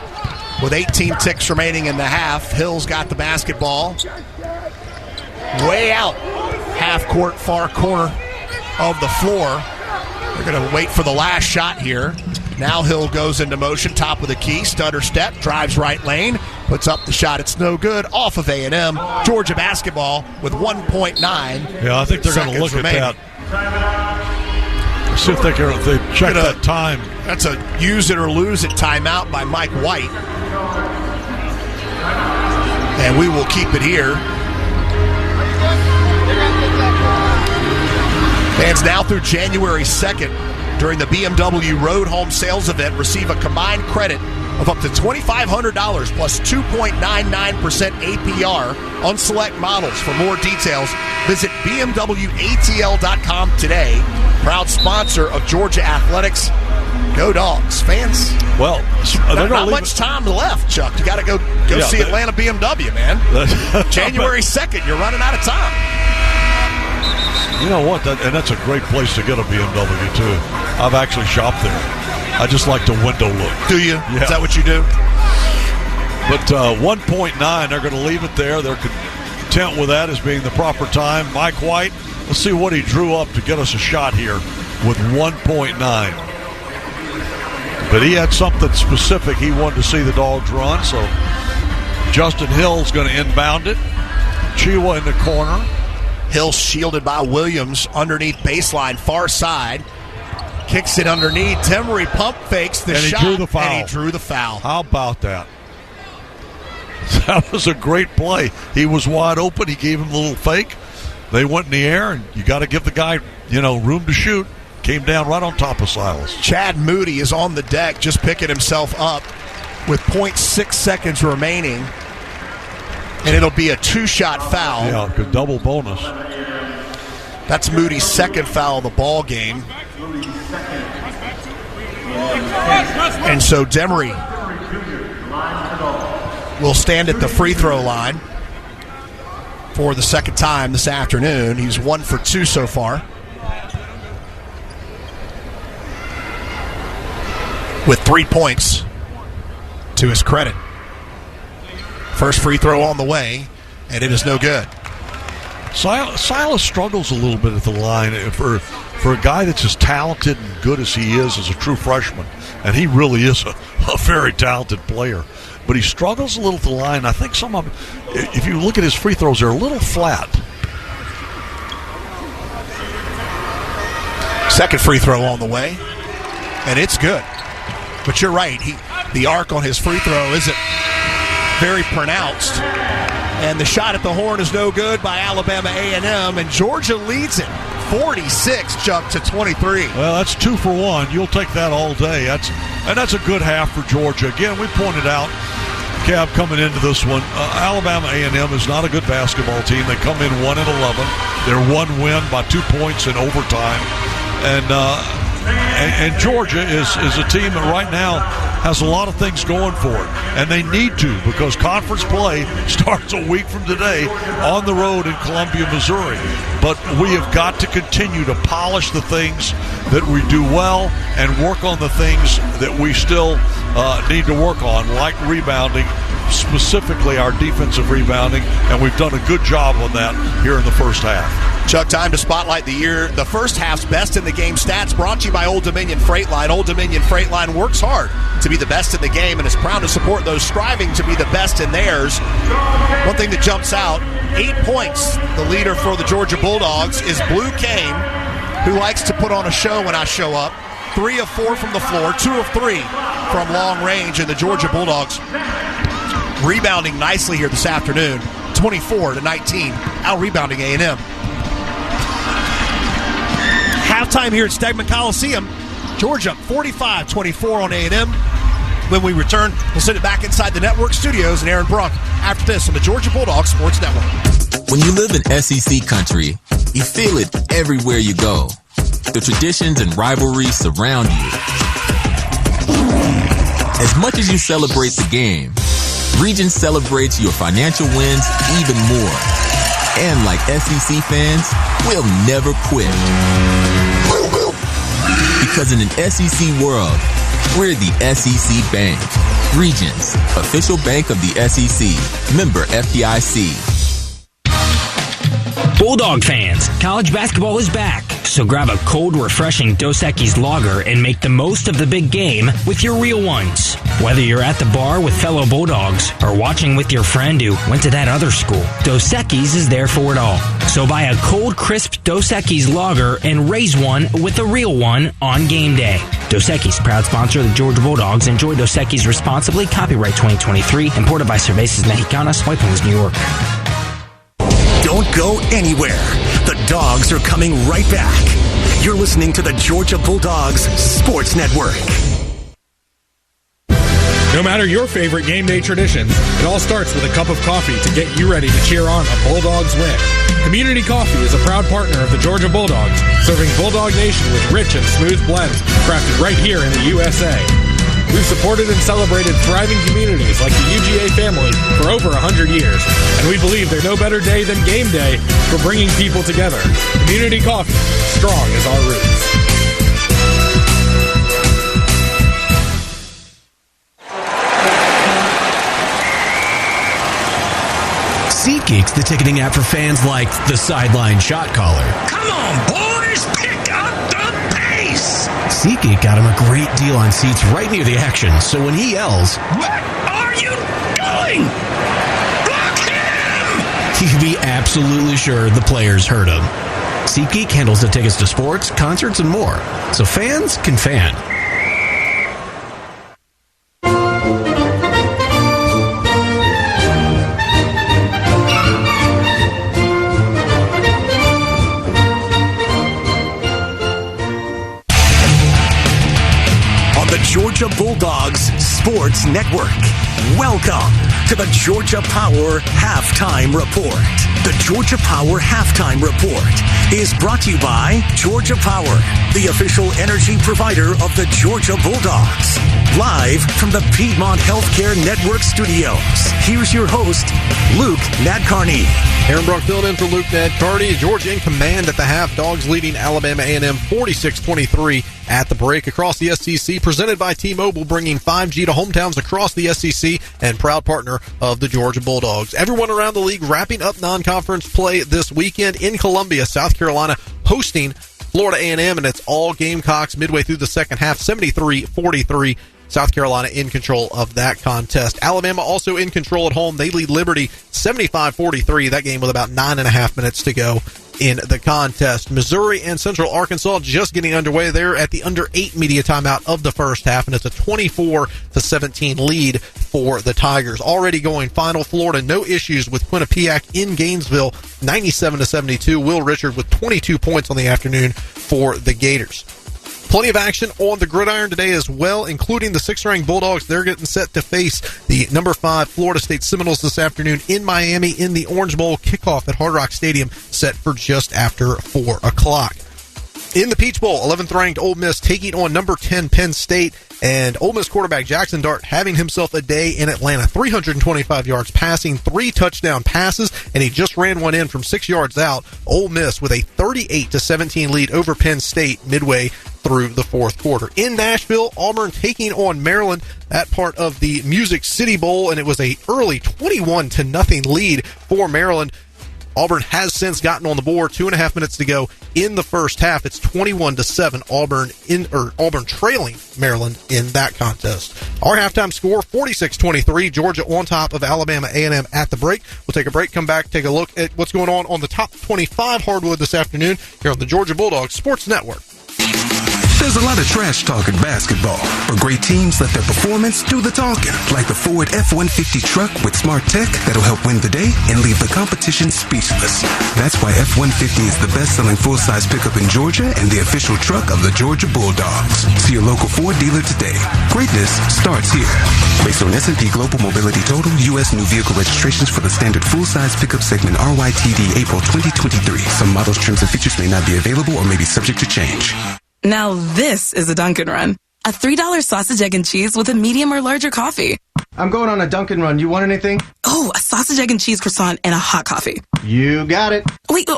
with 18 ticks remaining in the half. Hill's got the basketball. Way out. Half court, far corner of the floor. They're going to wait for the last shot here. Now Hill goes into motion, top of the key, stutter step, drives right lane, puts up the shot. It's no good. Off of A&M. Georgia basketball with 1.9.
Yeah, I think they're going to look
remaining.
At that. See if they check that time.
That's a use it or lose it timeout by Mike White. And we will keep it here. Fans now through January 2nd during the BMW Road Home Sales Event receive a combined credit of up to $2,500 plus 2.99% APR on select models. For more details, visit BMWATL.com today. Proud sponsor of Georgia Athletics. Go Dogs. Fans,
well,
not much time left, Chuck. You got to go see Atlanta BMW, man. January 2nd, you're running out of time.
You know what? That's a great place to get a BMW, too. I've actually shopped there. I just like the window look.
Do you?
Yeah.
Is that what you do?
But 1.9, they're going to leave it there. They're content with that as being the proper time. Mike White, let's see what he drew up to get us a shot here with 1.9. But he had something specific he wanted to see the Dogs run, so Justin Hill's going to inbound it. Chiwa in the corner.
Hill shielded by Williams underneath baseline, far side. Kicks it underneath. Temery pump fakes the shot.
He drew the foul.
And he drew the foul.
How about that? That was a great play. He was wide open. He gave him a little fake. They went in the air, and you got to give the guy, room to shoot. Came down right on top of Silas.
Chad Moody is on the deck, just picking himself up with 0.6 seconds remaining. And it'll be a 2-shot foul.
Yeah, good double bonus.
That's Moody's second foul of the ball game. And so Demery will stand at the free throw line for the second time this afternoon. He's 1 for 2 so far. With 3 points to his credit. First free throw on the way, and it is no good.
Silas struggles a little bit at the line for a guy that's as talented and good as he is as a true freshman, and he really is a very talented player. But he struggles a little at the line. I think some of them, if you look at his free throws, they're a little flat.
Second free throw on the way, and it's good. But you're right, the arc on his free throw isn't very pronounced. And the shot at the horn is no good by Alabama A&m, and Georgia leads it 46 jump to 23.
Well, that's 2 for 1. You'll take that all day. That's a good half for Georgia. Again, we pointed out, Cab, coming into this one, Alabama A&m is not a good basketball team. They come in 1-11. They're 1 win by 2 points in overtime. And Georgia is a team that right now has a lot of things going for it, and they need to, because conference play starts a week from today on the road in Columbia, Missouri. But we have got to continue to polish the things that we do well and work on the things that we still need to work on, like rebounding, specifically our defensive rebounding, and we've done a good job on that here in the first half.
Chuck, time to spotlight the first half's best in the game stats, brought to you by Old Dominion Freight Line. Old Dominion Freight Line works hard to be the best in the game and is proud to support those striving to be the best in theirs. One thing that jumps out, 8 points. The leader for the Georgia Bulldogs is Blue Kane, who likes to put on a show when I show up. 3 of 4 from the floor, 2 of 3 from long range, and the Georgia Bulldogs rebounding nicely here this afternoon, 24-19, out-rebounding A&m. Halftime here at Stegman Coliseum, Georgia 45-24 on A&m. When we return, we'll send it back inside the network studios and Aaron Brunk after this on the Georgia Bulldogs Sports Network.
When you live in SEC country, you feel it everywhere you go. The traditions and rivalries surround you. As much as you celebrate the game, Regions celebrates your financial wins even more. And like SEC fans, we'll never quit. Because in an SEC world, we're the SEC Bank. Regions, official bank of the SEC. Member FDIC.
Bulldog fans, college basketball is back. So grab a cold, refreshing Dos Equis lager and make the most of the big game with your real ones. Whether you're at the bar with fellow Bulldogs or watching with your friend who went to that other school, Dos Equis is there for it all. So buy a cold, crisp Dos Equis lager and raise one with a real one on game day. Dos Equis, proud sponsor of the Georgia Bulldogs. Enjoy Dos Equis responsibly. Copyright 2023. Imported by Cervezas Mexicanas, White Plains, New York.
Don't go anywhere. The Dogs are coming right back. You're listening to the Georgia Bulldogs Sports Network.
No matter your favorite game day tradition, it all starts with a cup of coffee to get you ready to cheer on a Bulldogs win. Community Coffee is a proud partner of the Georgia Bulldogs, serving Bulldog Nation with rich and smooth blends crafted right here in the USA. We've supported and celebrated thriving communities like the UGA family for over 100 years, and we believe there's no better day than game day for bringing people together. Community Coffee, strong as our roots.
SeatGeek's the ticketing app for fans like the sideline shot caller.
Come on, boys, pick up the pace!
SeatGeek got him a great deal on seats right near the action, so when he yells,
"What are you doing? Block him!"
he can be absolutely sure the players heard him. SeatGeek handles the tickets to sports, concerts, and more, so fans can fan.
the Georgia Bulldogs Sports Network. Welcome to the Georgia Power Halftime Report. The Georgia Power Halftime Report is brought to you by Georgia Power, the official energy provider of the Georgia Bulldogs. Live from the Piedmont Healthcare Network studios, here's your host, Luke Nadkarni.
Aaron Brock filling in for Luke Nadkarni. Georgia in command at the half. Dogs leading Alabama A&m 46-23 at the break across the SEC. Presented by T-Mobile, bringing 5G to hometowns across the SEC and proud partner of the Georgia Bulldogs. Everyone around the league wrapping up non-conference play this weekend in Columbia, South Carolina, hosting Florida A&m, and it's all Gamecocks midway through the second half, 73-43. South Carolina in control of that contest. Alabama also in control at home. They lead Liberty 75-43. That game with about 9.5 minutes to go in the contest. Missouri and Central Arkansas just getting underway there at the under 8 media timeout of the first half, and it's a 24-17 lead for the Tigers. Already going final. Florida, no issues with Quinnipiac in Gainesville, 97-72. Will Richard with 22 points on the afternoon for the Gators. Plenty of action on the gridiron today as well, including the 6th-ranked Bulldogs. They're getting set to face the number 5 Florida State Seminoles this afternoon in Miami in the Orange Bowl. Kickoff at Hard Rock Stadium set for just after 4 o'clock. In the Peach Bowl, 11th-ranked Ole Miss taking on number 10 Penn State, and Ole Miss quarterback Jackson Dart having himself a day in Atlanta. 325 yards passing, 3 touchdown passes, and he just ran one in from 6 yards out. Ole Miss with a 38-17 lead over Penn State midway through the fourth quarter. In Nashville, Auburn taking on Maryland, that part of the Music City Bowl, and it was a early 21-0 lead for Maryland. Auburn has since gotten on the board. 2.5 minutes to go in the first half. It's 21-7. Auburn trailing Maryland in that contest. Our halftime score, 46-23. Georgia on top of Alabama A&m at the break. We'll take a break, come back, take a look at what's going on the top 25 hardwood this afternoon here on the Georgia Bulldogs Sports Network.
There's a lot of trash talk in basketball, but great teams let their performance do the talking, like the Ford F-150 truck with smart tech that'll help win the day and leave the competition speechless. That's why F-150 is the best-selling full-size pickup in Georgia and the official truck of the Georgia Bulldogs. See your local Ford dealer today. Greatness starts here. Based on S&P Global Mobility Total, U.S. new vehicle registrations for the standard full-size pickup segment RYTD April 2023. Some models, trims, and features may not be available or may be subject to change.
Now this is a Dunkin' Run. A $3 sausage, egg, and cheese with a medium or larger coffee.
I'm going on a Dunkin' Run. You want anything?
Oh, a sausage, egg, and cheese croissant and a hot coffee.
You got it.
Wait,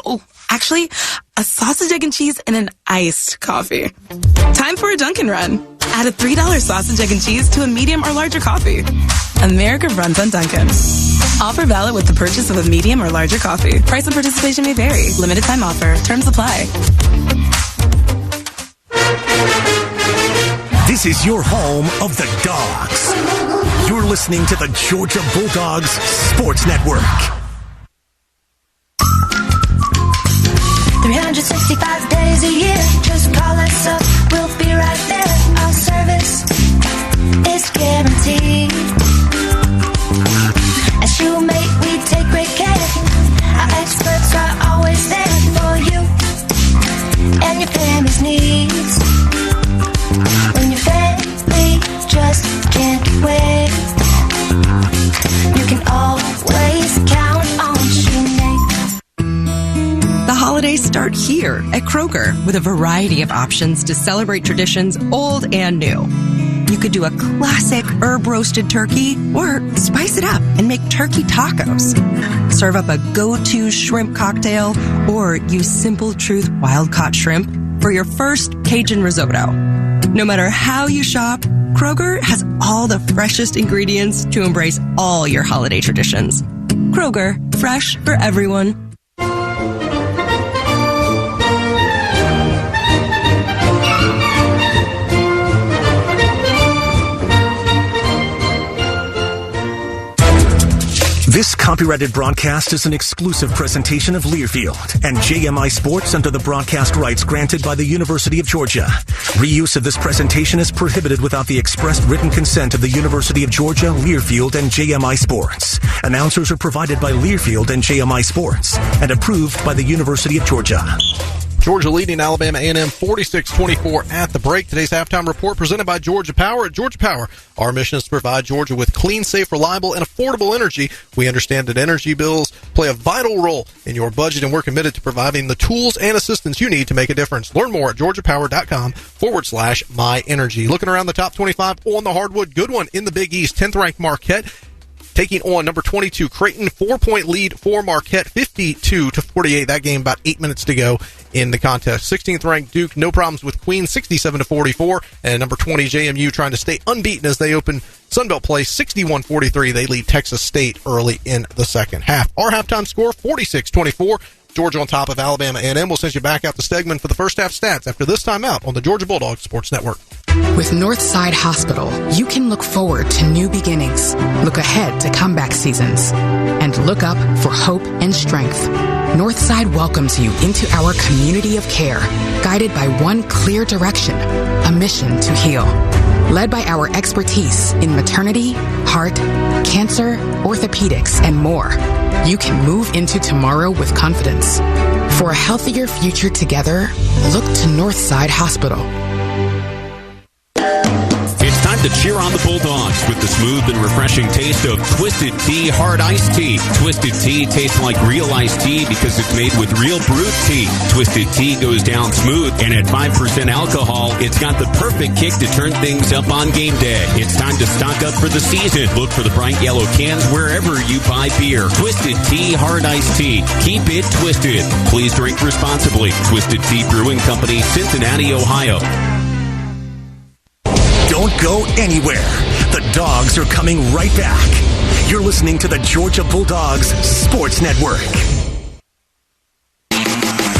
actually, a sausage, egg, and cheese and an iced coffee. Time for a Dunkin' Run. Add a $3 sausage, egg, and cheese to a medium or larger coffee. America runs on Dunkin'. Offer valid with the purchase of a medium or larger coffee. Price and participation may vary. Limited time offer. Terms apply.
This is your home of the Dogs. You're listening to the Georgia Bulldogs Sports Network.
365 days a year. Just call us up. We'll be right there. Our service is guaranteed. At Shoemate, we take great care. Our experts are always there for you and your family's needs. When your family just can't wait, you can always count on Shoemate.
The holidays start here at Kroger with a variety of options to celebrate traditions old and new. You could do a classic herb-roasted turkey or spice it up and make turkey tacos. Serve up a go-to shrimp cocktail or use Simple Truth wild-caught shrimp for your first Cajun risotto. No matter how you shop, Kroger has all the freshest ingredients to embrace all your holiday traditions. Kroger, fresh for everyone.
This copyrighted broadcast is an exclusive presentation of Learfield and JMI Sports under the broadcast rights granted by the University of Georgia. Reuse of this presentation is prohibited without the expressed written consent of the University of Georgia, Learfield, and JMI Sports. Announcers are provided by Learfield and JMI Sports and approved by the University of Georgia.
Georgia leading Alabama A&m 46-24 at the break. Today's halftime report presented by Georgia Power. At Georgia Power, our mission is to provide Georgia with clean, safe, reliable, and affordable energy. We understand that energy bills play a vital role in your budget, and we're committed to providing the tools and assistance you need to make a difference. Learn more at georgiapower.com/myenergy. Looking around the top 25 on the hardwood, good one in the Big East. 10th ranked Marquette taking on number 22 Creighton. 4-point lead for Marquette, 52-48. That game about 8 minutes to go in the contest. 16th ranked Duke, no problems with Queens, 67-44. And number 20 JMU trying to stay unbeaten as they open Sunbelt play, 61-43. They lead Texas State early in the second half. Our halftime score, 46-24. Georgia on top of Alabama A&m. We'll send you back out to Stegman for the first half stats after this time out on the Georgia Bulldogs Sports Network.
With Northside Hospital, you can look forward to new beginnings, look ahead to comeback seasons, and look up for hope and strength. Northside welcomes you into our community of care, guided by one clear direction, a mission to heal. Led by our expertise in maternity, heart, cancer, orthopedics, and more, you can move into tomorrow with confidence. For a healthier future together, look to Northside Hospital.
It's time to cheer on the Bulldogs with the smooth and refreshing taste of Twisted Tea Hard Iced Tea. Twisted Tea tastes like real iced tea because it's made with real brewed tea. Twisted Tea goes down smooth, and at 5% alcohol, it's got the perfect kick to turn things up on game day. It's time to stock up for the season. Look for the bright yellow cans wherever you buy beer. Twisted Tea Hard Iced Tea. Keep it twisted. Please drink responsibly. Twisted Tea Brewing Company, Cincinnati, Ohio.
Don't go anywhere. The Dogs are coming right back. You're listening to the Georgia Bulldogs Sports Network.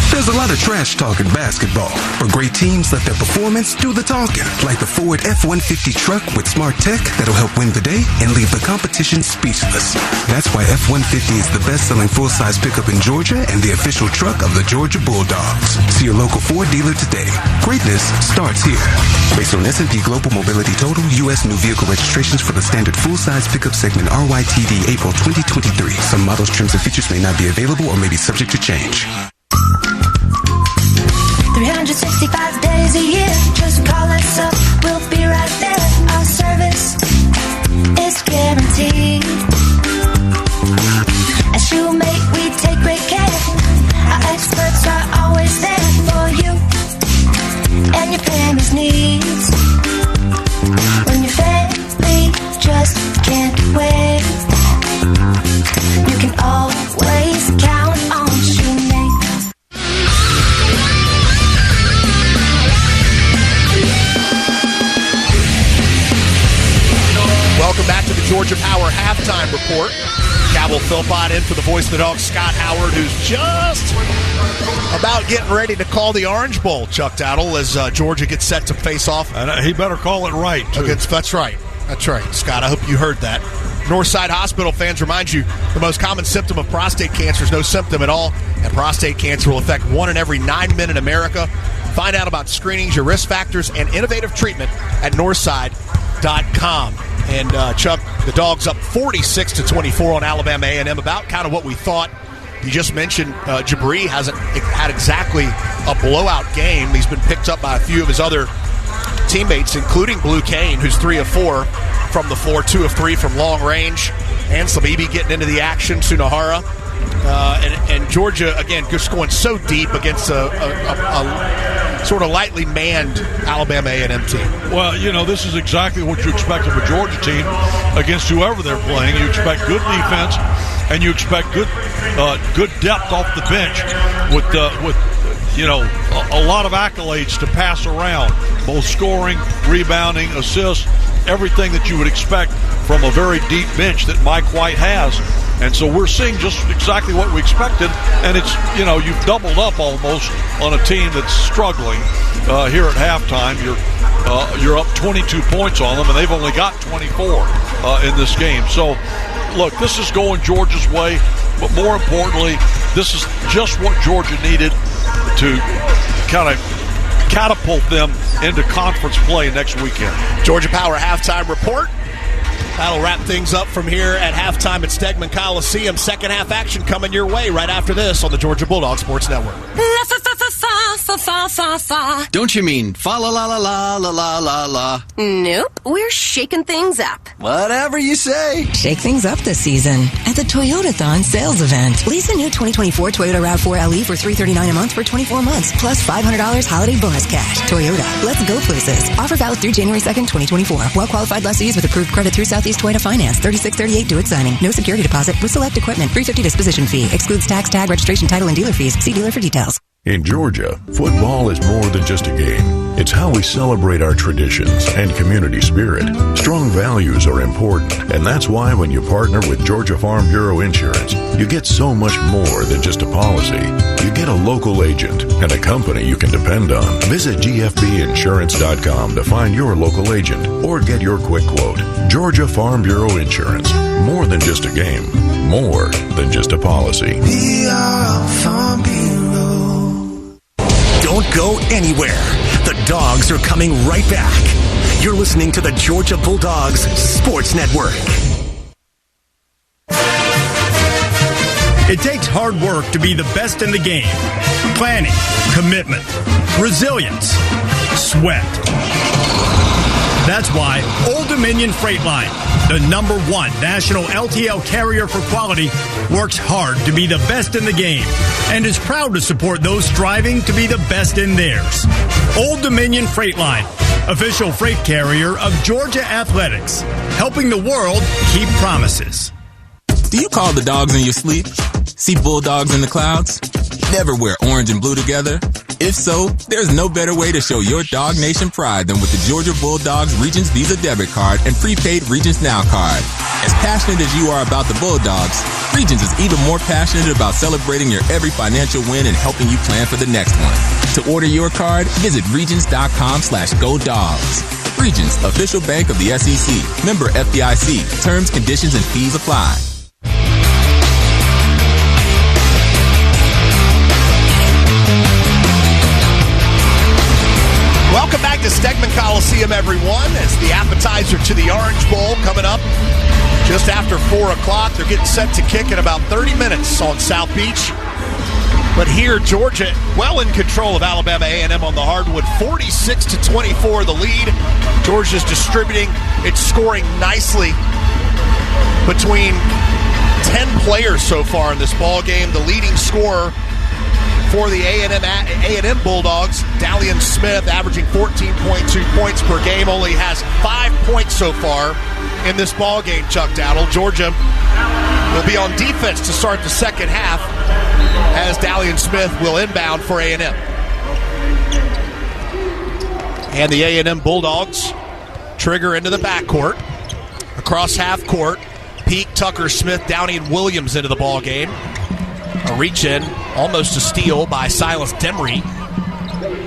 There's a lot of trash talk in basketball, but great teams let their performance do the talking, like the Ford F-150 truck with smart tech that'll help win the day and leave the competition speechless. That's why F-150 is the best-selling full-size pickup in Georgia and the official truck of the Georgia Bulldogs. See your local Ford dealer today. Greatness starts here. Based on S&P Global Mobility Total, U.S. new vehicle registrations for the standard full-size pickup segment RYTD April 2023. Some models, trims, and features may not be available or may be subject to change.
365 days a year, just call us up, we'll be right there. Our service is guaranteed. At Shoemake, we take great care. Our experts are always there for you and your family's needs. When your family just can't wait, you can always count on Shoemake.
Welcome back to the Georgia Power halftime report. Cabell Philpott in for the voice of the Dogs, Scott Howard, who's just about getting ready to call the Orange Bowl, Chuck Dowdle, as Georgia gets set to face off.
And he better call it right, too.
That's right. That's right, Scott. I hope you heard that. Northside Hospital fans remind you the most common symptom of prostate cancer is no symptom at all, and prostate cancer will affect 1 in every 9 men in America. Find out about screenings, your risk factors, and innovative treatment at northside.com. And Chuck, the Dogs up 46-24 on Alabama A&m, about kind of what we thought. You just mentioned Jabri hasn't had exactly a blowout game. He's been picked up by a few of his other teammates, including Blue Kane, who's 3 of 4 from the floor, 2 of 3 from long range. And Sabibi getting into the action, Sunahara. And Georgia, again, just going so deep against a sort of lightly manned Alabama A&m team.
Well, you know, this is exactly what you expect of a Georgia team against whoever they're playing. You expect good defense, and you expect good depth off the bench with a lot of accolades to pass around, both scoring, rebounding, assists, everything that you would expect from a very deep bench that Mike White has. And so we're seeing just exactly what we expected, and it's, you've doubled up almost on a team that's struggling here at halftime. You're up 22 points on them, and they've only got 24 in this game. So, look, this is going Georgia's way, but more importantly, this is just what Georgia needed to kind of catapult them into conference play next weekend.
Georgia Power halftime report. That'll wrap things up from here at halftime at Stegman Coliseum. Second half action coming your way right after this on the Georgia Bulldogs Sports Network.
fa, fa, fa, fa.
Don't you mean fa la la la la la la la la?
Nope, we're shaking things up.
Whatever you say.
Shake things up this season at the Toyotathon sales event. Lease a new 2024 Toyota RAV4 LE for $339 a month for 24 months, plus $500 holiday bonus cash. Toyota, let's go places. Offer valid through January 2nd, 2024. Well-qualified lessees with approved credit through Southeast Toyota Finance. 3638 due at signing. No security deposit with select equipment. $350 disposition fee. Excludes tax, tag, registration, title, and dealer fees. See dealer for details.
In Georgia, football is more than just a game. It's how we celebrate our traditions and community spirit. Strong values are important, and that's why when you partner with Georgia Farm Bureau Insurance, you get so much more than just a policy. You get a local agent and a company you can depend on. Visit gfbinsurance.com to find your local agent or get your quick quote. Georgia Farm Bureau Insurance. More than just a game. More than just a policy.
We are Farm Bureau. Don't go anywhere. The Dogs are coming right back. You're listening to the Georgia Bulldogs Sports Network.
It takes hard work to be the best in the game. Planning, commitment, resilience, sweat. That's why Old Dominion Freight Line, the #1 national LTL carrier for quality, works hard to be the best in the game and is proud to support those striving to be the best in theirs. Old Dominion Freight Line, official freight carrier of Georgia Athletics, helping the world keep promises.
Do you call the dogs in your sleep? See bulldogs in the clouds? Never wear orange and blue together? If so, there's no better way to show your Dog Nation pride than with the Georgia Bulldogs Regions Visa debit card and prepaid Regions Now card. As passionate as you are about the Bulldogs, Regions is even more passionate about celebrating your every financial win and helping you plan for the next one. To order your card, visit regions.com/GoDogs. Regions, official bank of the SEC. Member FDIC. Terms, conditions, and fees apply.
Welcome back to Stegman Coliseum, everyone, as the appetizer to the Orange Bowl coming up just after 4 o'clock. They're getting set to kick in about 30 minutes on South Beach. But here, Georgia well in control of Alabama A&m on the hardwood, 46-24 the lead. Georgia's distributing. It's scoring nicely between 10 players so far in this ball game. The leading scorer for the A&m Bulldogs, Dalian Smith, averaging 14.2 points per game, only has 5 points so far in this ball game, Chuck Dowdle. Georgia will be on defense to start the second half as Dalian Smith will inbound for A&m. And the A&m Bulldogs trigger into the backcourt. Across half court, Peak, Tucker, Smith, Downey, and Williams into the ball game. A reach-in, almost a steal by Silas Demery.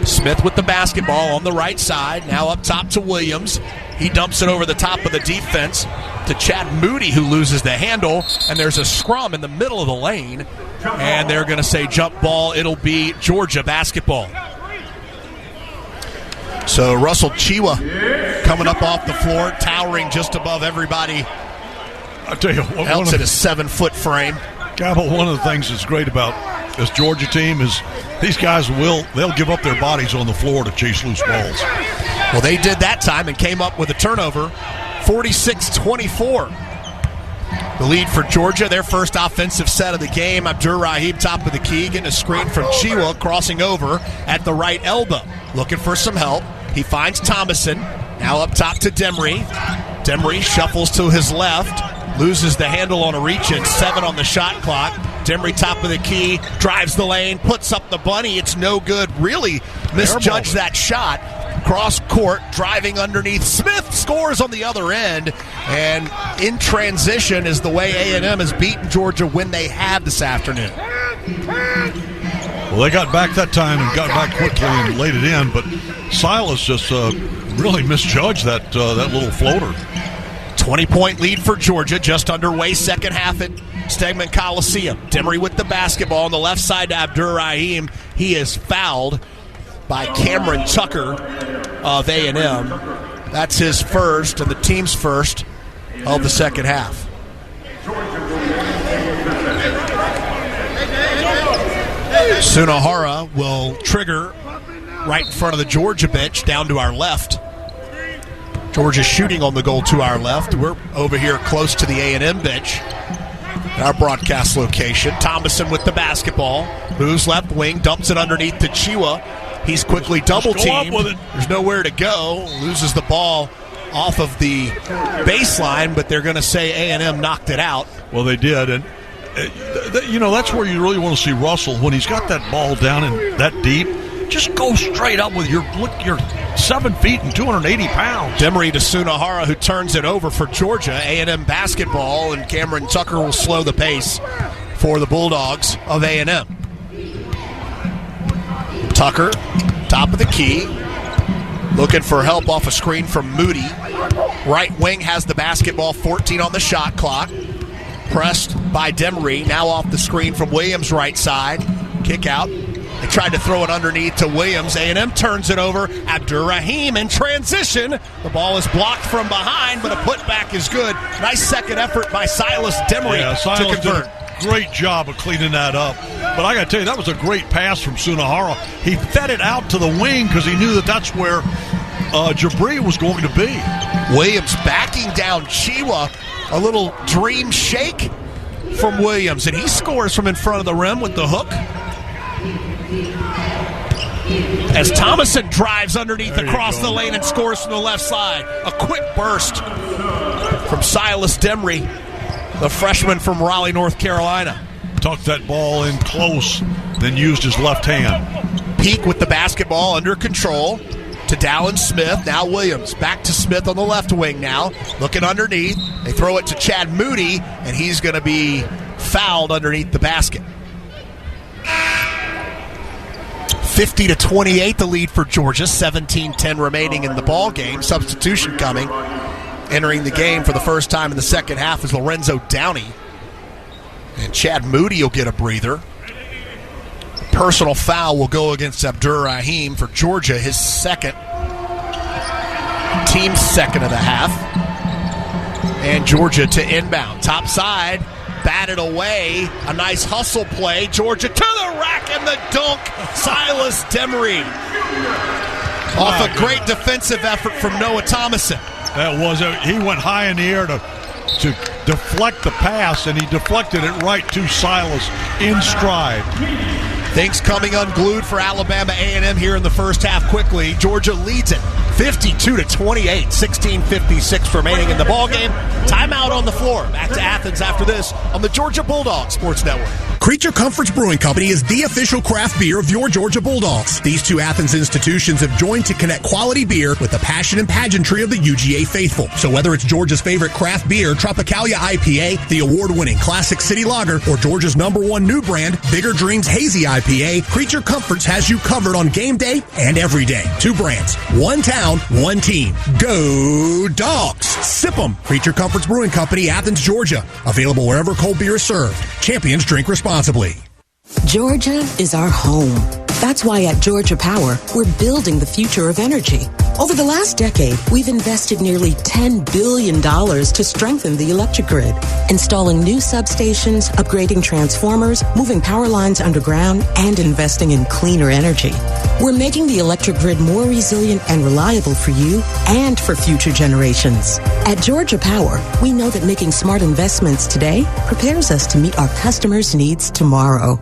Smith with the basketball on the right side, now up top to Williams. He dumps it over the top of the defense to Chad Moody, who loses the handle, and there's a scrum in the middle of the lane, and they're going to say jump ball. It'll be Georgia basketball. So Russell Chiwa coming up off the floor, towering just above everybody.
I'll tell you what,
else in a 7-foot frame.
Gabble, one of the things that's great about this Georgia team is these guys they'll give up their bodies on the floor to chase loose balls.
Well, they did that time and came up with a turnover, 46-24. The lead for Georgia, their first offensive set of the game. Abdur-Rahim top of the key, getting a screen from Chiwa, crossing over at the right elbow. Looking for some help. He finds Thomason, now up top to Demery. Demery shuffles to his left. Loses the handle on a reach-in, 7 on the shot clock. Demery top of the key, drives the lane, puts up the bunny. It's no good. Really misjudged that shot. Cross court, driving underneath. Smith scores on the other end. And in transition is the way A&m has beaten Georgia when they have this afternoon.
Well, they got back that time and got back quickly and laid it in, but Silas just really misjudged that little floater.
20-point lead for Georgia, just underway, second half at Stegman Coliseum. Demery with the basketball on the left side to Abdur-Rahim. He is fouled by Cameron Tucker of A&m. That's his first and the team's first of the second half. Sunahara will trigger right in front of the Georgia bench, down to our left. Georgia shooting on the goal to our left. We're over here close to the A&M bench, our broadcast location. Thomason with the basketball, moves left wing, dumps it underneath to Chiwa. He's quickly double-teamed. There's nowhere to go. Loses the ball off of the baseline, but they're going to say A&M knocked it out.
Well, they did, and that's where you really want to see Russell when he's got that ball down and that deep. Just go straight up with your 7 feet and 280 pounds.
Demery to Sunahara, who turns it over for Georgia. A&M basketball, and Cameron Tucker will slow the pace for the Bulldogs of A&M. Tucker, top of the key, looking for help off a screen from Moody. Right wing has the basketball, 14 on the shot clock. Pressed by Demery, now off the screen from Williams' right side. Kick out. They tried to throw it underneath to Williams. A&M turns it over. Abdurrahim in transition. The ball is blocked from behind, but a putback is good. Nice second effort by Silas Demery to convert.
Did a great job of cleaning that up. But I got to tell you, that was a great pass from Sunahara. He fed it out to the wing because he knew that's where Jabri was going to be.
Williams backing down Chiwa. A little dream shake from Williams, and he scores from in front of the rim with the hook. As Thomason drives underneath across the lane and scores from the left side. A quick burst from Silas Demery, the freshman from Raleigh, North Carolina.
Tucked that ball in close, then used his left hand.
Peak with the basketball under control to Dallin Smith. Now Williams back to Smith on the left wing now. Looking underneath. They throw it to Chad Moody, and he's going to be fouled underneath the basket. 50-28 the lead for Georgia. 17-10 remaining in the ball game. Substitution coming. Entering the game for the first time in the second half is Lorenzo Downey. And Chad Moody will get a breather. Personal foul will go against Abdurrahim for Georgia, his second. Team's second of the half. And Georgia to inbound. Top side. Batted away. A nice hustle play. Georgia to the rack and the dunk. Silas Demery. Off a great defensive effort from Noah Thomason.
He went high in the air to deflect the pass, and he deflected it right to Silas in stride.
Things coming unglued for Alabama A&m here in the first half quickly. Georgia leads it 52-28, 16:56 remaining in the ballgame. Timeout on the floor. Back to Athens after this on the Georgia Bulldogs Sports Network. Creature Comforts Brewing Company is the official craft beer of your Georgia Bulldogs. These two Athens institutions have joined to connect quality beer with the passion and pageantry of the UGA faithful. So whether it's Georgia's favorite craft beer, Tropicalia IPA, the award-winning Classic City Lager, or Georgia's #1 new brand, Bigger Dreams Hazy IPA, Creature Comforts has you covered on game day and every day. Two brands, one town, one team. Go Dogs! Sip 'em! Creature Comforts Brewing Company, Athens, Georgia. Available wherever cold beer is served. Champions drink responsibly.
Georgia is our home. That's why at Georgia Power, we're building the future of energy. Over the last decade, we've invested nearly $10 billion to strengthen the electric grid, installing new substations, upgrading transformers, moving power lines underground, and investing in cleaner energy. We're making the electric grid more resilient and reliable for you and for future generations. At Georgia Power, we know that making smart investments today prepares us to meet our customers' needs tomorrow.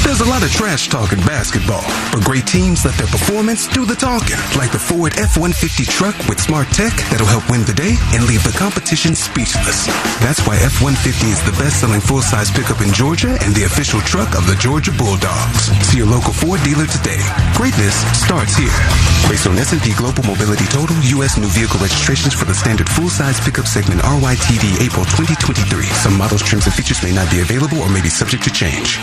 There's a lot of trash talk in basketball, but great teams let their performance do the talking, like the Ford F-150 truck with smart tech that'll help win the day and leave the competition speechless. That's why F-150 is the best-selling full-size pickup in Georgia and the official truck of the Georgia Bulldogs. See your local Ford dealer today. Greatness starts here. Based on S&P Global Mobility Total, U.S. new vehicle registrations for the standard full-size pickup segment RYTV April 2023. Some models, trims, and features may not be available or may be subject to change.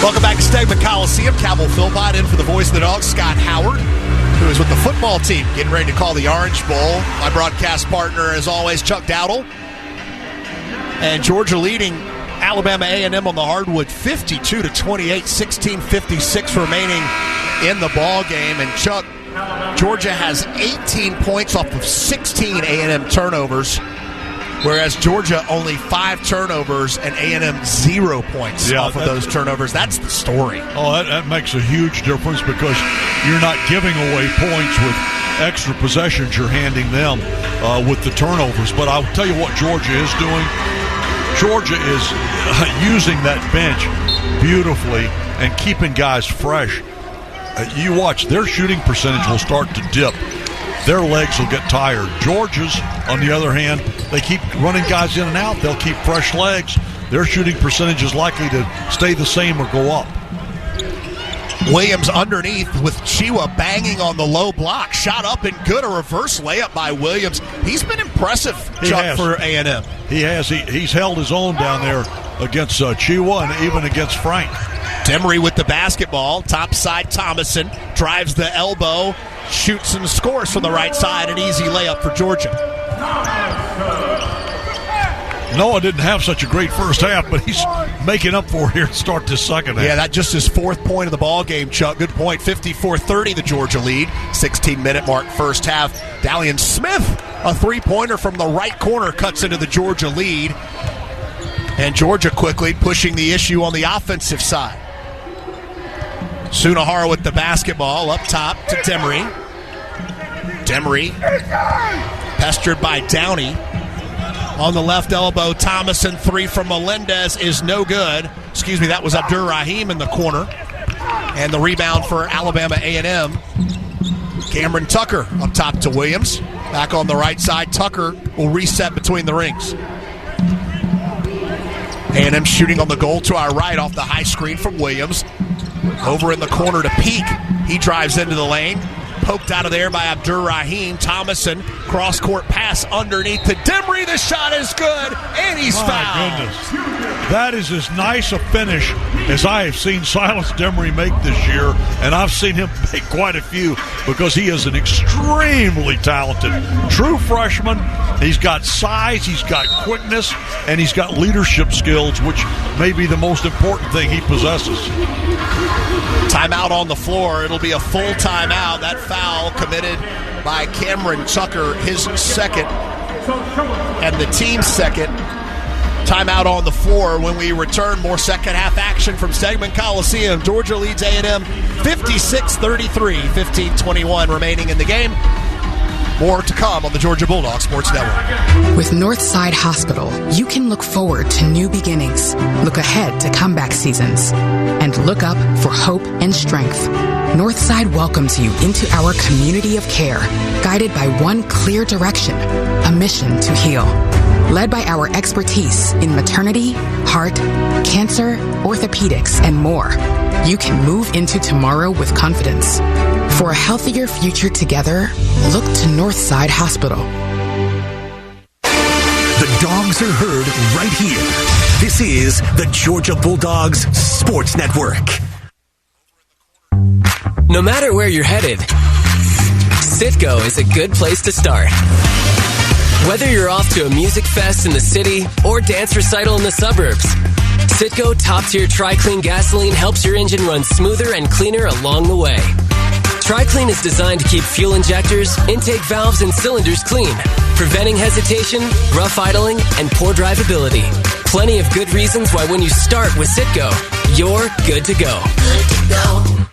Welcome back to Stegman Coliseum. Cowboy Philpott in for the voice of the Dogs, Scott Howard, who is with the football team, getting ready to call the Orange Bowl. My broadcast partner, as always, Chuck Dowdle. And Georgia leading Alabama A&m on the hardwood 52-28, 16:56 remaining in the ball game. And Chuck, Georgia has 18 points off of 16 A&M turnovers, whereas Georgia only 5 turnovers and A&M 0 points off of those turnovers. That's the story.
Oh, that makes a huge difference because you're not giving away points with extra possessions you're handing them with the turnovers. But I'll tell you what Georgia is doing. Georgia is using that bench beautifully and keeping guys fresh. You watch, their shooting percentage will start to dip. Their legs will get tired. Georgia's, on the other hand, they keep running guys in and out. They'll keep fresh legs. Their shooting percentage is likely to stay the same or go up.
Williams underneath with Chiwa banging on the low block. Shot up and good. A reverse layup by Williams. He's been impressive, Chuck, for A&M.
He has. He's held his own down there against Chiwa and even against Frank.
Demery with the basketball. Top side Thomason. Drives the elbow. Shoots and scores from the right side. An easy layup for Georgia.
Noah didn't have such a great first half, but he's making up for it here to start this second half.
Yeah, that just his 4th point of the ball game, Chuck. Good point. 54-30, the Georgia lead. 16-minute mark first half. Dalian Smith, a 3-pointer from the right corner, cuts into the Georgia lead. And Georgia quickly pushing the issue on the offensive side. Sunahara with the basketball up top to Demery. Demery pestered by Downey. On the left elbow, Thomason, 3 from Melendez is no good. Excuse me, that was Abdur-Rahim in the corner. And the rebound for Alabama A&M. Cameron Tucker up top to Williams. Back on the right side, Tucker will reset between the rings. A&M shooting on the goal to our right off the high screen from Williams. Over in the corner to Peak. He drives into the lane. Poked out of there by Abdur-Rahim. Thomason, cross-court pass underneath to Demery. The shot is good, and he's fouled.
My goodness. That is as nice a finish as I have seen Silas Demery make this year, and I've seen him make quite a few because he is an extremely talented true freshman. He's got size, he's got quickness, and he's got leadership skills, which may be the most important thing he possesses.
Timeout on the floor. It'll be a full timeout. That foul committed by Cameron Tucker, his second, and the team's second. Timeout on the floor. When we return, more second half action from Stegman Coliseum. Georgia leads A&M 56-33, 15-21 remaining in the game. More to come on the Georgia Bulldogs Sports Network.
With Northside Hospital, you can look forward to new beginnings, look ahead to comeback seasons, and look up for hope and strength. Northside welcomes you into our community of care, guided by one clear direction, a mission to heal. Led by our expertise in maternity, heart, cancer, orthopedics, and more, you can move into tomorrow with confidence. For a healthier future together, look to Northside Hospital.
The Dogs are heard right here. This is the Georgia Bulldogs Sports Network.
No matter where you're headed, Citgo is a good place to start. Whether you're off to a music fest in the city or dance recital in the suburbs, Citgo top-tier Tri-Clean gasoline helps your engine run smoother and cleaner along the way. Tri-Clean is designed to keep fuel injectors, intake valves, and cylinders clean, preventing hesitation, rough idling, and poor drivability. Plenty of good reasons why when you start with Citgo, you're good to go.
Good to go.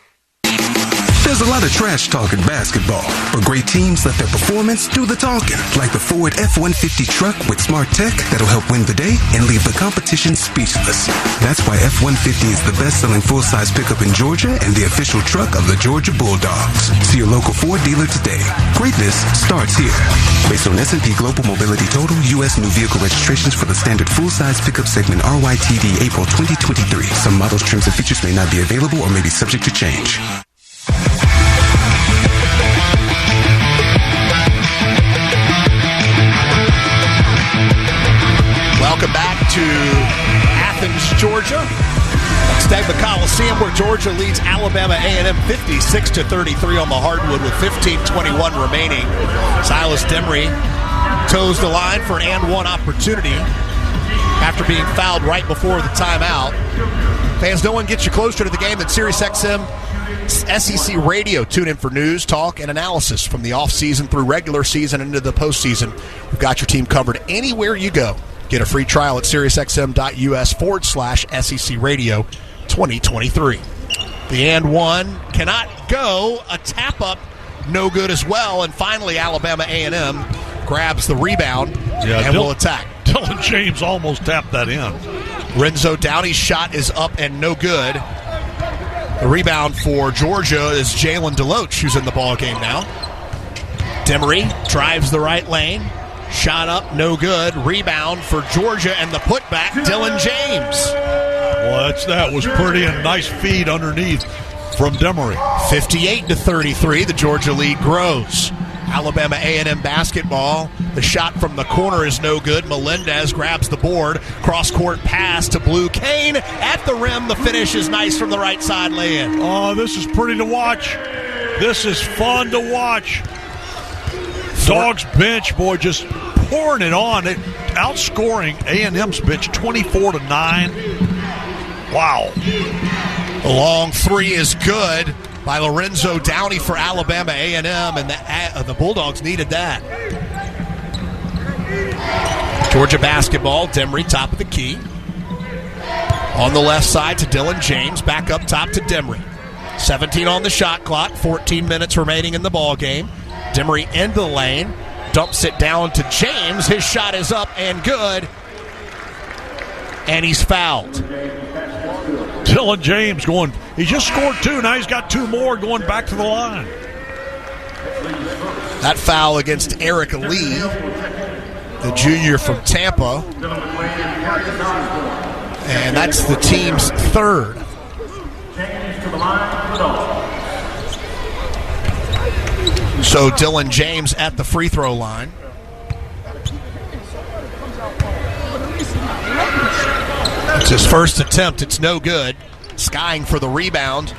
There's a lot of trash talk in basketball, but great teams let their performance do the talking, like the Ford F-150 truck with smart tech that'll help win the day and leave the competition speechless. That's why F-150 is the best-selling full-size pickup in Georgia and the official truck of the Georgia Bulldogs. See your local Ford dealer today. Greatness starts here. Based on S&P Global Mobility Total, U.S. new vehicle registrations for the standard full-size pickup segment RYTD April 2023. Some models, trims, and features may not be available or may be subject to change.
Welcome back to Athens, Georgia. Stegman Coliseum, where Georgia leads Alabama A&m 56-33 on the hardwood with 15:21 remaining. Silas Demery toes the line for an and one opportunity after being fouled right before the timeout. Fans, no one gets you closer to the game than SiriusXM SEC Radio. Tune in for news, talk, and analysis from the offseason through regular season into the postseason. We've got your team covered anywhere you go. Get a free trial at SiriusXM.us/SEC Radio 2023. The and one cannot go. A tap up, no good as well. And finally, Alabama A&M grabs the rebound and will attack.
Dylan James almost tapped that in.
Renzo Downey's shot is up and no good. The rebound for Georgia is Jalen DeLoach, who's in the ball game now. Demery drives the right lane. Shot up, no good. Rebound for Georgia, and the putback, Dylan James.
Well, that was pretty, and nice feed underneath from Demery.
58-33, the Georgia lead grows. Alabama A&m basketball. The shot from the corner is no good. Melendez grabs the board. Cross-court pass to Blue Kane. At the rim, the finish is nice from the right side lay-in.
Oh, this is pretty to watch. This is fun to watch. Dogs bench, boy, just pouring it on. Outscoring A&M's bench 24-9. Wow.
The long three is good by Lorenzo Downey for Alabama A&M, and the Bulldogs needed that. Georgia basketball, Demery top of the key. On the left side to Dylan James, back up top to Demery. 17 on the shot clock, 14 minutes remaining in the ball game. Demery into the lane, dumps it down to James. His shot is up and good, and he's fouled.
Dylan James he just scored 2. Now he's got 2 more going back to the line.
That foul against Eric Lee, the junior from Tampa. And that's the team's 3rd. So Dylan James at the free throw line. It's his first attempt. It's no good. Skying for the rebound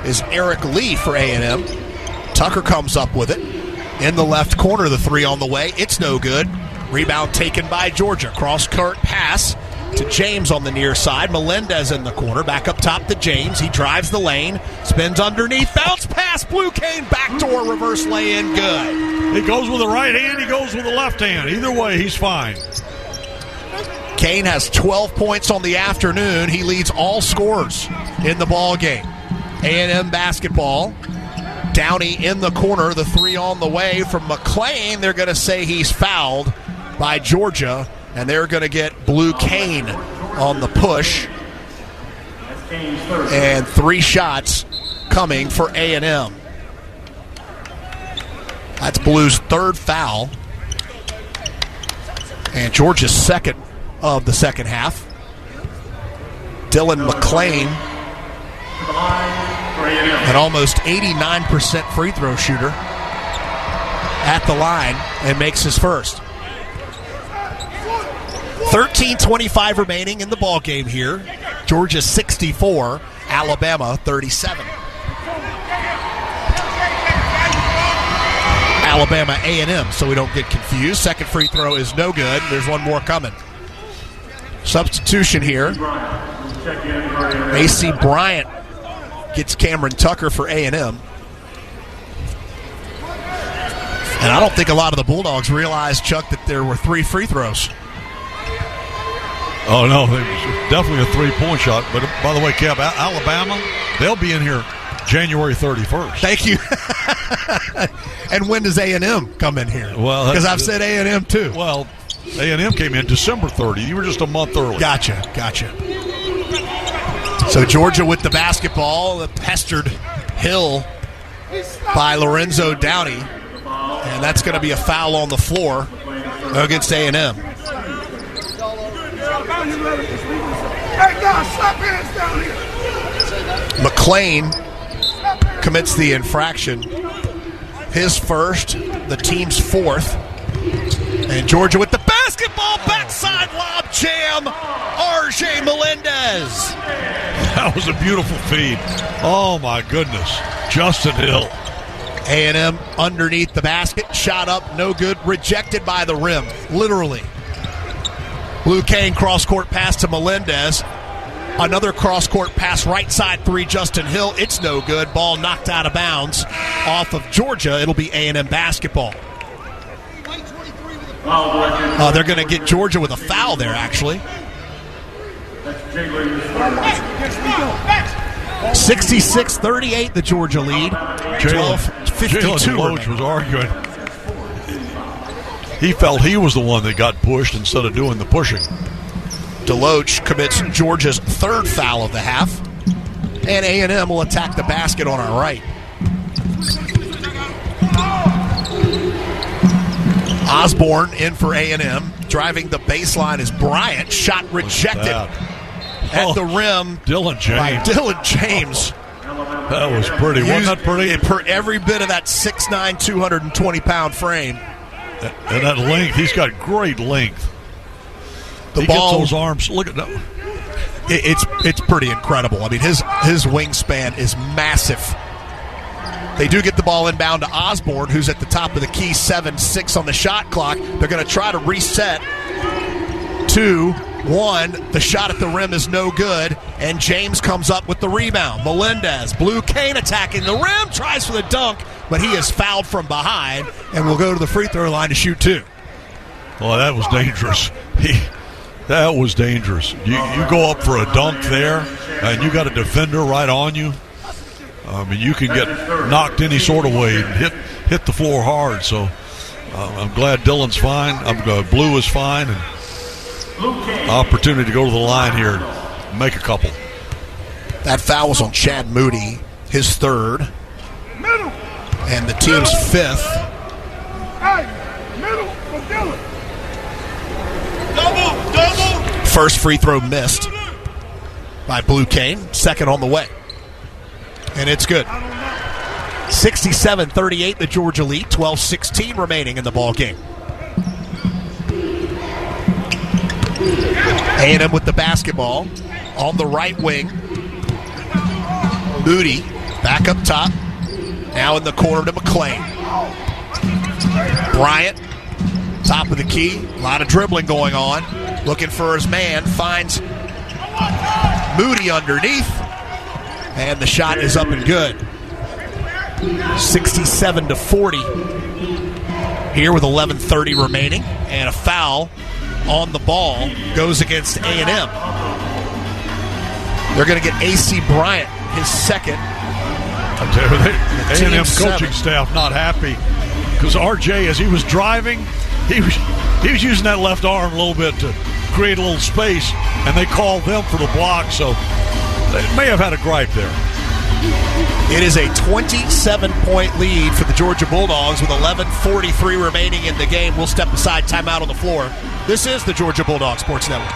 is Eric Lee for A&M. Tucker comes up with it. In the left corner, the 3 on the way. It's no good. Rebound taken by Georgia. Cross-court pass to James on the near side. Melendez in the corner. Back up top to James. He drives the lane. Spins underneath. Bounce pass. Blue Kane backdoor reverse lay-in. Good.
He goes with the right hand. He goes with the left hand. Either way, he's fine.
Kane has 12 points on the afternoon. He leads all scorers in the ball game. A&M basketball. Downey in the corner. The 3 on the way from McClain. They're going to say he's fouled by Georgia, and they're going to get Blue Kane on the push. And 3 shots coming for A&M. That's Blue's 3rd foul. And Georgia's 2nd of the second half. Dylan McClain, an almost 89% free throw shooter, at the line and makes his first. 13:25 remaining in the ball game here. Georgia 64, Alabama 37. Alabama A&M, so we don't get confused. Second free throw is no good. There's one more coming. Substitution here. A.C. Bryant gets Cameron Tucker for A&M. And I don't think a lot of the Bulldogs realized, Chuck, that there were 3 free throws.
Oh, no, definitely a 3-point shot. But, by the way, Kev, Alabama, they'll be in here January 31st.
Thank you. And when does A&M come in here?
Well,
because I've said A&M too.
Well, A&M came in December 30. You were just a month early.
Gotcha. So Georgia with the basketball, the pestered Hill by Lorenzo Downey. And that's going to be a foul on the floor against A&M. McClain commits the infraction. His first, the team's 4th. And Georgia with the basketball, backside lob jam, R.J. Melendez.
That was a beautiful feed. Oh, my goodness. Justin Hill.
A&M underneath the basket, shot up, no good, rejected by the rim, literally. Blue Kane cross-court pass to Melendez. Another cross-court pass, right side three, Justin Hill. It's no good. Ball knocked out of bounds off of Georgia. It'll be A&M basketball. They're going to get Georgia with a foul there, actually. 66-38, the Georgia lead. 12-52.
Deloge was arguing. He felt he was the one that got pushed instead of doing the pushing.
Deloge commits Georgia's third foul of the half. And A&M will attack the basket on our right. Osborne in for A&M. Driving the baseline is Bryant. Shot rejected at the rim
Dylan James.
by Dylan James.
That was pretty. Wasn't that pretty?
Every bit of that 6'9", 220-pound frame.
And that length, he's got great length.
The
he
ball,
gets those arms. Look at that.
It's pretty incredible. I mean, his wingspan is massive. They do get the ball inbound to Osborne, who's at the top of the key, 7-6 on the shot clock. They're going to try to reset. 2-1. The shot at the rim is no good, and James comes up with the rebound. Melendez, Blue Cane attacking the rim, tries for the dunk, but he is fouled from behind and will go to the free throw line to shoot two.
Well, that was dangerous. That was dangerous. You go up for a dunk there, and you got a defender right on you. I mean, you can get knocked any sort of way and hit the floor hard. So I'm glad Dylan's fine. Blue is fine, and opportunity to go to the line here and make a couple.
That foul was on Chad Moody, his third, and the team's fifth. First free throw missed by Blue Cane. Second on the way. And it's good. 67-38, the Georgia lead. 12-16 remaining in the ball game. A&M with the basketball on the right wing. Moody back up top. Now in the corner to McClain. Bryant, top of the key. A lot of dribbling going on. Looking for his man. Finds Moody underneath. And the shot is up and good. 67-40. Here with 11:30 remaining. And a foul on the ball goes against A&M. They're going to get A.C. Bryant, his second.
A&M coaching staff not happy because RJ, as he was driving, he was using that left arm a little bit to create a little space, and they called them for the block, so they may have had a gripe there.
It is a 27-point lead for the Georgia Bulldogs with 11:43 remaining in the game. We'll step aside, timeout on the floor. This is the Georgia Bulldogs Sports Network.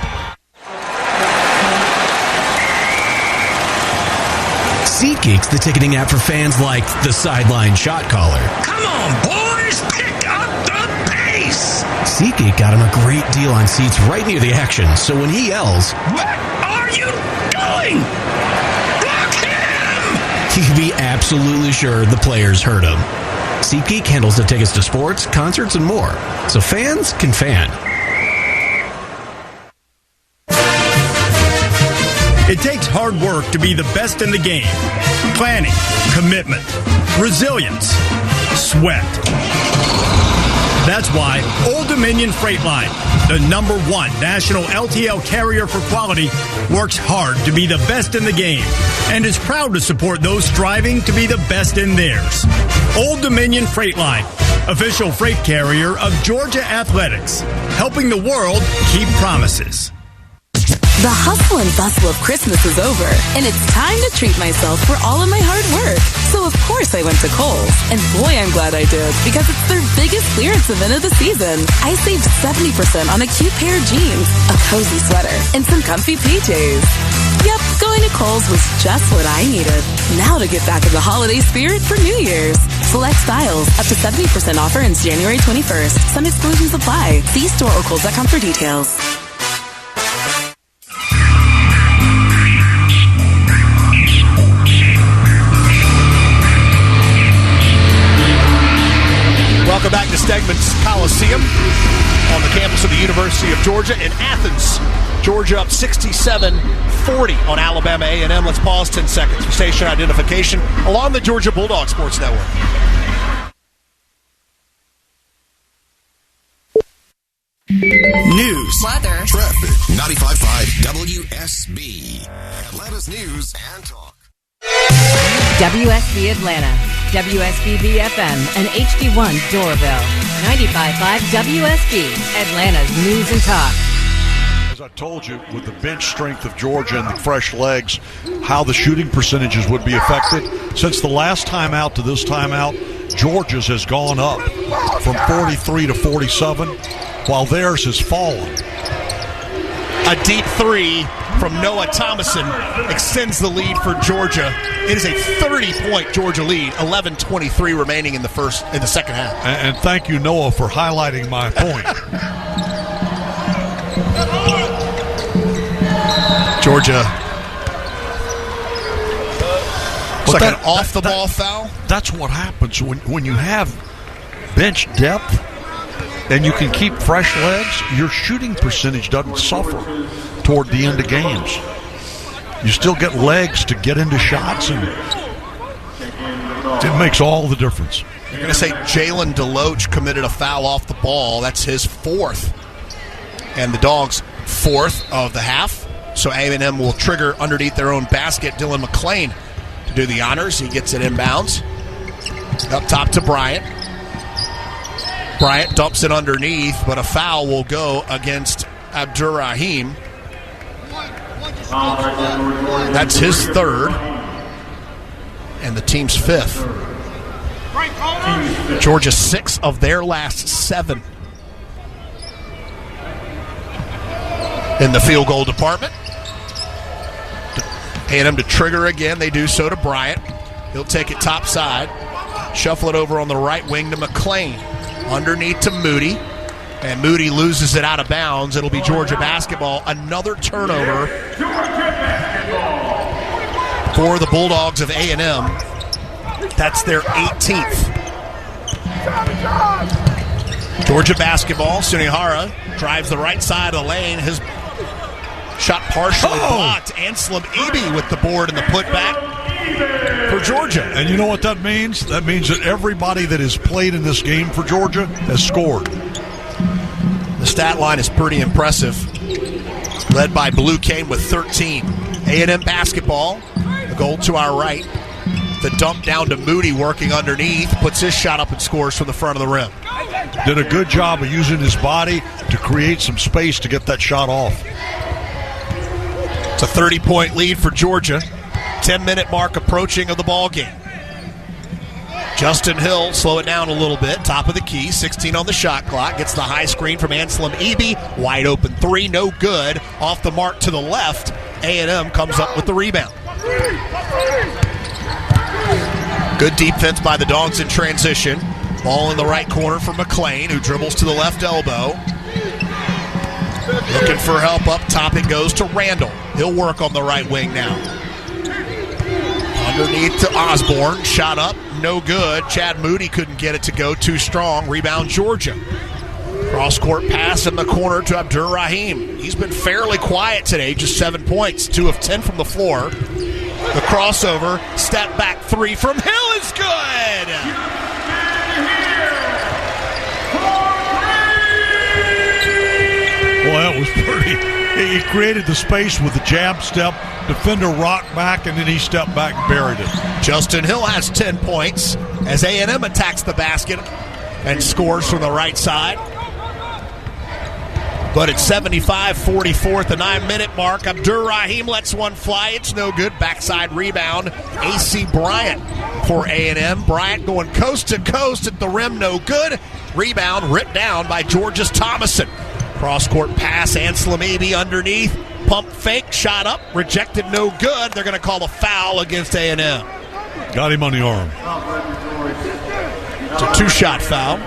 SeatGeek's the ticketing app for fans like the sideline shot caller.
Come on, boys, pick up the pace!
SeatGeek got him a great deal on seats right near the action, so when he yells,
"What are you doing?" Block him!
he can be absolutely sure the players heard him. SeatGeek handles the tickets to sports, concerts, and more, so fans can fan.
It takes hard work to be the best in the game. Planning, commitment, resilience, sweat. That's why Old Dominion Freight Line, the #1 national LTL carrier for quality, works hard to be the best in the game and is proud to support those striving to be the best in theirs. Old Dominion Freight Line, official freight carrier of Georgia Athletics, helping the world keep promises.
The hustle and bustle of Christmas is over, and it's time to treat myself for all of my hard work. So of course I went to Kohl's, and boy I'm glad I did, because it's their biggest clearance event of the season. I saved 70% on a cute pair of jeans, a cozy sweater, and some comfy PJs. Yep, going to Kohl's was just what I needed. Now to get back in the holiday spirit for New Year's. Select styles, up to 70% offer ends January 21st. Some exclusions apply. See store or Kohl's.com for details.
Welcome back to Stegman's Coliseum on the campus of the University of Georgia in Athens. Georgia up 67-38 40 on Alabama A&m. Let's pause 10 seconds for station identification along the Georgia Bulldogs Sports Network.
News,
weather,
traffic. 95.5 WSB. Atlanta's news and talk.
WSB Atlanta, WSB BFM, and HD1 Doraville. 95.5 WSB, Atlanta's news and talk.
As I told you, with the bench strength of Georgia and the fresh legs, how the shooting percentages would be affected. Since the last time out to this time out, Georgia's has gone up from 43 to 47, while theirs has fallen.
A deep three from Noah Thomason extends the lead for Georgia. It is a 30-point Georgia lead, 11:23 remaining in the second half.
And thank you, Noah, for highlighting my point.
Georgia. It's like an off-the-ball foul.
That's what happens when you have bench depth and you can keep fresh legs. Your shooting percentage doesn't suffer toward the end of games. You still get legs to get into shots, and it makes all the difference.
You're going to say Jalen DeLoach committed a foul off the ball. That's his fourth. And the Dogs' fourth of the half. So A&m will trigger underneath their own basket. Dylan McClain to do the honors. He gets it inbounds. Up top to Bryant. Bryant dumps it underneath, but a foul will go against Abdur-Rahim. That's his third. And the team's fifth. Georgia 6 of their last 7 in the field goal department. A&m to trigger again. They do so to Bryant. He'll take it top side. Shuffle it over on the right wing to McClain. Underneath to Moody. And Moody loses it out of bounds. It'll be Georgia basketball. Another turnover for the Bulldogs of A&m. That's their 18th. Georgia basketball. Sunihara drives the right side of the lane. His shot partially blocked. Anselm Eby with the board and the putback for Georgia.
And you know what that means? That means that everybody that has played in this game for Georgia has scored.
The stat line is pretty impressive. Led by Blue Cane with 13. A&m basketball. The goal to our right. The dump down to Moody working underneath. Puts his shot up and scores from the front of the rim.
Did a good job of using his body to create some space to get that shot off.
It's a 30-point lead for Georgia. 10-minute mark approaching of the ball game. Justin Hill, slow it down a little bit. Top of the key, 16 on the shot clock. Gets the high screen from Anselm Eby. Wide open three, no good. Off the mark to the left. A&m comes up with the rebound. Good defense by the Dogs in transition. Ball in the right corner for McClain, who dribbles to the left elbow. Looking for help up top. It goes to Randall. He'll work on the right wing now. Underneath to Osborne. Shot up. No good. Chad Moody couldn't get it to go. Too strong. Rebound Georgia. Cross-court pass in the corner to Abdur-Rahim. He's been fairly quiet today. Just 7 points. 2 of 10 from the floor. The crossover. Step back three from Hill is good.
Well, that was pretty. He created the space with the jab step. Defender rocked back, and then he stepped back and buried it.
Justin Hill has 10 points as A&m attacks the basket and scores from the right side. But it's 75-44 at the 9-minute mark. Abdur-Rahim lets one fly. It's no good. Backside rebound. A.C. Bryant for A&m. Bryant going coast to coast at the rim. No good. Rebound ripped down by Georgia's Thomason. Cross-court pass. Anselm Eby underneath. Pump fake. Shot up. Rejected. No good. They're going to call a foul against A&m.
Got him on the arm.
It's a 2-shot foul.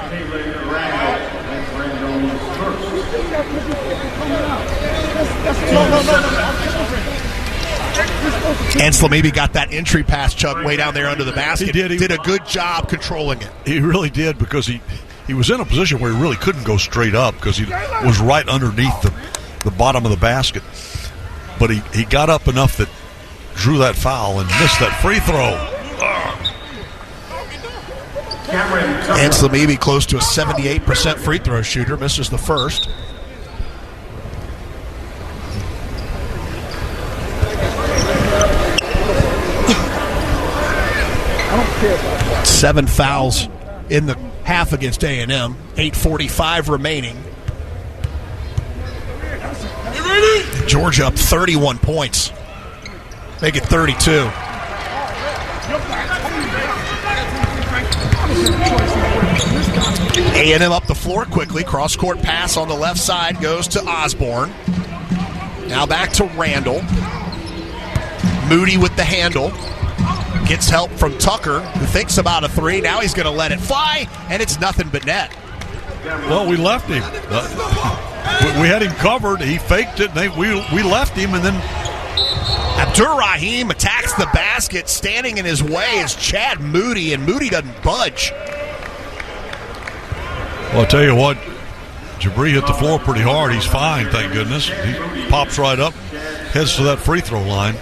Anselm Eby got that entry pass, Chuck, way down there under the basket.
He
did a good job controlling it.
He really did, because he was in a position where he really couldn't go straight up because he was right underneath the bottom of the basket. but he got up enough that drew that foul and missed that free throw.
And Slamibi close to a 78% free throw shooter, misses the first. Seven fouls in the half against A&M. 8:45 remaining. Georgia up 31 points. Make it 32. A&M up the floor quickly. Cross-court pass on the left side goes to Osborne. Now back to Randall. Moody with the handle. Gets help from Tucker, who thinks about a three. Now he's going to let it fly, and it's nothing but net.
Well, we left him. We had him covered. He faked it, and we left him, and then
Abdur-Rahim attacks the basket. Standing in his way is Chad Moody, and Moody doesn't budge.
Well, I'll tell you what, Jabri hit the floor pretty hard. He's fine, thank goodness. He pops right up, heads to that free throw line.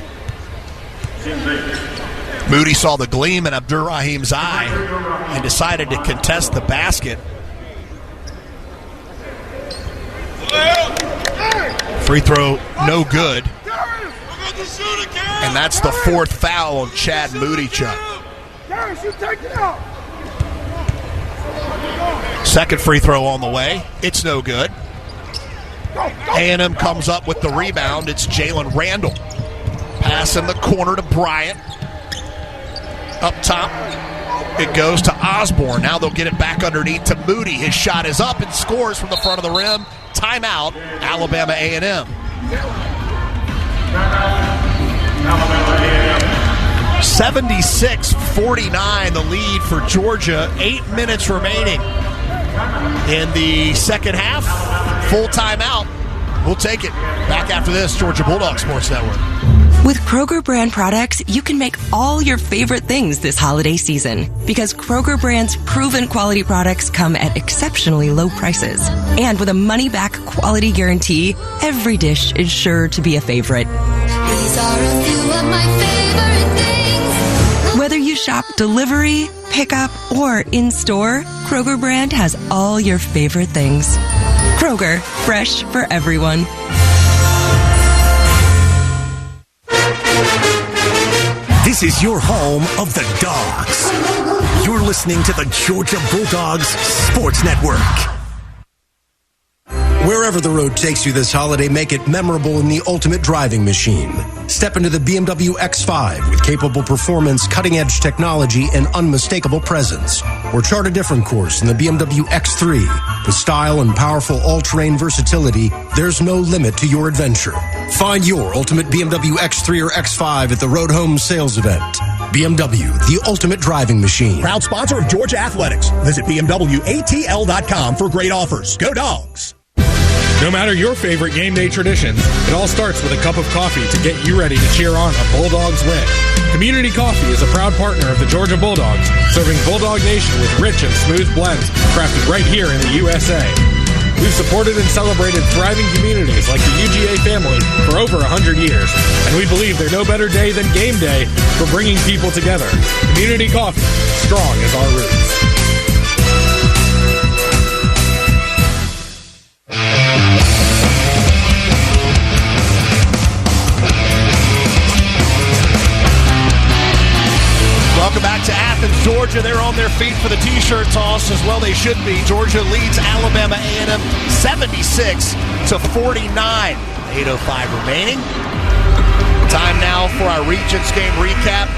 Moody saw the gleam in Abdur-Rahim's eye and decided to contest the basket. Free throw, no good. And that's the fourth foul on Chad Moody, Chuck. Second free throw on the way. It's no good. A&M comes up with the rebound. It's Jalen Randall. Pass in the corner to Bryant. Up top, it goes to Osborne. Now they'll get it back underneath to Moody. His shot is up and scores from the front of the rim. Timeout, Alabama A&M. 76-49, the lead for Georgia. 8 minutes remaining in the second half. Full timeout. We'll take it. Back after this, Georgia Bulldogs Sports Network.
With Kroger brand products, you can make all your favorite things this holiday season. Because Kroger brand's proven quality products come at exceptionally low prices. And with a money-back quality guarantee, every dish is sure to be a favorite.
These are a few of my favorite things.
Whether you shop delivery, pickup, or in-store, Kroger brand has all your favorite things. Kroger, fresh for everyone.
This is your home of the Dogs. You're listening to the Georgia Bulldogs Sports Network.
Wherever the road takes you this holiday, make it memorable in the ultimate driving machine. Step into the BMW X5 with capable performance, cutting-edge technology, and unmistakable presence. Or chart a different course in the BMW X3. With style and powerful all-terrain versatility, there's no limit to your adventure. Find your ultimate BMW X3 or X5 at the Road Home Sales Event. BMW, the ultimate driving machine.
Proud sponsor of Georgia Athletics. Visit BMWATL.com for great offers. Go Dogs!
No matter your favorite game day traditions, it all starts with a cup of coffee to get you ready to cheer on a Bulldogs win. Community Coffee is a proud partner of the Georgia Bulldogs, serving Bulldog Nation with rich and smooth blends crafted right here in the USA. We've supported and celebrated thriving communities like the UGA family for over 100 years, and we believe there's no better day than game day for bringing people together. Community Coffee, strong as our roots.
Welcome back to Athens, Georgia. They're on their feet for the T-shirt toss, as well they should be. Georgia leads Alabama A&m 76-49. 8:05 remaining. Time now for our Regents game recap.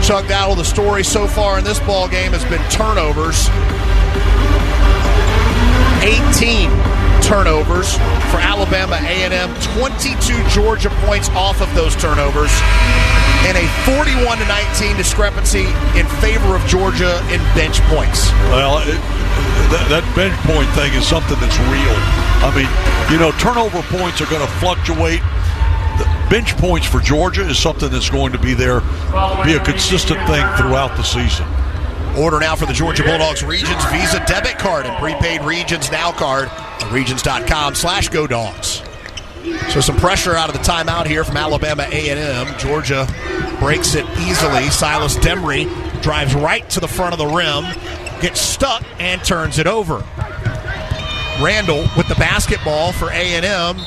Chuck Dowdle, the story so far in this ball game has been turnovers. 18 turnovers for Alabama A&m. 22 Georgia points off of those turnovers. And a 41-19 discrepancy in favor of Georgia in bench points.
Well, that bench point thing is something that's real. I mean, turnover points are going to fluctuate. The bench points for Georgia is something that's going to be there, be a consistent thing throughout the season.
Order now for the Georgia Bulldogs Regions Visa debit card and prepaid Regions Now card at regions.com/GoDogs. So some pressure out of the timeout here from Alabama A&m. Georgia breaks it easily. Silas Demery drives right to the front of the rim, gets stuck, and turns it over. Randall with the basketball for A&m,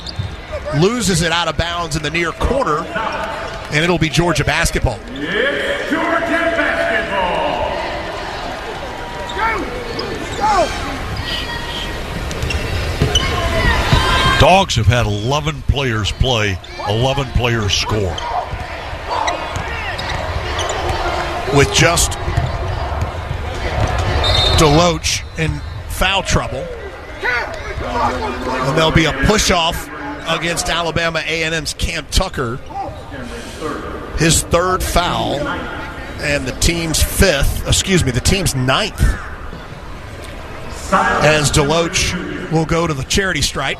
loses it out of bounds in the near corner, and it'll be Georgia basketball.
It's Georgia basketball. Go!
Dogs have had 11 players play, 11 players score.
With just Deloach in foul trouble. And there'll be a push-off against Alabama A&m's Cam Tucker. His third foul, and the team's ninth. As Deloach will go to the charity stripe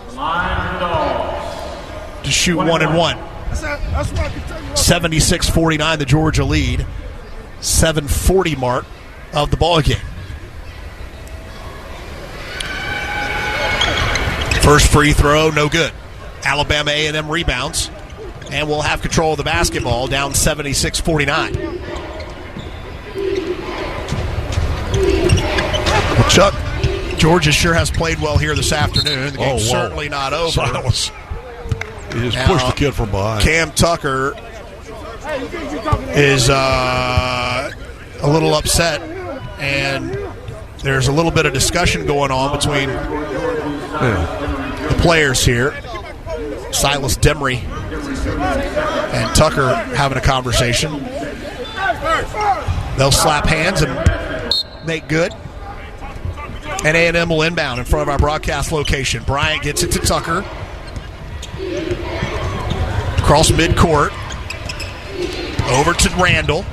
to shoot 1-1. 76-49, the Georgia lead. 7:40 mark of the ball game. First free throw, no good. Alabama A&m rebounds, and will have control of the basketball, down 76-49. Well, Chuck, Georgia sure has played well here this afternoon. The game's certainly not over.
Silas. He just pushed the kid from behind.
Cam Tucker is a little upset, and there's a little bit of discussion going on between the players here. Silas Demery and Tucker having a conversation. They'll slap hands and make good. And A&m will inbound in front of our broadcast location. Bryant gets it to Tucker. Across midcourt. Over to Randall.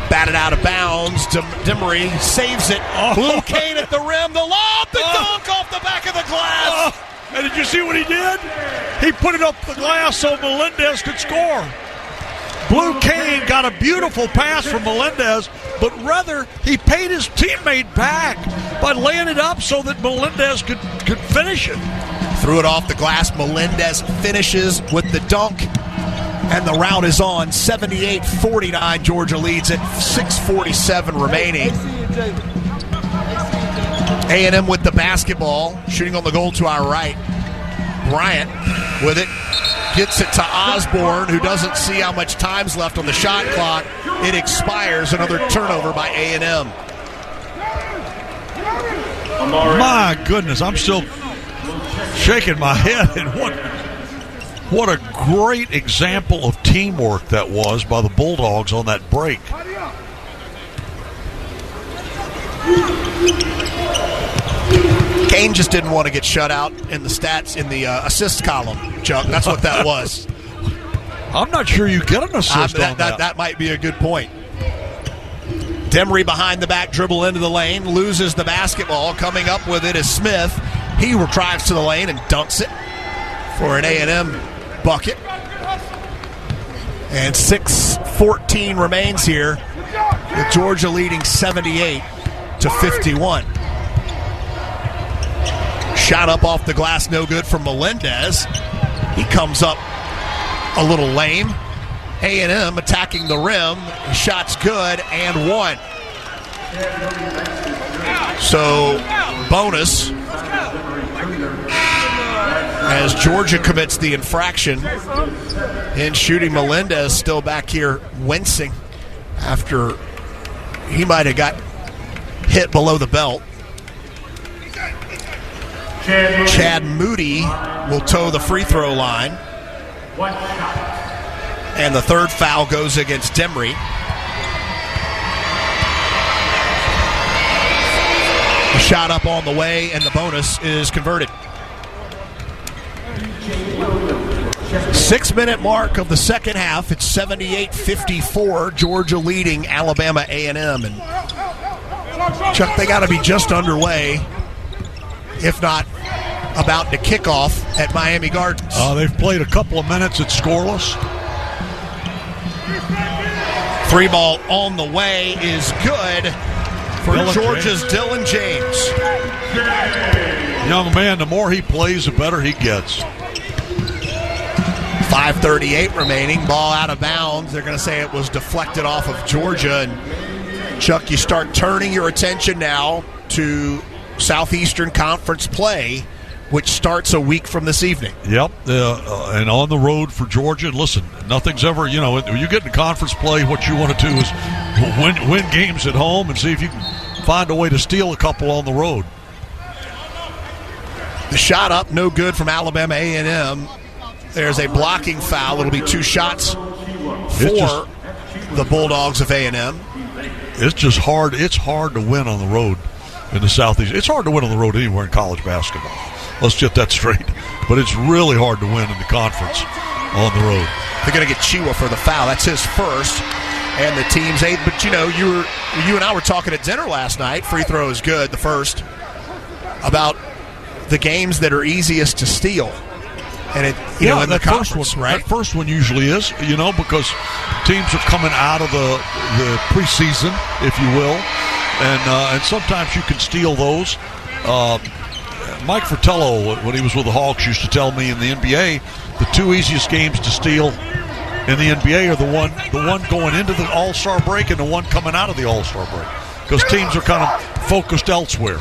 Batted out of bounds. Demery saves it. Blue Cane at the rim. The lob. The dunk off the back of the glass.
And did you see what he did? He put it up the glass so Melendez could score. Blue Cane got a beautiful pass from Melendez, but rather he paid his teammate back by laying it up so that Melendez could finish it.
Threw it off the glass. Melendez finishes with the dunk, and the round is on. 78-49, Georgia leads it. 6:47 remaining. A&m with the basketball, shooting on the goal to our right. Bryant with it. Gets it to Osborne, who doesn't see how much time's left on the shot clock. It expires. Another turnover by A&m.
My goodness, I'm still shaking my head. And what a great example of teamwork that was by the Bulldogs on that break.
Kane just didn't want to get shut out in the stats in the assist column, Chuck. That's what that was.
I'm not sure you get an assist on that.
That might be a good point. Demery behind the back, dribble into the lane, loses the basketball. Coming up with it is Smith. He drives to the lane and dunks it for an A&m bucket. And 6:14 remains here, with Georgia leading 78-51. Shot up off the glass, no good from Melendez. He comes up a little lame. A&m attacking the rim. Shot's good and one. So, bonus as Georgia commits the infraction in shooting. Melendez still back here wincing after he might have got hit below the belt. Chad Moody will toe the free throw line. And the third foul goes against Demery. A shot up on the way, and the bonus is converted. 6-minute mark of the second half. It's 78-54. Georgia leading Alabama A&m. And Chuck, they got to be just underway, if not about to kick off at Miami Gardens.
They've played a couple of minutes. It's scoreless.
Three ball on the way is good for Georgia's Dylan James.
Young man, the more he plays, the better he gets.
5:38 remaining. Ball out of bounds. They're going to say it was deflected off of Georgia. And Chuck, you start turning your attention now to Southeastern Conference play, which starts a week from this evening.
Yep, and on the road for Georgia. Listen, nothing's ever, when you get into conference play, what you want to do is win games at home and see if you can find a way to steal a couple on the road.
The shot up, no good from Alabama A&m. There's a blocking foul. It'll be 2 shots for the Bulldogs of A&m.
It's just hard. It's hard to win on the road in the Southeast. It's hard to win on the road anywhere in college basketball. Let's get that straight. But it's really hard to win in the conference on the road.
They're going to get Chiwa for the foul. That's his first. And the team's 8th. But, you and I were talking at dinner last night. Free throw is good, the first, about the games that are easiest to steal. And in the conference, right?
That first one usually is, because teams are coming out of the preseason, if you will, and sometimes you can steal those. Mike Fratello, when he was with the Hawks, used to tell me in the NBA, the 2 easiest games to steal in the NBA are the one going into the All-Star break and the one coming out of the All-Star break, because teams are kind of focused elsewhere.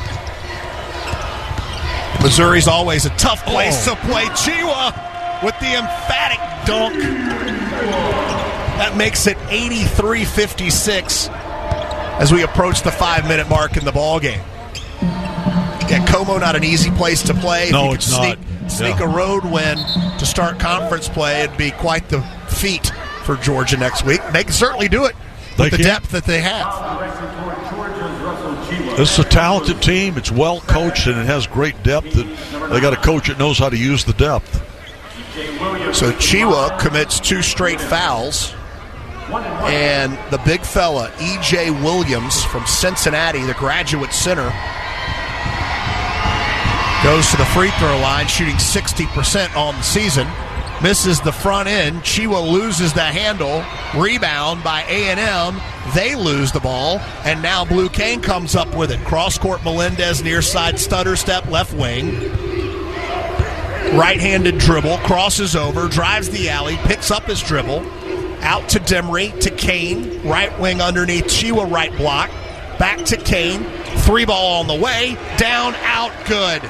Missouri's always a tough place to play. Chiwa with the emphatic dunk. That makes it 83-56 as we approach the 5-minute mark in the ball game. Yeah, Como not an easy place to play.
No, it's not.
Sneak a road win to start conference play. It'd be quite the feat for Georgia next week. They can certainly do it with the depth that they have.
This is a talented team. It's well coached and it has great depth. They got a coach that knows how to use the depth.
So Chiwa commits 2 straight fouls. And the big fella, E.J. Williams from Cincinnati, the graduate center, goes to the free throw line, shooting 60% on the season. Misses the front end. Chiwa loses the handle. Rebound by A&m. They lose the ball. And now Blue Cane comes up with it. Cross-court Melendez, near side stutter step, left wing. Right-handed dribble. Crosses over. Drives the alley. Picks up his dribble. Out to Demery. To Kane. Right wing underneath. Chiwa right block. Back to Kane. 3-ball on the way. Down, out, good.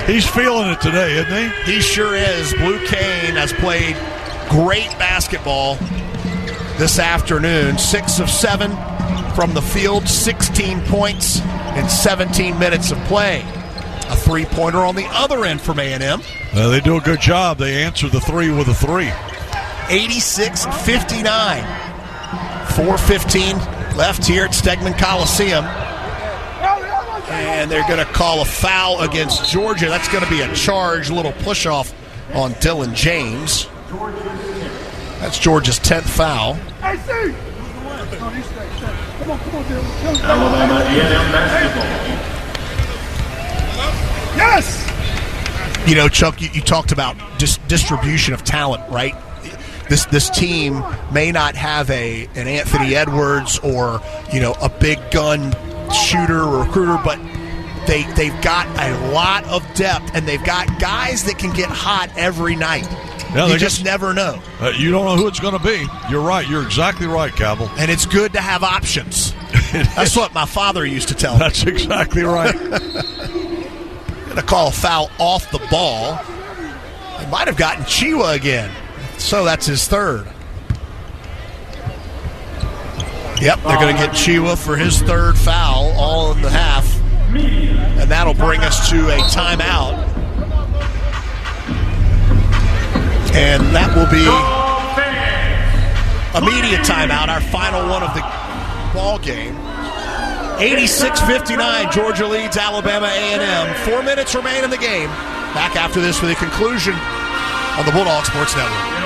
He's feeling it today, isn't he?
He sure is. Blue Cane has played great basketball this afternoon. 6 of 7 from the field, 16 points in 17 minutes of play. A 3-pointer on the other end from A&m.
They do a good job. They answer the 3 with a 3.
86-59. 4:15 left here at Stegman Coliseum. And they're going to call a foul against Georgia. That's going to be a charge, a little push-off on Dylan James. That's Georgia's 10th foul.
Alabama A&m basketball.
Yes! Chuck, you talked about distribution of talent, right? This team may not have an Anthony Edwards or, a big gun shooter or recruiter, but they've got a lot of depth, and they've got guys that can get hot every night.
Yeah,
you just never know.
You don't know who it's going to be. You're right. You're exactly right, Cabell.
And it's good to have options. That's what my father used to tell me.
That's exactly right.
Going to call a foul off the ball. They might have gotten Chiwa again. So that's his 3rd. Yep, they're going to get Chiwa for his 3rd foul, all in the half. And that'll bring us to a timeout. And that will be a media timeout, our final one of the ball game. 86-59, Georgia leads Alabama A&m. 4 minutes remain in the game. Back after this for the conclusion on the Bulldog Sports Network.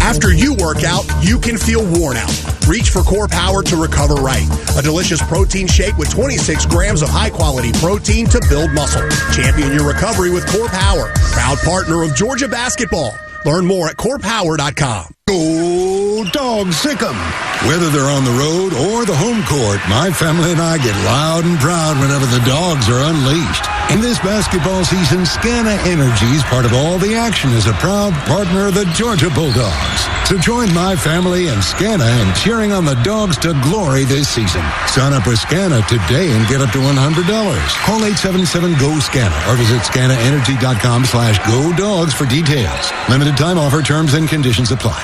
After you work out, you can feel worn out. Reach for Core Power to recover right. A delicious protein shake with 26 grams of high-quality protein to build muscle. Champion your recovery with Core Power. Proud partner of Georgia basketball. Learn more at corepower.com. Go
Go Dogs, sick 'em. Whether they're on the road or the home court, my family and I get loud and proud whenever the Dogs are unleashed. In this basketball season, Scana Energy is part of all the action as a proud partner of the Georgia Bulldogs. So join my family and Scana in cheering on the Dogs to glory this season. Sign up with Scana today and get up to $100. Call 877-GO-SCANA or visit scanaenergy.com/GoDogs for details. Limited time offer, terms and conditions apply.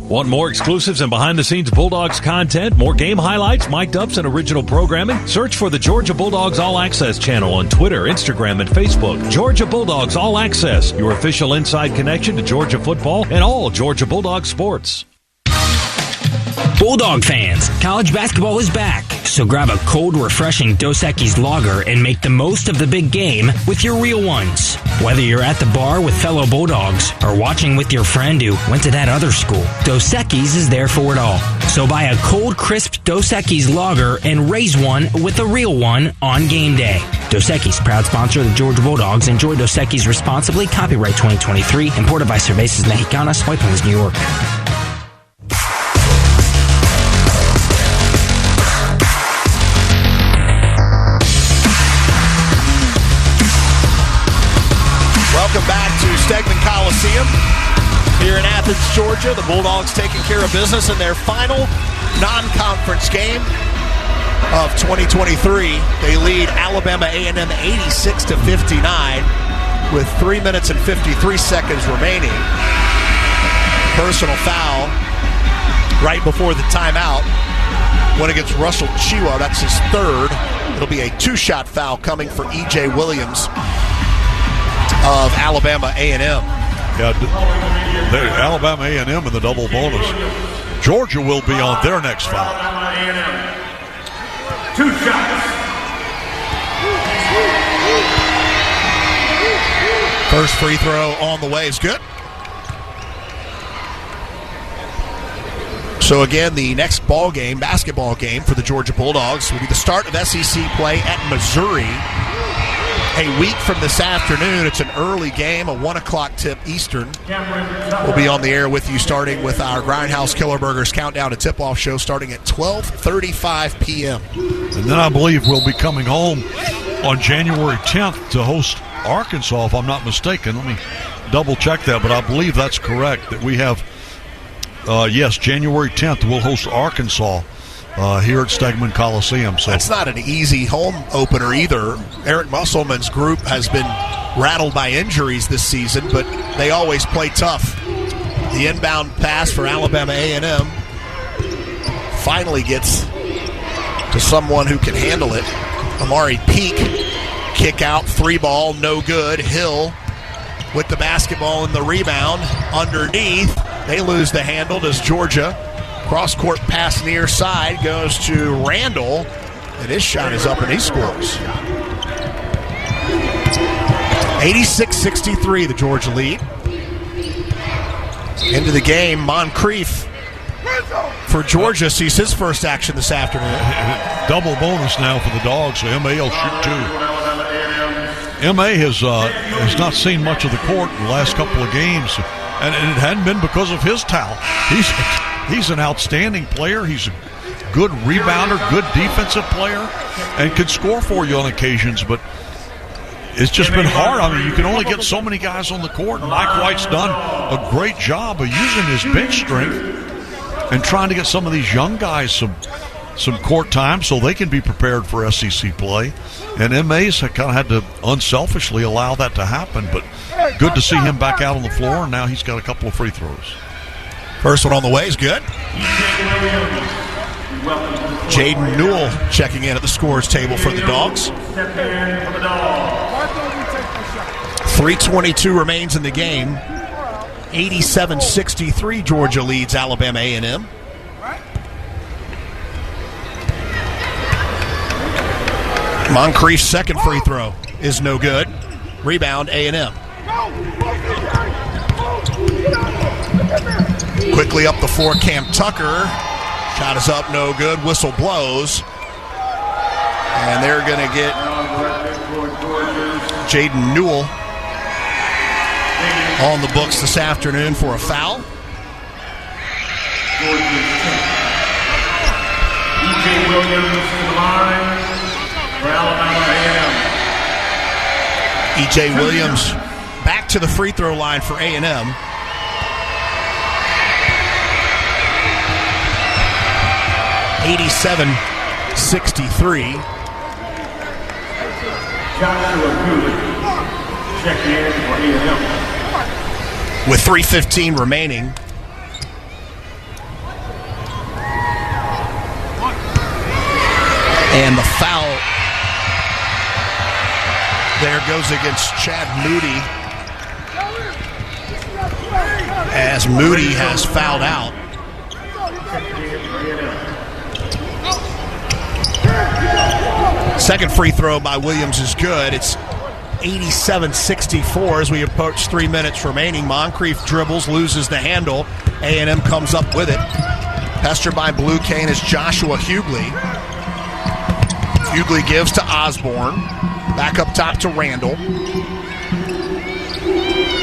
Want more exclusives and behind-the-scenes Bulldogs content, more game highlights, mic'd ups, and original programming? Search for the Georgia Bulldogs All Access channel on Twitter, Instagram, and Facebook. Georgia Bulldogs All Access, your official inside connection to Georgia football and all Georgia Bulldogs sports.
Bulldog fans, college basketball is back, so grab a cold, refreshing Dos Equis lager and make the most of the big game with your real ones. Whether you're at the bar with fellow Bulldogs or watching with your friend who went to that other school, Dos Equis is there for it all. So buy a cold, crisp Dos Equis lager and raise one with a real one on game day. Dos Equis, proud sponsor of the Georgia Bulldogs. Enjoy Dos Equis responsibly. Copyright 2023. Imported by Cervezas Mexicanas, White Plains, New York.
Welcome back to Stegman Coliseum here in Athens, Georgia. The Bulldogs taking care of business in their final non-conference game of 2023. They lead Alabama A&m 86-59 with 3 minutes and 53 seconds remaining. Personal foul right before the timeout went against Russell Chiwa. That's his third. It'll be a two-shot foul coming for E.J. Williams of Alabama A&m.
Yeah, Alabama A&m in the double bonus. Georgia will be on their next foul.
2 shots.
First free throw on the way is good. So again, the next basketball game for the Georgia Bulldogs will be the start of SEC play at Missouri. A week from this afternoon. It's an early game, a 1 o'clock tip Eastern. We'll be on the air with you starting with our Grindhouse Killer Burgers Countdown to Tip-Off show starting at 12:35 p.m.
And then I believe we'll be coming home on January 10th to host Arkansas, if I'm not mistaken. Let me double-check that, but I believe that's correct, that we have, January 10th we'll host Arkansas here at Stegman Coliseum. So
that's not an easy home opener either. Eric Musselman's group has been rattled by injuries this season, but they always play tough. The inbound pass for Alabama A&m finally gets to someone who can handle it. Amari Peak, kick out, 3-ball, no good. Hill with the basketball and the rebound underneath. They lose the handle. Does Georgia? Cross-court pass near side goes to Randall, and his shot is up and he scores. 86-63, the Georgia lead. Into the game, Moncrief for Georgia sees his first action this afternoon.
Double bonus now for the Dogs, so M.A. will shoot 2. M.A. has not seen much of the court in the last couple of games, and it hadn't been because of his talent. He's an outstanding player. He's a good rebounder, good defensive player, and can score for you on occasions, but it's just been hard. I mean, you can only get so many guys on the court, and Mike White's done a great job of using his bench strength and trying to get some of these young guys some court time so they can be prepared for SEC play. And M.A.'s kind of had to unselfishly allow that to happen, but good to see him back out on the floor, and now he's got a couple of free throws.
First one on the way is good. Jaden Newell checking in at the scorers table for the Dogs. 3:22 remains in the game. 87-63, Georgia leads Alabama A&m. Moncrief's second free throw is no good. Rebound A&m. Quickly up the floor, Cam Tucker. Shot is up, no good. Whistle blows. And they're going to get Jaden Newell on the books this afternoon for a foul.
Williams to the line for Alabama A&m.
E.J. Williams back to the free throw line for A&m. (87-63).
Joshua Cooley check in for A&m.
With 3:15 remaining. And the foul there goes against Chad Moody, as Moody has fouled out. Second free throw by Williams is good. It's 87-64 as we approach 3 minutes remaining. Moncrief dribbles, loses the handle. A&m comes up with it. Pestered by Blue Cane is Joshua Hughley. Hughley gives to Osborne. Back up top to Randall.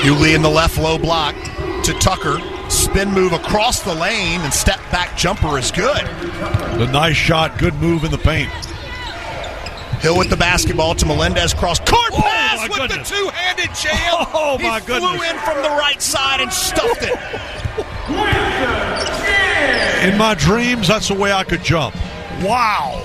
Hughley in the left low block to Tucker. Spin move across the lane and step back jumper is good.
A nice shot, good move in the paint.
Hill with the basketball to Melendez, cross court pass with
goodness.
The two-handed jam.
Oh, my goodness.
He flew in from the right side and stuffed it.
In my dreams, that's the way I could jump.
Wow.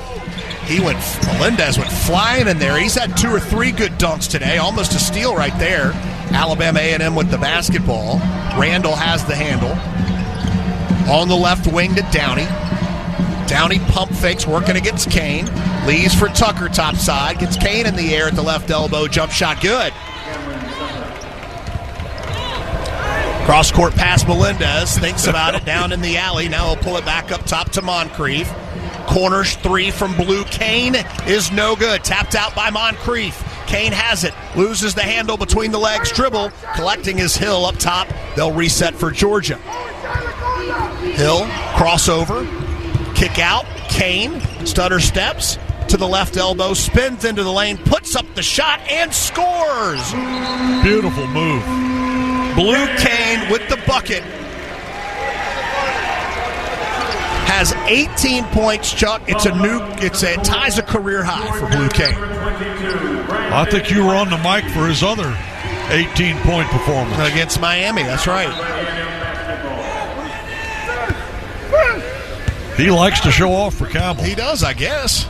Melendez went flying in there. He's had 2 or 3 good dunks today. Almost a steal right there. Alabama A&m with the basketball. Randall has the handle. On the left wing to Downey. Downey pump fakes, working against Kane. Leaves for Tucker top side. Gets Kane in the air at the left elbow. Jump shot good. Cross court pass Melendez. Thinks about it down in the alley. Now he'll pull it back up top to Moncrief. Corners 3 from Blue. Kane is no good. Tapped out by Moncrief. Kane has it. Loses the handle between the legs. Dribble. Collecting his Hill up top. They'll reset for Georgia. Hill. Crossover. Kick out. Kane. Stutter steps to the left elbow. Spins into the lane. Puts up the shot and scores.
Beautiful move.
Blue Cane with the bucket. Has 18 points, Chuck. It ties a career high for Blue Cane.
I think you were on the mic for his other 18-point performance
against Miami. That's right.
He likes to show off for Campbell.
He does, I guess.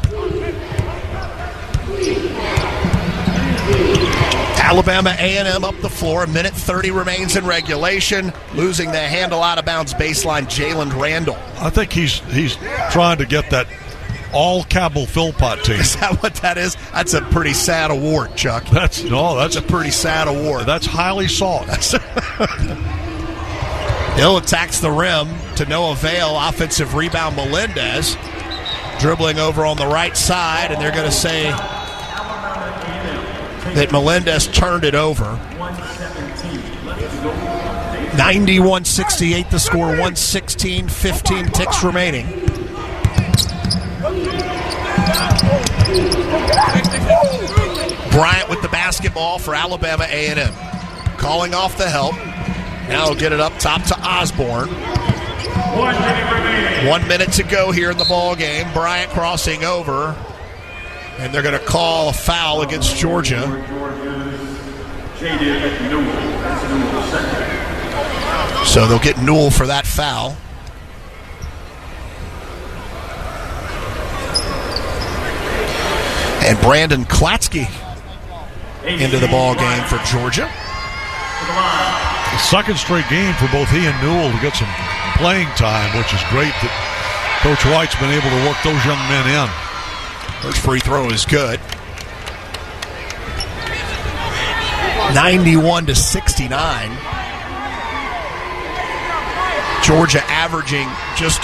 Alabama A&m up the floor. 1:30 remains in regulation. Losing the handle out of bounds baseline, Jalen Randall.
I think he's trying to get that all Cabell Philpott team.
Is that what that is? That's a pretty sad award, Chuck.
That's
a pretty sad award.
That's highly sought.
Hill attacks the rim to no avail. Offensive rebound, Melendez. Dribbling over on the right side, and they're going to say that Melendez turned it over. 91-68 the score, 116, 15 ticks remaining. Bryant with the basketball for Alabama A&m. Calling off the help. Now he'll get it up top to Osborne. 1 minute to go here in the ball game. Bryant crossing over. And they're going to call a foul against Georgia. So they'll get Newell for that foul. And Brandon Klatsky into the ball game for Georgia.
The second straight game for both he and Newell to get some playing time, which is great that Coach White's been able to work those young men in.
First free throw is good. 91-69. Georgia averaging just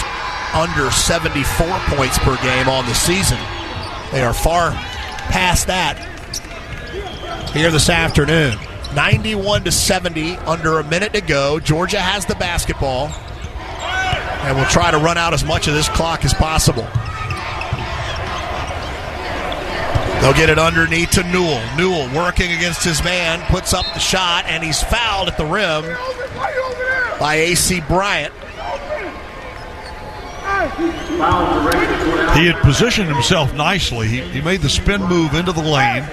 under 74 points per game on the season. They are far past that here this afternoon. 91-70, under a minute to go. Georgia has the basketball and will try to run out as much of this clock as possible. They'll get it underneath to Newell. Newell working against his man, puts up the shot, and he's fouled at the rim by A.C. Bryant.
He had positioned himself nicely. He made the spin move into the lane.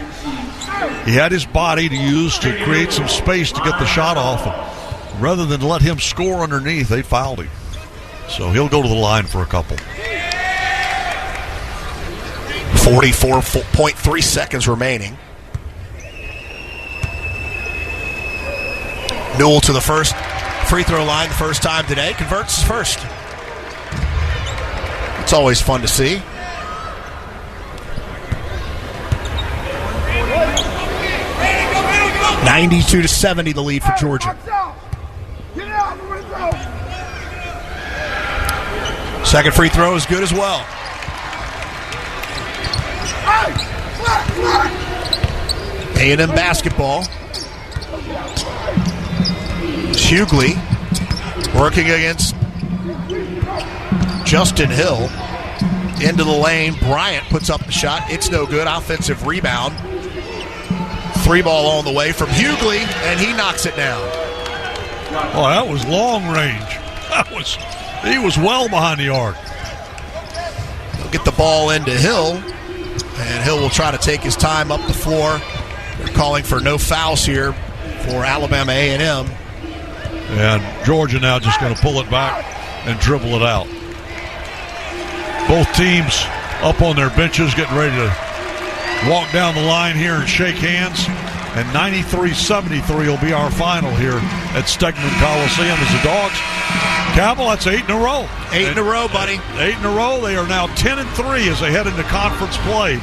He had his body to use to create some space to get the shot off. And rather than let him score underneath, they fouled him. So he'll go to the line for a couple.
44.3 seconds remaining. Newell to the first free throw line the first time today. Converts first. It's always fun to see. (92-70) the lead for Georgia. Second free throw is good as well. A&m basketball. Hughley working against Justin Hill. Into the lane. Bryant puts up the shot. It's no good. Offensive rebound. Three ball on the way from Hughley, and he knocks it down.
Oh, that was long range. He was well behind the arc.
He'll get the ball into Hill, and Hill will try to take his time up the floor. They're calling for no fouls here for Alabama A&m.
And Georgia now just going to pull it back and dribble it out. Both teams up on their benches getting ready to walk down the line here and shake hands. And 93-73 will be our final here at Stegman Coliseum as the Dogs. Cabell, that's 8 in a row.
8 in a row, buddy.
8 in a row. They are now 10-3 as they head into conference play.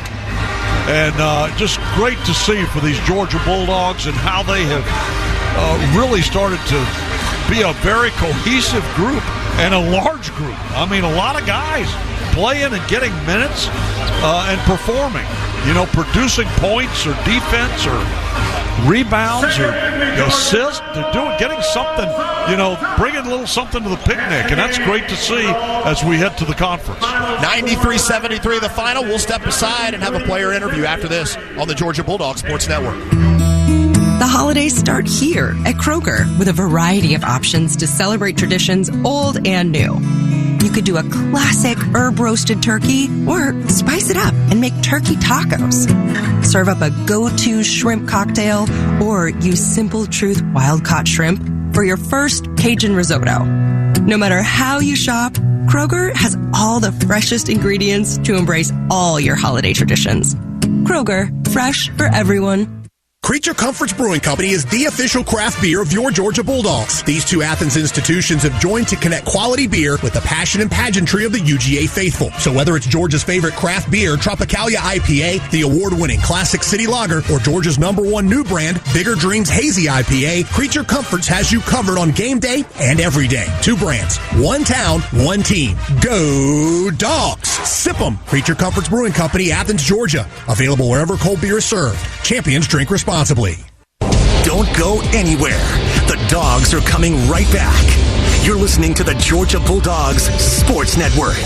And just great to see for these Georgia Bulldogs and how they have really started to be a very cohesive group and a large group. I mean, a lot of guys playing and getting minutes and performing. You know, producing points or defense or rebounds or assists. They're getting something, bringing a little something to the picnic, and that's great to see as we head to the conference.
93-73 the final. We'll step aside and have a player interview after this on the Georgia Bulldogs Sports Network.
The holidays start here at Kroger with a variety of options to celebrate traditions old and new. You could do a classic herb-roasted turkey or spice it up and make turkey tacos. Serve up a go-to shrimp cocktail or use Simple Truth wild-caught shrimp for your first Cajun risotto. No matter how you shop, Kroger has all the freshest ingredients to embrace all your holiday traditions. Kroger, fresh for everyone.
Creature Comforts Brewing Company is the official craft beer of your Georgia Bulldogs. These two Athens institutions have joined to connect quality beer with the passion and pageantry of the UGA faithful. So whether it's Georgia's favorite craft beer, Tropicalia IPA, the award-winning Classic City Lager, or Georgia's #1 new brand, Bigger Dreams Hazy IPA, Creature Comforts has you covered on game day and every day. Two brands, one town, one team. Go Dogs! Sip 'em! Creature Comforts Brewing Company, Athens, Georgia. Available wherever cold beer is served. Champions drink responsibly.
Don't go anywhere. The Dogs are coming right back. You're listening to the Georgia Bulldogs Sports Network.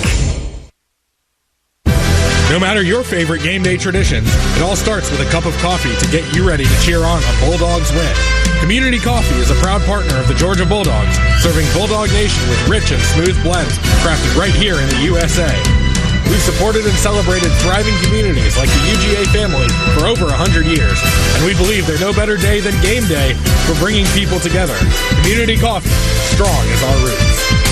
No matter your favorite game day tradition, it all starts with a cup of coffee to get you ready to cheer on a Bulldogs win. Community Coffee is a proud partner of the Georgia Bulldogs, serving Bulldog Nation with rich and smooth blends crafted right here in the USA. We've supported and celebrated thriving communities like the UGA family for over 100 years, and we believe there's no better day than game day for bringing people together. Community Coffee, strong as our roots.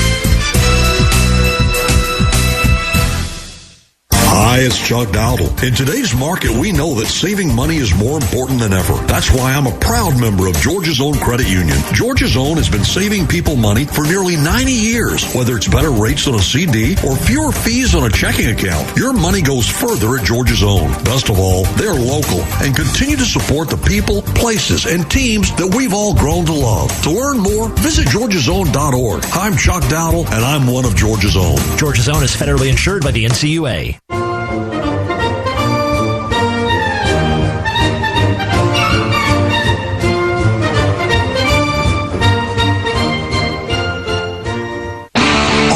Hi, it's Chuck Dowdle. In today's market, we know that saving money is more important than ever. That's why I'm a proud member of Georgia's Own Credit Union. Georgia's Own has been saving people money for nearly 90 years. Whether it's better rates on a CD or fewer fees on a checking account, your money goes further at Georgia's Own. Best of all, they're local and continue to support the people, places, and teams that we've all grown to love. To learn more, visit georgiasown.org. I'm Chuck Dowdle, and I'm one of Georgia's Own.
Georgia's Own is federally insured by the NCUA.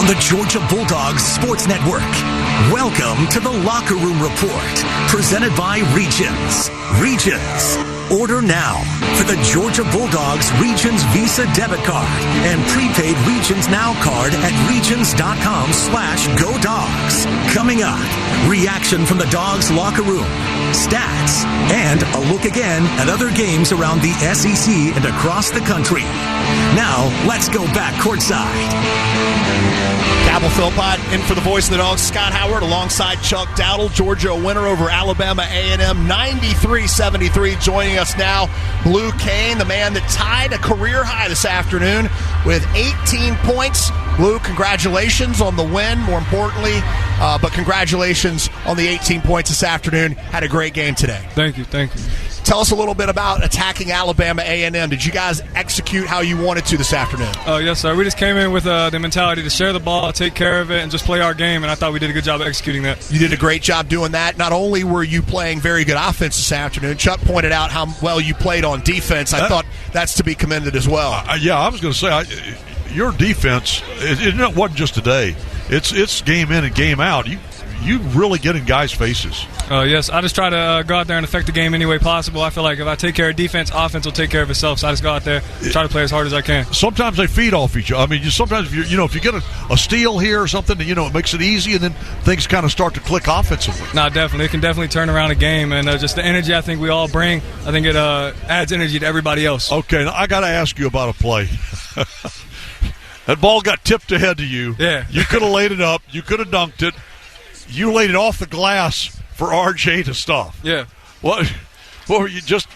The Georgia Bulldogs Sports Network. Welcome to the Locker Room Report, presented by Regions. Regions, Order now for the Georgia Bulldogs Regions Visa debit card and prepaid Regions Now card at regions.com/GoDogs. Coming up, reaction from the Dogs locker room, stats, and a look again at other games around the SEC and across the country. Now, let's go back courtside.
Cabell Philpott in for the voice of the Dogs, Scott Howard, alongside Chuck Dowdle. Georgia a winner over Alabama A&m, 93-73. Joining us now, Blue Kane, the man that tied a career high this afternoon with 18 points. Blue, congratulations on the win, more importantly, but congratulations on the 18 points this afternoon. Had a great game today.
Thank you.
Tell us a little bit about attacking Alabama A&m. Did you guys execute how you wanted to this afternoon?
Yes, sir. We just came in with the mentality to share the ball, take care of it, and just play our game, and I thought we did a good job of executing that.
You did a great job doing that. Not only were you playing very good offense this afternoon, Chuck pointed out how well you played on defense. I thought that's to be commended as well.
Yeah, I was going to say, your defense, it wasn't just today. It's game in and game out. You really get in guys' faces.
Yes, I just try to go out there and affect the game any way possible. I feel like if I take care of defense, offense will take care of itself. So I just go out there, try to play as hard as I can.
Sometimes they feed off each other. I mean, sometimes if you get a steal here or something, it makes it easy, and then things kind of start to click offensively.
No, definitely, it can definitely turn around a game, and just the energy I think we all bring, I think it adds energy to everybody else.
Okay, now I got to ask you about a play. That ball got tipped ahead to you.
Yeah,
you could have laid it up. You could have dunked it. You laid it off the glass for RJ to stop.
Yeah.
What were you just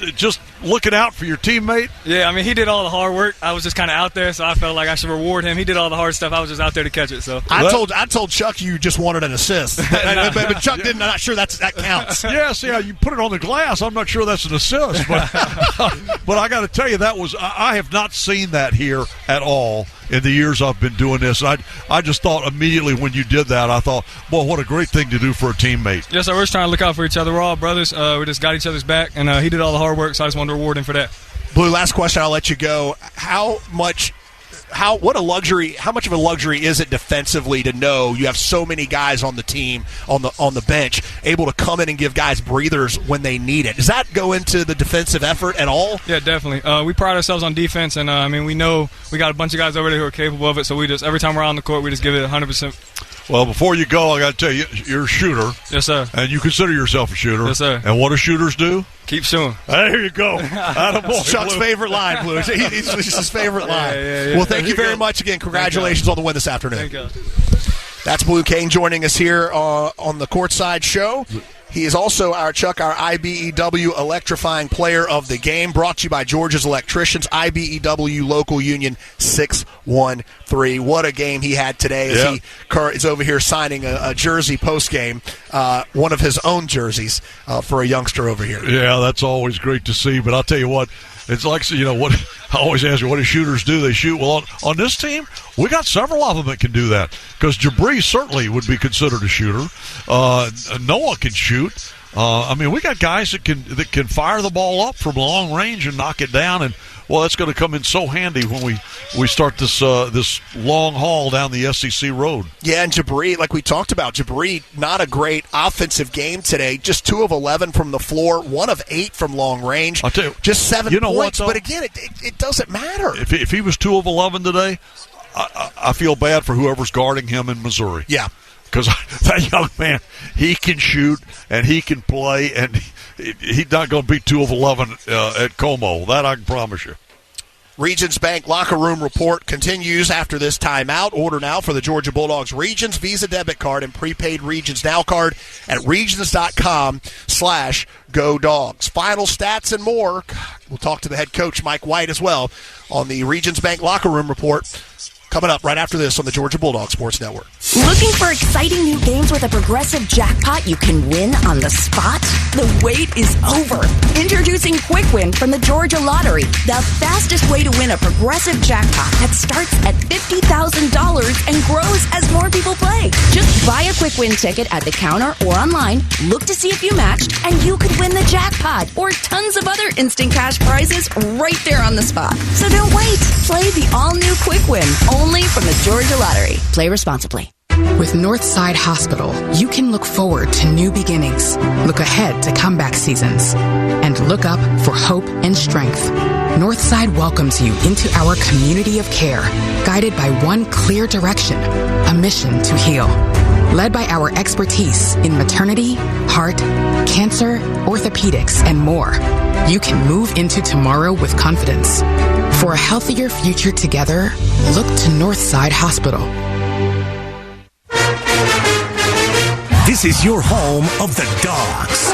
looking out for your teammate?
Yeah, I mean, he did all the hard work. I was just kind of out there, so I felt like I should reward him. He did all the hard stuff. I was just out there to catch it. So
I told Chuck you just wanted an assist, but Chuck didn't. I'm not sure that counts.
Yes, yeah, you put it on the glass. I'm not sure that's an assist, but but I got to tell you, I have not seen that here at all in the years I've been doing this. I just thought immediately when you did that, I thought, boy, what a great thing to do for a teammate.
Yes, we're just trying to look out for ech other. We're all brothers. We just got each other's back, and he did all the hard work, so I just wanted to reward him for that.
Blue, last question, I'll let you go. How much of a luxury is it defensively to know you have so many guys on the team, on the bench, able to come in and give guys breathers when they need it? Does that go into the defensive effort at all?
Yeah, definitely. We pride ourselves on defense, and we know we got a bunch of guys over there who are capable of it, so we just, every time we're on the court, we just give it 100%.
Well, before you go, I got to tell you, you're a shooter.
Yes, sir.
And you consider yourself a shooter.
Yes, sir.
And what do shooters do?
Keep shooting.
There you go. Attaboy,
Chuck's favorite line, Blue. It's his favorite line.
Yeah.
Well, thank you very much again. Congratulations on the win this afternoon.
Thank you.
That's Blue Kane joining us here on the Courtside Show. He is also our IBEW Electrifying Player of the Game, brought to you by Georgia's Electricians, IBEW Local Union 613. What a game he had today as he is over here signing a jersey post-game, one of his own jerseys for a youngster over here.
Yeah, that's always great to see, but I'll tell you what, it's like, what I always ask you, what do shooters do? They shoot. Well, on this team, we got several of them that can do that, because Jabri certainly would be considered a shooter. Noah can shoot. We got guys that can fire the ball up from long range and knock it down, and that's going to come in so handy when we start this long haul down the SEC road.
Yeah, and Jabri, like we talked about, not a great offensive game today. Just 2 of 11 from the floor, 1 of 8 from long range.
I'll tell you,
just 7 points.
What,
but again, it doesn't matter.
If he was 2 of 11 today, I feel bad for whoever's guarding him in Missouri.
Yeah.
Because that young man, he can shoot and he can play, and he's not going to be 2 of 11 at Como. That I can promise you.
Regions Bank locker room report continues after this timeout. Order now for the Georgia Bulldogs Regions Visa debit card and prepaid Regions Now card at regions.com/GoDogs. Final stats and more. We'll talk to the head coach, Mike White, as well on the Regions Bank locker room report. Coming up right after this on the Georgia Bulldogs Sports Network.
Looking for exciting new games with a progressive jackpot you can win on the spot? The wait is over. Introducing Quick Win from the Georgia Lottery, the fastest way to win a progressive jackpot that starts at $50,000 and grows as more people play. Just buy a Quick Win ticket at the counter or online, look to see if you matched, and you could win the jackpot or tons of other instant cash prizes right there on the spot. So don't wait. Play the all-new Quick Win, only from the Georgia Lottery. Play responsibly.
With Northside Hospital, you can look forward to new beginnings, look ahead to comeback seasons, and look up for hope and strength. Northside welcomes you into our community of care, guided by one clear direction, a mission to heal. Led by our expertise in maternity, heart, cancer, orthopedics, and more, you can move into tomorrow with confidence. For a healthier future together, look to Northside Hospital.
This is your home of the Dogs.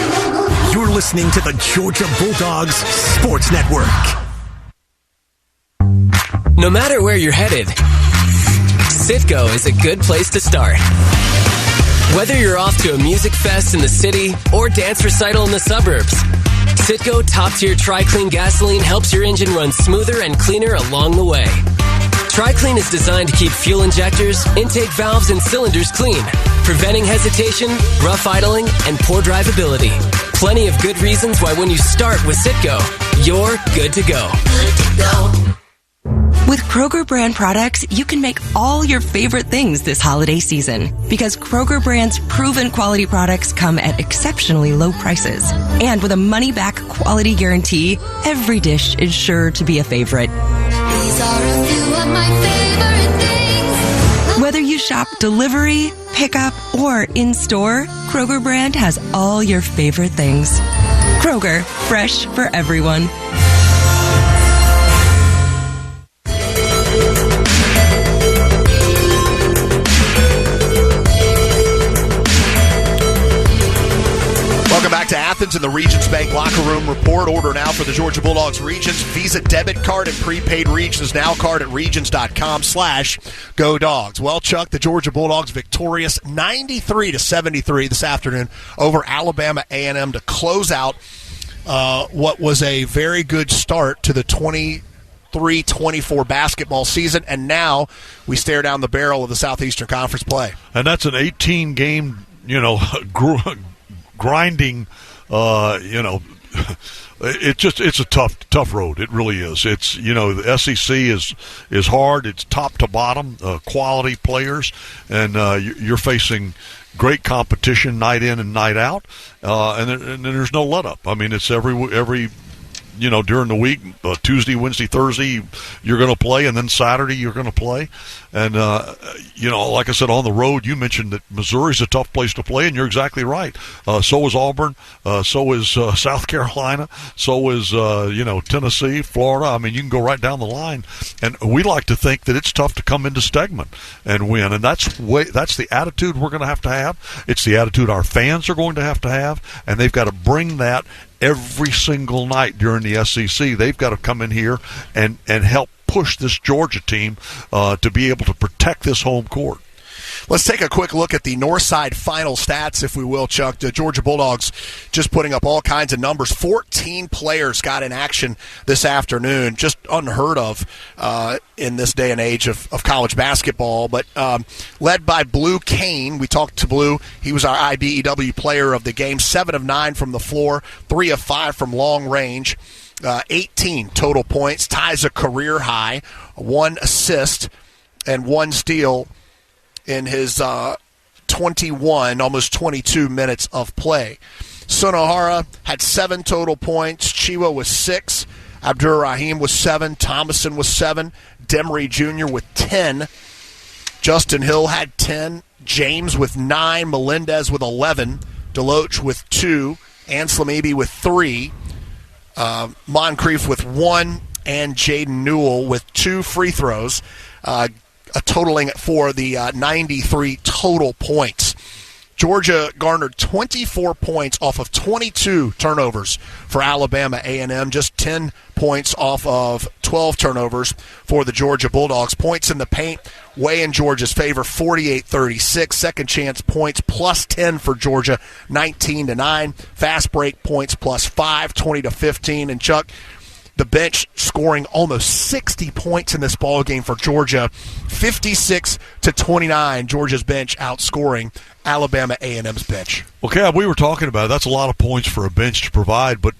You're listening to the Georgia Bulldogs Sports Network.
No matter where you're headed, Citgo is a good place to start. Whether you're off to a music fest in the city or dance recital in the suburbs, Citgo top-tier Tri-Clean gasoline helps your engine run smoother and cleaner along the way. Tri-Clean is designed to keep fuel injectors, intake valves, and cylinders clean, preventing hesitation, rough idling, and poor drivability. Plenty of good reasons why when you start with Citgo, you're good to go. Good to go.
With Kroger brand products, you can make all your favorite things this holiday season. Because Kroger brand's proven quality products come at exceptionally low prices. And with a money-back quality guarantee, every dish is sure to be a favorite.
These are a few of my favorite things.
Whether you shop delivery, pickup, or in-store, Kroger brand has all your favorite things. Kroger, fresh for everyone.
Welcome back to Athens in the Regions Bank Locker Room Report. Order now for the Georgia Bulldogs Regions Visa debit card and prepaid Regions Now card at regions.com/GoDogs. Well, Chuck, the Georgia Bulldogs victorious 93-73 this afternoon over Alabama A&m to close out what was a very good start to the 23-24 basketball season, and now we stare down the barrel of the Southeastern Conference play.
And that's an 18-game, grinding, it's a tough road. It really is. It's, the SEC is hard. It's top to bottom, quality players, and you're facing great competition night in and night out, and there's no let up. I mean, it's every during the week, Tuesday, Wednesday, Thursday, you're going to play, and then Saturday you're going to play. And, like I said, on the road, you mentioned that Missouri's a tough place to play, and you're exactly right. So is Auburn. So is South Carolina. So is, Tennessee, Florida. I mean, you can go right down the line. And we like to think that it's tough to come into Stegman and win. And that's the attitude we're going to have. It's the attitude our fans are going to have, and they've got to bring that every single night during the SEC. They've got to come in here and help push this Georgia team to be able to protect this home court.
Let's take a quick look at the Northside final stats, if we will, Chuck. The Georgia Bulldogs just putting up all kinds of numbers. 14 players got in action this afternoon, just unheard of in this day and age of college basketball. But led by Blue Kane, we talked to Blue. He was our IBEW player of the game, 7 of 9 from the floor, 3 of 5 from long range. 18 total points, ties a career high, 1 assist and 1 steal in his 21, almost 22 minutes of play. Sonohara had 7 total points. Chiwa was 6. Abdur-Rahim was 7. Thomason was 7. Demery Jr. with 10. Justin Hill had 10. James with 9. Melendez with 11. Deloach with 2. Anselm Eby with 3. Moncrief with 1. And Jaden Newell with 2 free throws. Totaling for the 93 total points. Georgia garnered 24 points off of 22 turnovers for Alabama A&m, just 10 points off of 12 turnovers for the Georgia Bulldogs. Points in the paint way in Georgia's favor, 48-36. Second chance points plus 10 for Georgia, 19-9. Fast break points plus 5, 20-15. And Chuck, the bench scoring almost 60 points in this ball game for Georgia, 56-29. Georgia's bench outscoring Alabama A&M's bench.
Okay, we were talking about it. That's a lot of points for a bench to provide, but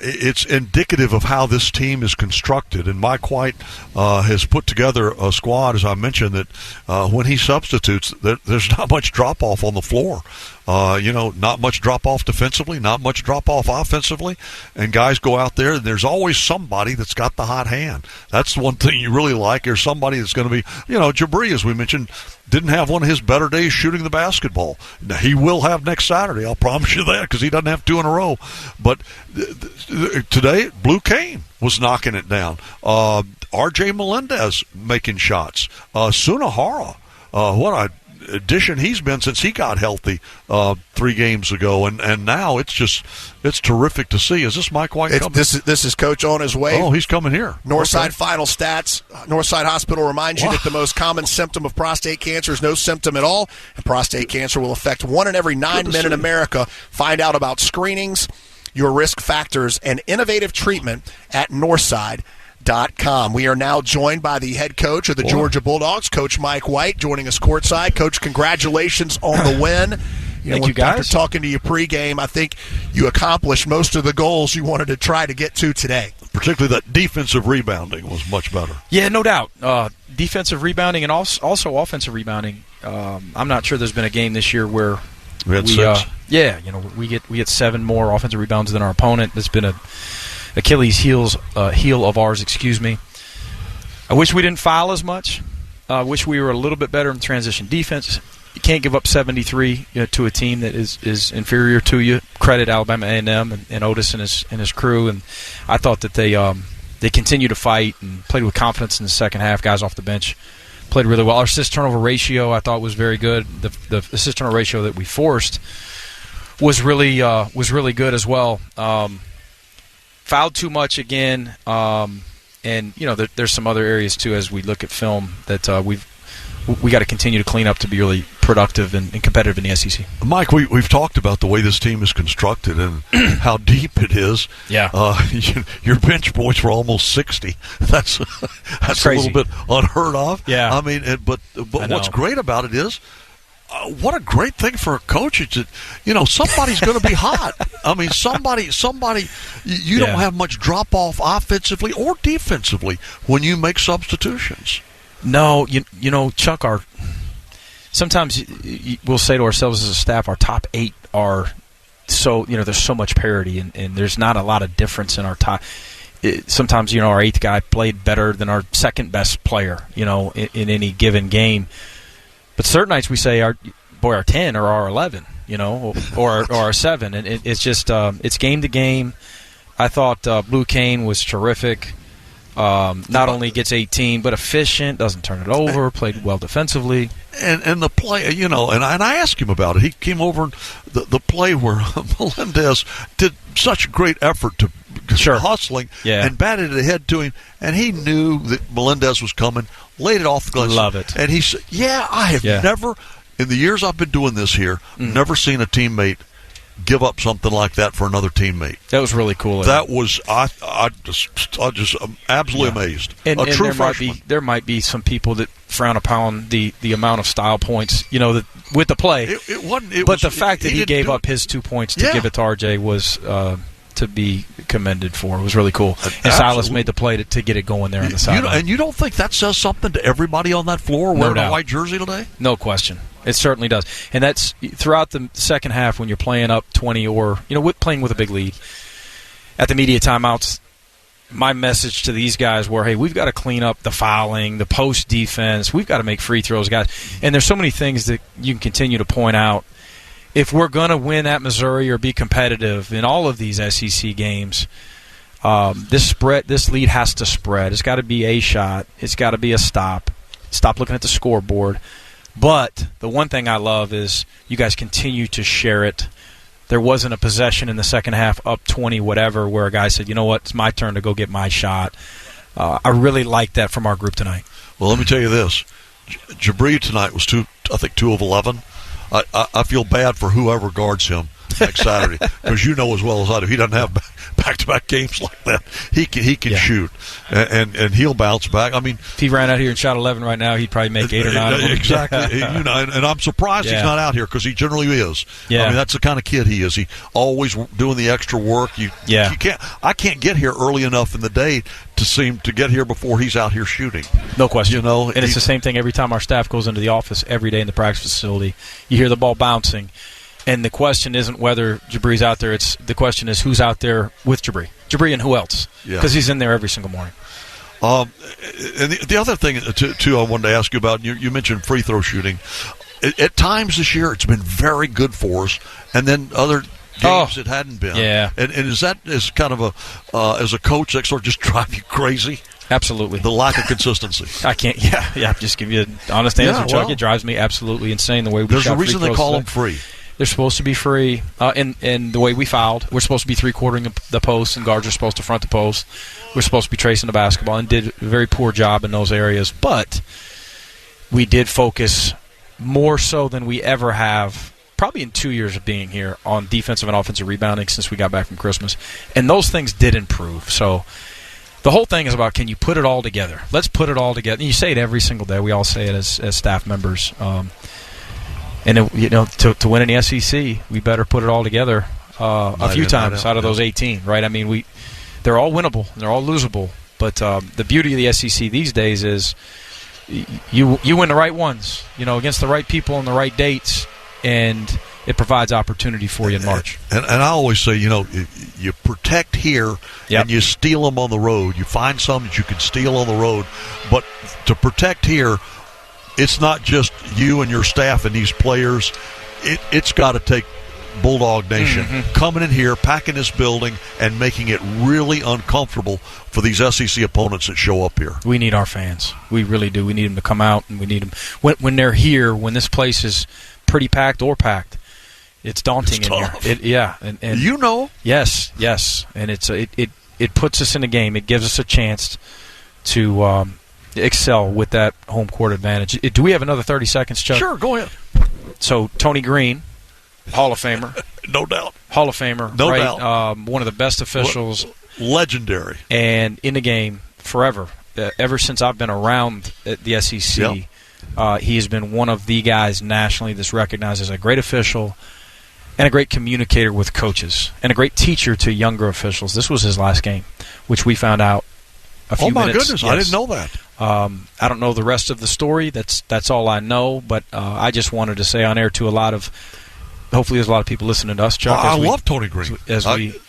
it's indicative of how this team is constructed. And Mike White has put together a squad, as I mentioned, that when he substitutes, there's not much drop-off on the floor. Not much drop-off defensively, not much drop-off offensively, and guys go out there, and there's always somebody that's got the hot hand. That's the one thing you really like. There's somebody that's going to be, Jabri, as we mentioned, didn't have one of his better days shooting the basketball. Now, he will have next Saturday, I'll promise you that, because he doesn't have 2 in a row. But today, Blue Cane was knocking it down. R.J. Melendez making shots. Sunahara, what a addition he's been since he got healthy 3 games ago, and now it's terrific to see. Is this Mike White coming?
This is Coach on his way.
Oh, he's coming here.
Northside final stats. Northside Hospital reminds you that the most common symptom of prostate cancer is no symptom at all, and prostate cancer will affect 1 in every 9 men in America. Find out about screenings, your risk factors, and innovative treatment at Northside.com. We are now joined by the head coach of the Georgia Bulldogs, Coach Mike White, joining us courtside. Coach, congratulations on the win.
Thank you, guys.
After talking to you pregame, I think you accomplished most of the goals you wanted to try to get to today.
Particularly that defensive rebounding was much better.
Yeah, no doubt. Defensive rebounding and also offensive rebounding. I'm not sure there's been a game this year where
we had 6.
We get 7 more offensive rebounds than our opponent. It's been a Achilles heel of ours, excuse me. I wish we didn't foul as much. I wish we were a little bit better in transition defense. You can't give up 73 to a team that is inferior to you. Credit Alabama A&m and Otis and his crew. And I thought that they continued to fight and played with confidence in the second half. Guys off the bench played really well. Our assist turnover ratio I thought was very good. The assist turnover ratio that we forced was really good as well. Fouled too much again, and there's some other areas too as we look at film that we got to continue to clean up to be really productive and competitive in the SEC.
Mike, we've talked about the way this team is constructed and how deep it is.
Yeah,
your bench points were almost 60. That's a little bit unheard of.
Yeah,
I mean, but what's great about it is. What a great thing for a coach! Somebody's going to be hot. I mean, somebody. You don't have much drop off offensively or defensively when you make substitutions.
No, Chuck. Sometimes we'll say to ourselves as a staff, our top 8 are so there's so much parity and there's not a lot of difference in our top. Sometimes our 8th guy played better than our second best player. In any given game. But certain nights we say, our 10 or our 11, or our 7. And it's just it's game to game. I thought Blue Cane was terrific. Not only gets 18, but efficient, doesn't turn it over, played well defensively.
And the play, and I asked him about it. He came over, and the play where Melendez did such great effort to hustling and batted it ahead to him, and he knew that Melendez was coming, laid it off the glass.
Love it.
And he said, I have never, in the years I've been doing this here, never seen a teammate give up something like that for another teammate.
That was really cool.
That was I just absolutely amazed.
And
true
there
freshman.
There might be some people that frown upon the amount of style points, with the play. The fact that he gave up his 2 points to give it to RJ was to be commended for. It was really cool. And Silas made the play to get it going there on the sideline.
And you don't think that says something to everybody on that floor wearing a white jersey today?
No question. It certainly does. And that's throughout the second half when you're playing up 20 or, playing with a big lead. At the media timeouts, my message to these guys were, hey, we've got to clean up the fouling, the post defense. We've got to make free throws, guys. And there's so many things that you can continue to point out. If we're going to win at Missouri or be competitive in all of these SEC games, this lead has to spread. It's got to be a shot. It's got to be a stop. Stop looking at the scoreboard. But the one thing I love is you guys continue to share it. There wasn't a possession in the second half, up 20, whatever, where a guy said, you know what, it's my turn to go get my shot. I really like that from our group tonight.
Well, let me tell you this. Jabri tonight was 2 of 11. I feel bad for whoever guards him. next Saturday, because you know as well as I do, he doesn't have back-to-back games like that. He can shoot, and he'll bounce back. I mean,
if he ran out here and shot 11 right now, he'd probably make 8 or 9.
Exactly. And I'm surprised he's not out here, because he generally is.
Yeah.
I mean, that's the kind of kid he is. He always doing the extra work. I can't get here early enough in the day to get here before he's out here shooting.
No question.
You know,
and it's the same thing every time our staff goes into the office every day in the practice facility. You hear the ball bouncing, and the question isn't whether Jabri's out there. The question is who's out there with Jabri. Jabri and who else? Because he's in there every single morning.
And the other thing, too, I wanted to ask you about, you mentioned free throw shooting. At times this year, it's been very good for us, and then other games it hadn't been.
Yeah.
And is that as kind of as a coach, that sort of just drive you crazy?
Absolutely.
The lack of consistency.
I can't. Yeah. Just give you an honest answer, Chuck. It drives me absolutely insane the way we.
There's a reason they call them free.
They're supposed to be free, and the way we fouled, we're supposed to be three-quartering the post, and guards are supposed to front the post. We're supposed to be tracing the basketball, and did a very poor job in those areas. But we did focus more so than we ever have, probably in 2 years of being here, on defensive and offensive rebounding since we got back from Christmas. And those things did improve. So the whole thing is about, can you put it all together? Let's put it all together. And you say it every single day. We all say it as staff members. And to win in the SEC, we better put it all together a few times out of those 18, right? I mean, they're all winnable and they're all losable. But the beauty of the SEC these days is you win the right ones, against the right people and the right dates, and it provides opportunity for you in March.
And I always say, you protect here and you steal them on the road. You find some that you can steal on the road, but to protect here, it's not just you and your staff and these players. It's got to take Bulldog Nation coming in here, packing this building, and making it really uncomfortable for these SEC opponents that show up here.
We need our fans. We really do. We need them to come out, and we need them when they're here, when this place is pretty packed or packed. It's daunting in here. And Yes. And it puts us in a game. It gives us a chance to excel with that home court advantage. Do we have another 30 seconds, Chuck?
Sure, go ahead.
So Tony Green, Hall of Famer.
No doubt.
Hall of Famer.
No doubt.
One of the best officials.
Legendary.
And in the game forever. Ever since I've been around the SEC, he has been one of the guys nationally that's recognized as a great official and a great communicator with coaches and a great teacher to younger officials. This was his last game, which we found out a few minutes.
Oh, my goodness. Yes. I didn't know that.
I don't know the rest of the story. That's all I know. But I just wanted to say on air to hopefully there's a lot of people listening to us, Chuck.
I love Tony Green.
As we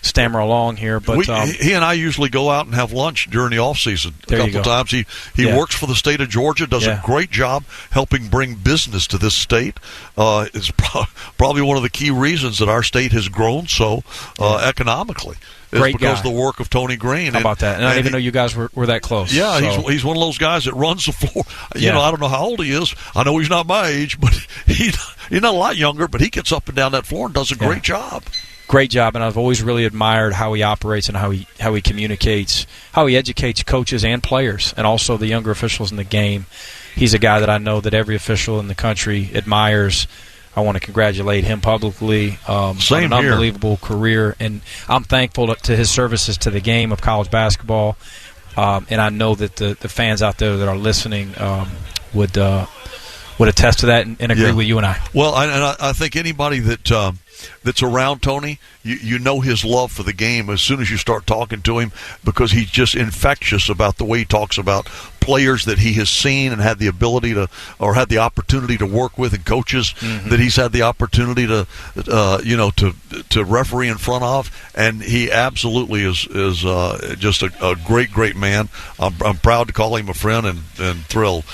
stammer along here. But
he and I usually go out and have lunch during the off season a couple times. He works for the state of Georgia, does a great job helping bring business to this state. It's probably one of the key reasons that our state has grown so economically.
Great
because
guy.
of the work of Tony Green.
How about that? And I didn't even know you guys were that close.
Yeah,
so.
he's one of those guys that runs the floor. I don't know how old he is. I know he's not my age, but he's not a lot younger, but he gets up and down that floor and does a great job.
Great job, and I've always really admired how he operates and how he communicates, how he educates coaches and players, and also the younger officials in the game. He's a guy that I know that every official in the country admires. I want to congratulate him publicly on an unbelievable career, and I'm thankful to his services to the game of college basketball. And I know that the fans out there that are listening would attest to that and agree with you and I.
Well, I think anybody that's around Tony, you know his love for the game as soon as you start talking to him, because he's just infectious about the way he talks about players that he has seen and had the ability to, or had the opportunity to work with, and coaches that he's had the opportunity to referee in front of, and he absolutely is just a great man. I'm proud to call him a friend and thrilled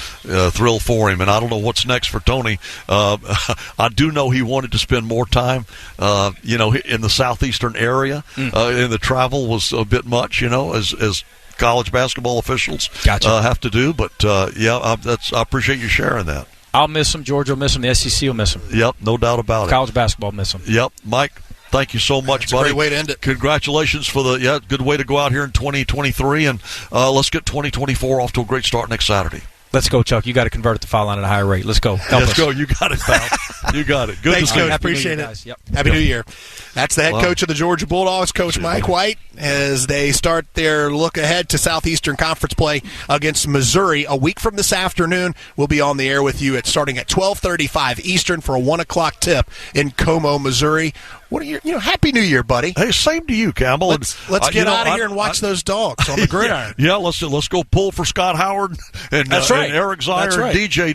for him. And I don't know what's next for Tony. I do know he wanted to spend more time, in the southeastern area, and the travel was a bit much, as college basketball officials have to do. But I appreciate you sharing that.
I'll miss him. Georgia will miss him. The SEC will miss him.
Yep, no doubt about it.
College basketball will miss him.
Yep, Mike. Thank you so much, buddy.
Great way to end it.
Congratulations for good way to go out here in 2023, and let's get 2024 off to a great start next Saturday.
Let's go, Chuck. You got to convert at the foul line at a higher rate. Let's go.
Let's go. You got it, pal. You got it. Good.
Thanks, Coach.
Happy
Appreciate
New Year,
it.
guys. Yep.
Happy New Year. That's the head coach of the Georgia Bulldogs, Coach Mike White, as they start their look ahead to Southeastern Conference play against Missouri. A week from this afternoon, we'll be on the air with you starting at 12:35 Eastern for a 1 o'clock tip in Como, Missouri. What are your, Happy New Year, buddy.
Hey, same to you, Campbell.
Let's get out of here and watch those dogs on the gridiron.
Yeah, let's go pull for Scott Howard and,
That's right.
and Eric Zier
That's right.
and DJ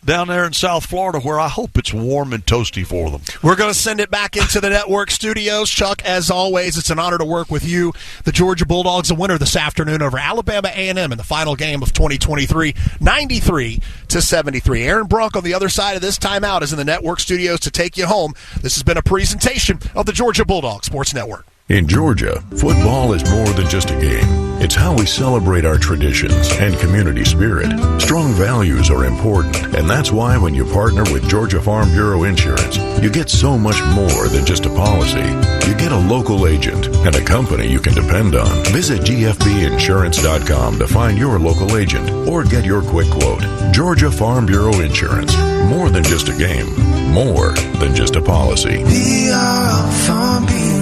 down there in South Florida, where I hope it's warm and toasty for them.
We're going to send it back into the network studios. Chuck, as always, it's an honor to work with you. The Georgia Bulldogs, a winner this afternoon over Alabama A&m in the final game of 2023, 93-73. Aaron Brunk on the other side of this timeout is in the network studios to take you home. This has been a presentation of the Georgia Bulldogs Sports Network.
In Georgia, football is more than just a game. It's how we celebrate our traditions and community spirit. Strong values are important, and that's why when you partner with Georgia Farm Bureau Insurance, you get so much more than just a policy. You get a local agent and a company you can depend on. Visit gfbinsurance.com to find your local agent or get your quick quote. Georgia Farm Bureau Insurance. More than just a game. More than just a policy.
We are Farm Bureau.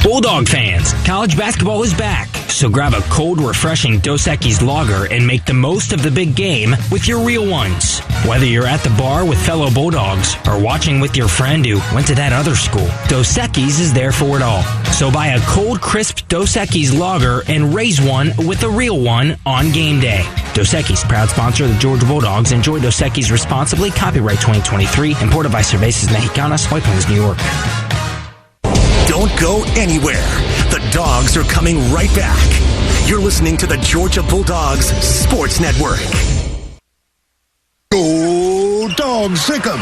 Bulldog fans, college basketball is back, so grab a cold, refreshing Dos Equis lager and make the most of the big game with your real ones. Whether you're at the bar with fellow Bulldogs or watching with your friend who went to that other school, Dos Equis is there for it all. So buy a cold, crisp Dos Equis lager and raise one with a real one on game day. Dos Equis, proud sponsor of the Georgia Bulldogs. Enjoy Dos Equis responsibly. Copyright 2023. Imported by Cervezas Mexicanas, White Plains, New York.
Don't go anywhere. The Dogs are coming right back. You're listening to the Georgia Bulldogs Sports Network.
Go Dogs, sick 'em.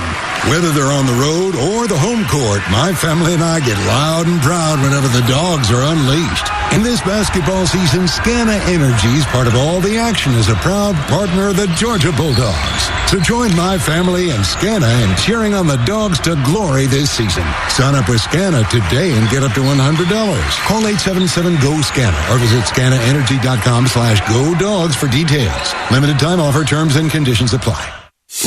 Whether they're on the road or the home court, my family and I get loud and proud whenever the Dogs are unleashed. In this basketball season, Scana Energy is part of all the action as a proud partner of the Georgia Bulldogs. So join my family and Scana in cheering on the Dogs to glory this season. Sign up with Scana today and get up to $100. Call 877-GO-SCANA or visit scanaenergy.com/GoDogs for details. Limited time offer, terms and conditions apply.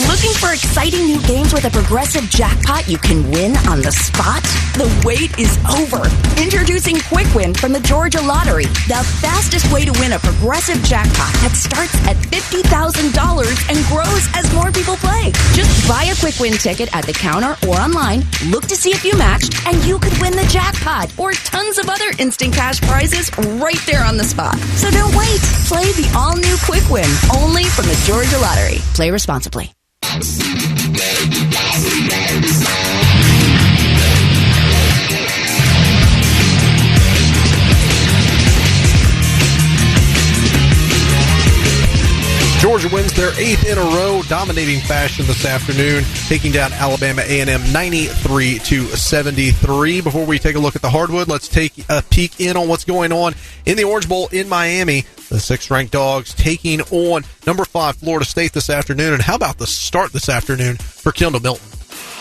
Looking for exciting new games with a progressive jackpot you can win on the spot? The wait is over. Introducing Quick Win from the Georgia Lottery, the fastest way to win a progressive jackpot that starts at $50,000 and grows as more people play. Just buy a Quick Win ticket at the counter or online, look to see if you matched, and you could win the jackpot or tons of other instant cash prizes right there on the spot. So don't wait. Play the all-new Quick Win, only from the Georgia Lottery. Play responsibly.
Georgia wins their 8th in a row, dominating fashion this afternoon, taking down Alabama A&m 93-73. Before we take a look at the hardwood, let's take a peek in on what's going on in the Orange Bowl in Miami. The 6th-ranked Dogs taking on number 5 Florida State this afternoon. And how about the start this afternoon for Kendall Milton?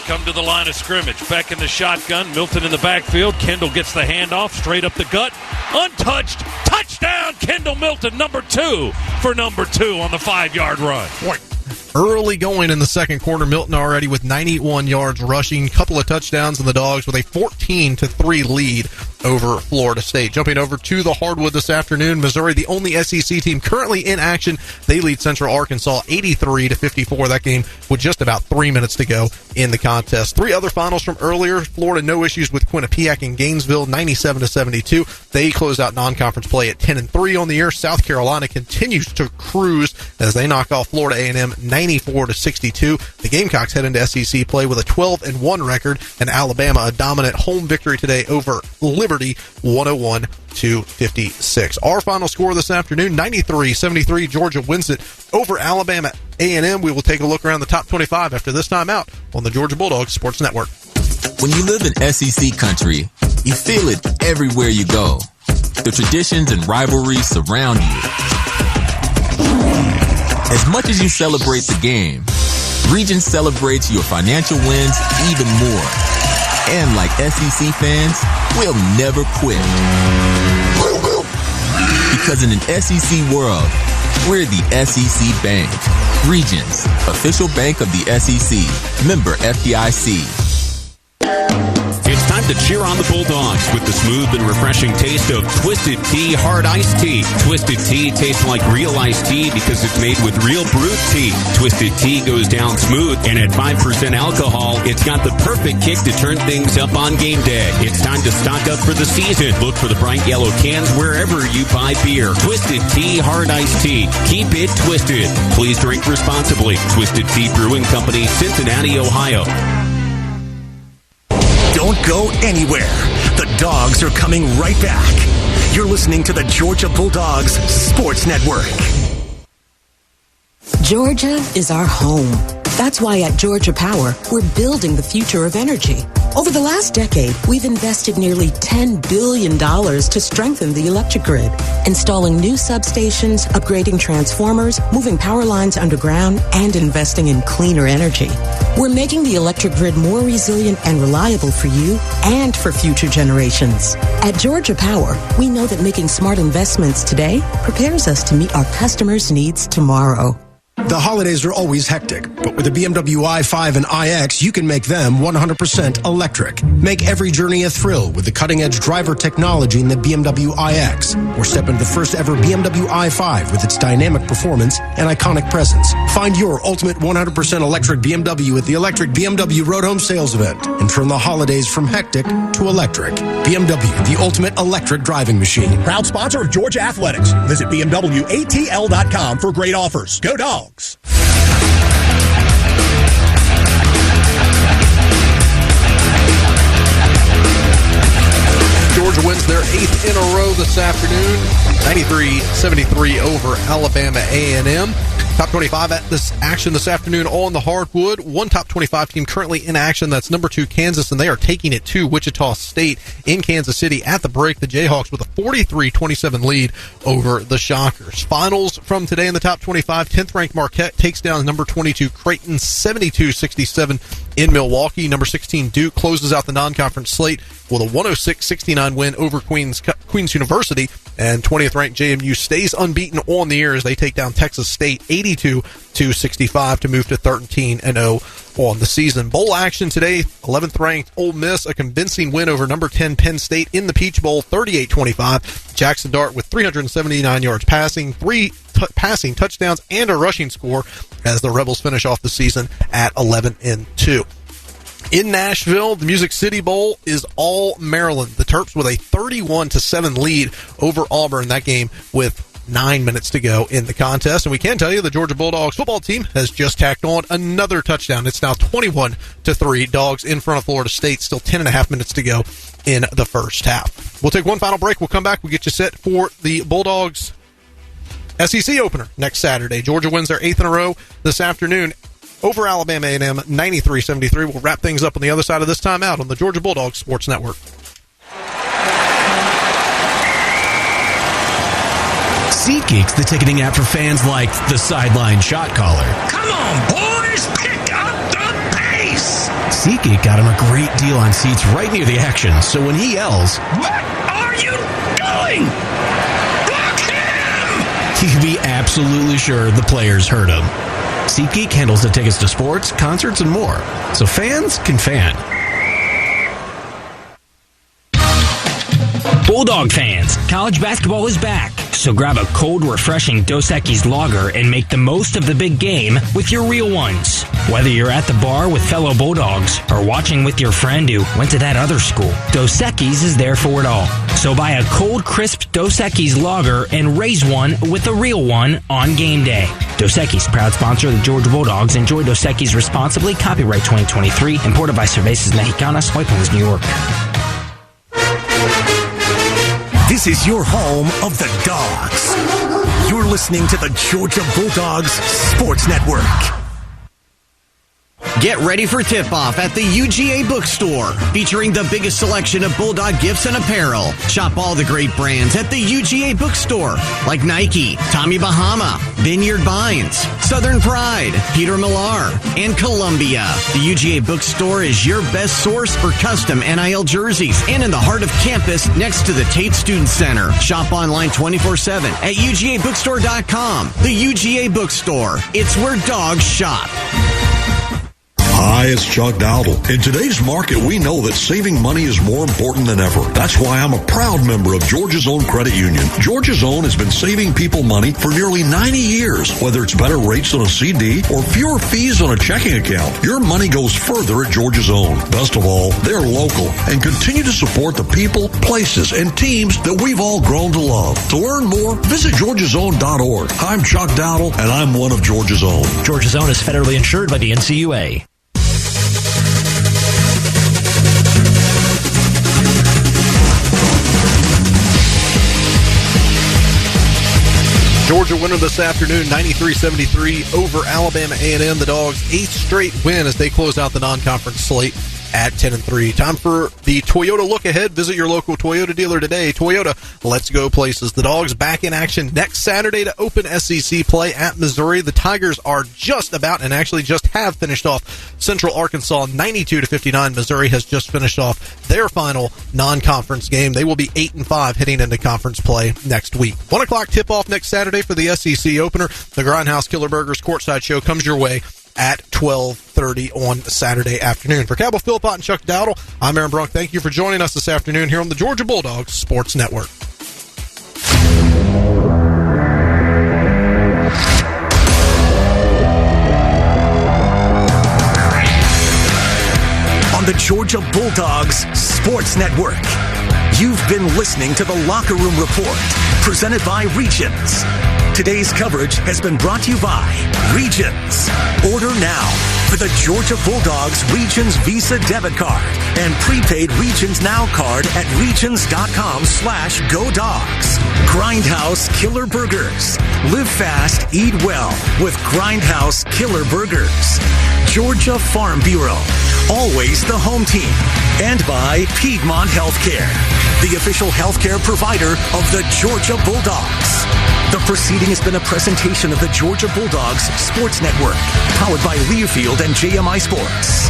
Come to the line of scrimmage. Beck in the shotgun. Milton in the backfield. Kendall gets the handoff straight up the gut. Untouched. Touchdown, Kendall Milton, number 2 for number 2 on the 5-yard run.
Early going in the second quarter, Milton already with 91 yards rushing, couple of touchdowns, and the Dogs with a 14-3 lead over Florida State. Jumping over to the hardwood this afternoon, Missouri, the only SEC team currently in action. They lead Central Arkansas 83-54. That game with just about 3 minutes to go in the contest. 3 other finals from earlier. Florida, no issues with Quinnipiac and Gainesville, 97-72. They closed out non-conference play at 10-3 on the year. South Carolina continues to cruise as they knock off Florida A&m 94-62. The Gamecocks head into SEC play with a 12-1 record, and Alabama a dominant home victory today over Liberty, 101-56. Our final score this afternoon, 93-73. Georgia wins it over Alabama A&m. We will take a look around the top 25 after this time out on the Georgia Bulldogs Sports Network.
When you live in SEC country, you feel it everywhere you go. The traditions and rivalries surround you. As much as you celebrate the game, Regions celebrates your financial wins even more. And like SEC fans, we'll never quit. Because in an SEC world, We're the SEC Bank. Regions, official bank of the SEC. Member FDIC.
It's time to cheer on the Bulldogs with the smooth and refreshing taste of Twisted Tea Hard Iced Tea. Twisted Tea tastes like real iced tea because it's made with real brewed tea. Twisted Tea goes down smooth, and at 5% alcohol, it's got the perfect kick to turn things up on game day. It's time to stock up for the season. Look for the bright yellow cans wherever you buy beer. Twisted Tea Hard Iced Tea. Keep it twisted. Please drink responsibly. Twisted Tea Brewing Company, Cincinnati, Ohio.
Don't go anywhere. The Dogs are coming right back. You're listening to the Georgia Bulldogs Sports Network.
Georgia is our home. That's why at Georgia Power, we're building the future of energy. Over the last decade, we've invested nearly $10 billion to strengthen the electric grid, installing new substations, upgrading transformers, moving power lines underground, and investing in cleaner energy. We're making the electric grid more resilient and reliable for you and for future generations. At Georgia Power, we know that making smart investments today prepares us to meet our customers' needs tomorrow.
The holidays are always hectic, but with the BMW i5 and iX, you can make them 100% electric. Make every journey a thrill with the cutting-edge driver technology in the BMW iX. Or step into the first ever BMW i5 with its dynamic performance and iconic presence. Find your ultimate 100% electric BMW at the Electric BMW Road Home Sales Event and turn the holidays from hectic to electric. BMW, the ultimate electric driving machine.
Proud sponsor of Georgia Athletics. Visit BMWATL.com for great offers. Go Dogs!
Georgia wins their 8th in a row this afternoon, 93-73 over Alabama A&m. Top 25 at this action this afternoon on the hardwood. One top 25 team currently in action. That's number 2 Kansas, and they are taking it to Wichita State in Kansas City at the break. The Jayhawks with a 43-27 lead over the Shockers. Finals from today in the top 25. 10th ranked Marquette takes down number 22 Creighton 72-67 in Milwaukee. Number 16 Duke closes out the non-conference slate with a 106-69 win over Queens University. And 20th ranked JMU stays unbeaten on the year as they take down Texas State 82-65 to move to 13-0 on the season. Bowl action today. 11th ranked Ole Miss, a convincing win over number 10 Penn State in the Peach Bowl, 38-25. Jackson Dart with 379 yards passing, 3 passing touchdowns, and a rushing score as the Rebels finish off the season at 11-2. In Nashville, the Music City Bowl is all Maryland. The Terps with a 31-7 lead over Auburn. That game with 9 minutes to go in the contest. And we can tell you the Georgia Bulldogs football team has just tacked on another touchdown. It's now 21-3. Dogs in front of Florida State. Still 10.5 minutes to go in the first half. We'll take one final break. We'll come back. We'll get you set for the Bulldogs SEC opener next Saturday. Georgia wins their 8th in a row this afternoon over Alabama A&m 93-73. We'll wrap things up on the other side of this timeout on the Georgia Bulldogs Sports Network.
SeatGeek's the ticketing app for fans like the sideline shot caller.
Come on, boys, pick up the pace!
SeatGeek got him a great deal on seats right near the action, so when he yells,
"What are you doing? Block him!"
you can be absolutely sure the players heard him. SeatGeek handles the tickets to sports, concerts, and more, so fans can fan.
Bulldog fans, college basketball is back. So grab a cold, refreshing Dos Equis lager and make the most of the big game with your real ones. Whether you're at the bar with fellow Bulldogs or watching with your friend who went to that other school, Dos Equis is there for it all. So buy a cold, crisp Dos Equis lager and raise one with a real one on game day. Dos Equis, proud sponsor of the Georgia Bulldogs. Enjoy Dos Equis responsibly. Copyright 2023. Imported by Cervezas Mexicanas, White Plains, New York.
This is your home of the Dogs. You're listening to the Georgia Bulldogs Sports Network.
Get ready for tip-off at the UGA Bookstore, featuring the biggest selection of Bulldog gifts and apparel. Shop all the great brands at the UGA Bookstore, like Nike, Tommy Bahama, Vineyard Vines, Southern Pride, Peter Millar, and Columbia. The UGA Bookstore is your best source for custom NIL jerseys and in the heart of campus next to the Tate Student Center. Shop online 24/7 at UGABookstore.com. The UGA Bookstore. It's where dogs shop.
Hi, it's Chuck Dowdle. In today's market, we know that saving money is more important than ever. That's why I'm a proud member of Georgia's Own Credit Union. Georgia's Own has been saving people money for nearly 90 years. Whether it's better rates on a CD or fewer fees on a checking account, your money goes further at Georgia's Own. Best of all, they're local and continue to support the people, places, and teams that we've all grown to love. To learn more, visit georgiasown.org. I'm Chuck Dowdle, and I'm one of Georgia's Own.
Georgia's Own is federally insured by the NCUA.
Georgia winner this afternoon, 93-73 over Alabama A&m. The Dogs' 8th straight win as they close out the non-conference slate at 10-3. Time for the Toyota look ahead. Visit your local Toyota dealer today. Toyota, let's go places. The Dogs back in action next Saturday to open SEC play at Missouri. The Tigers are just about, and actually just have finished off Central Arkansas 92-59. Missouri has just finished off their final non-conference game. They will be 8-5 heading into conference play next week. 1 o'clock tip-off next Saturday for the SEC opener. The Grindhouse Killer Burgers courtside show comes your way at 12:30 on Saturday afternoon. For Cabell Philpott and Chuck Dowdle, I'm Aaron Brunk. Thank you for joining us this afternoon here on the Georgia Bulldogs Sports Network.
On the Georgia Bulldogs Sports Network, you've been listening to the Locker Room Report, presented by Regions. Today's coverage has been brought to you by Regions. Order now for the Georgia Bulldogs Regions Visa debit card and prepaid Regions Now card at regions.com/GoDogs. Grindhouse Killer Burgers. Live fast, eat well with Grindhouse Killer Burgers. Georgia Farm Bureau. Always the home team. And by Piedmont Healthcare, the official healthcare provider of the Georgia Bulldogs. The proceeding has been a presentation of the Georgia Bulldogs Sports Network, powered by Learfield and JMI Sports.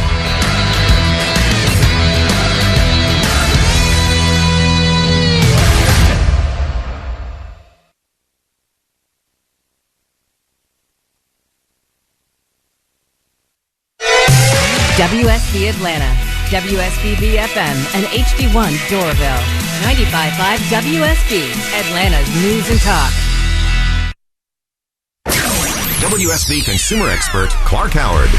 WSB Atlanta, WSB BFM, and HD1 Doraville. 95.5 WSB, Atlanta's news and talk.
WSB consumer expert Clark Howard.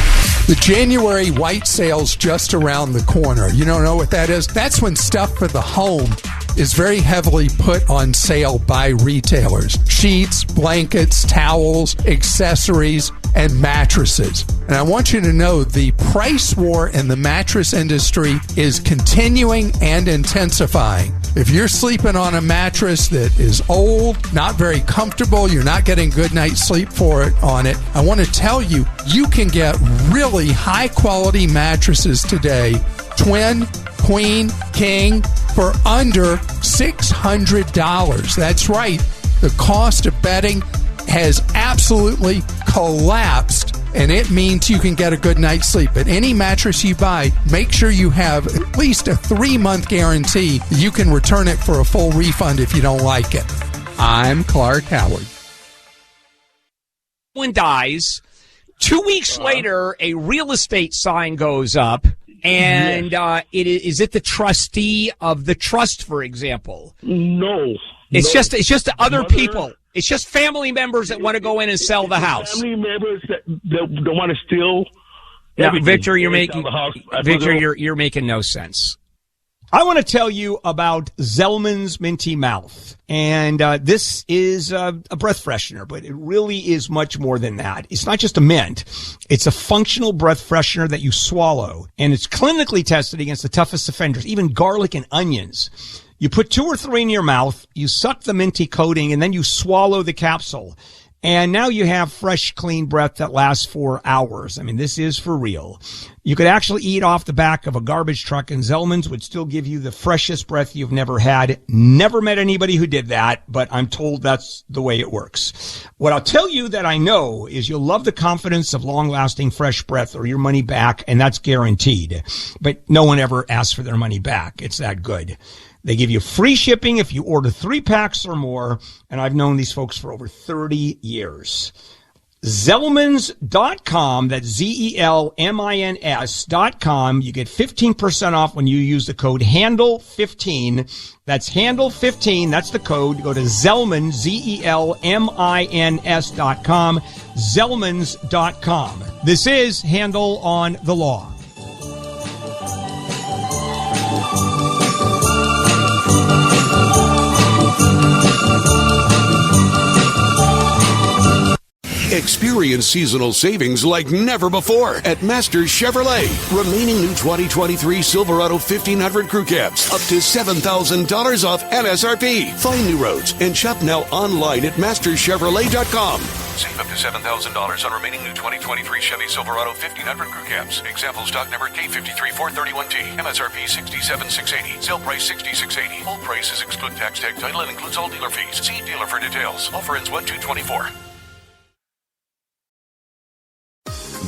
The January white sale's just around the corner. You don't know what that is? That's when stuff for the home is very heavily put on sale by retailers. Sheets, blankets, towels, accessories, and mattresses. And I want you to know the price war in the mattress industry is continuing and intensifying. If you're sleeping on a mattress that is old, not very comfortable, you're not getting good night's sleep on it, I want to tell you, you can get really high quality mattresses today, twin, queen, king, for under $600. That's right. The cost of bedding has absolutely collapsed, and it means you can get a good night's sleep. But any mattress you buy, make sure you have at least a 3-month guarantee. You can return it for a full refund if you don't like it. I'm Clark Howard.
Someone dies. 2 weeks later, a real estate sign goes up, and is it the trustee of the trust, for example?
No.
It's just other people. It's just family members that want to go in and sell the house.
Family members that want to steal.
Now, Victor, you're making no sense. I want to tell you about Zellman's Minty Mouth. And this is a breath freshener, but it really is much more than that. It's not just a mint. It's a functional breath freshener that you swallow. And it's clinically tested against the toughest offenders, even garlic and onions. You put 2 or 3 in your mouth, you suck the minty coating, and then you swallow the capsule. And now you have fresh, clean breath that lasts 4 hours. I mean, this is for real. You could actually eat off the back of a garbage truck, and Zellman's would still give you the freshest breath you've never had. Never met anybody who did that, but I'm told that's the way it works. What I'll tell you that I know is you'll love the confidence of long-lasting fresh breath or your money back, and that's guaranteed. But no one ever asks for their money back. It's that good. They give you free shipping if you order 3 packs or more, and I've known these folks for over 30 years. Zellmans.com, that's ZELMINS.com. You get 15% off when you use the code HANDLE15. That's HANDLE15, that's the code. Go to Zellmans, ZELMINS.com, Zellmans.com. This is Handle on the Law.
Experience seasonal savings like never before at Masters Chevrolet. Remaining new 2023 Silverado 1500 crew cabs up to $7,000 off MSRP. Find new roads and shop now online at masterschevrolet.com.
Save up to $7,000 on remaining new 2023 Chevy Silverado 1500 crew cabs. Example stock number K53431T. MSRP $67,680. Sale price $66,880. All prices exclude tax, tag, title, and includes all dealer fees. See dealer for details. Offer ends 1/2/24.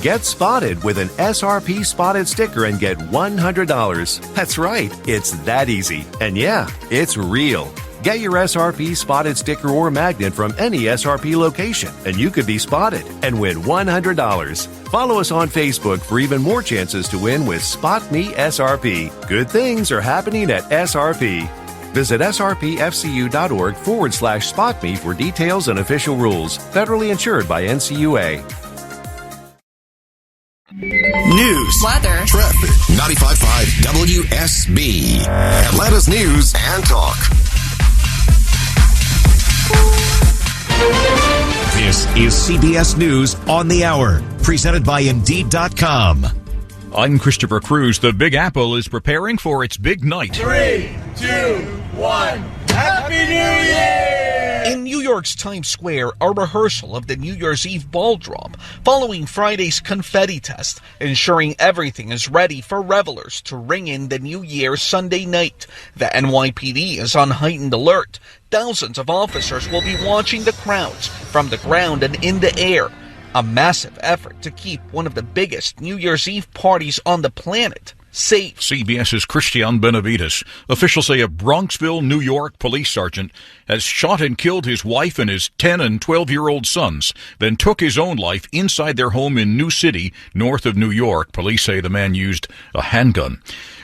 Get spotted with an SRP Spotted sticker and get $100. That's right, it's that easy. And yeah, it's real. Get your SRP Spotted sticker or magnet from any SRP location, and you could be spotted and win $100. Follow us on Facebook for even more chances to win with Spot Me SRP. Good things are happening at SRP. Visit srpfcu.org/spotme for details and official rules. Federally insured by NCUA.
News,
weather, traffic. 95.5 WSB. Atlanta's news and talk.
This is CBS News on the Hour, presented by Indeed.com.
I'm Christopher Cruz. The Big Apple is preparing for its big night.
3, 2, 1. Happy New Year!
In New York's Times Square, a rehearsal of the New Year's Eve ball drop following Friday's confetti test, ensuring everything is ready for revelers to ring in the New Year Sunday night. The NYPD is on heightened alert. Thousands of officers will be watching the crowds from the ground and in the air. A massive effort to keep one of the biggest New Year's Eve parties on the planet safe.
CBS's Christian Benavides. Officials say a Bronxville, New York police sergeant has shot and killed his wife and his 10 and 12-year-old sons, then took his own life inside their home in New City, north of New York. Police say the man used a handgun.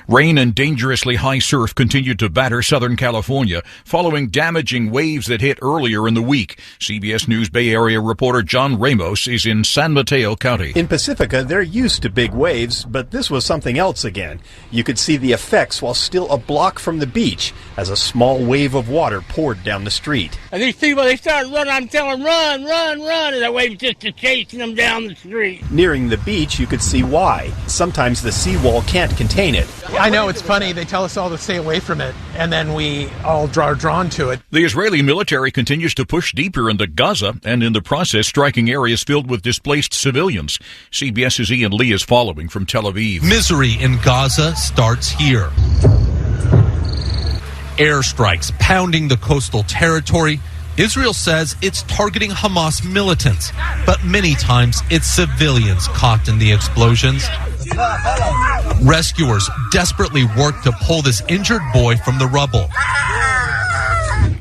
Rain and dangerously high surf continued to batter Southern California following damaging waves that hit earlier in the week. CBS News Bay Area reporter John Ramos is in San Mateo County.
In Pacifica, they're used to big waves, but this was something else again. You could see the effects while still a block from the beach as a small wave of water poured down the street.
And these people, they started running. I'm telling them, run, run, run, and that wave just chasing them down the street.
Nearing the beach, you could see why. Sometimes the seawall can't contain it.
I know, it's funny. They tell us all to stay away from it, and then we all are drawn to it.
The Israeli military continues to push deeper into Gaza, and in the process striking areas filled with displaced civilians. CBS's Ian Lee is following from Tel Aviv.
Misery in Gaza starts here. Airstrikes pounding the coastal territory. Israel says it's targeting Hamas militants, but many times it's civilians caught in the explosions. Rescuers desperately work to pull this injured boy from the rubble.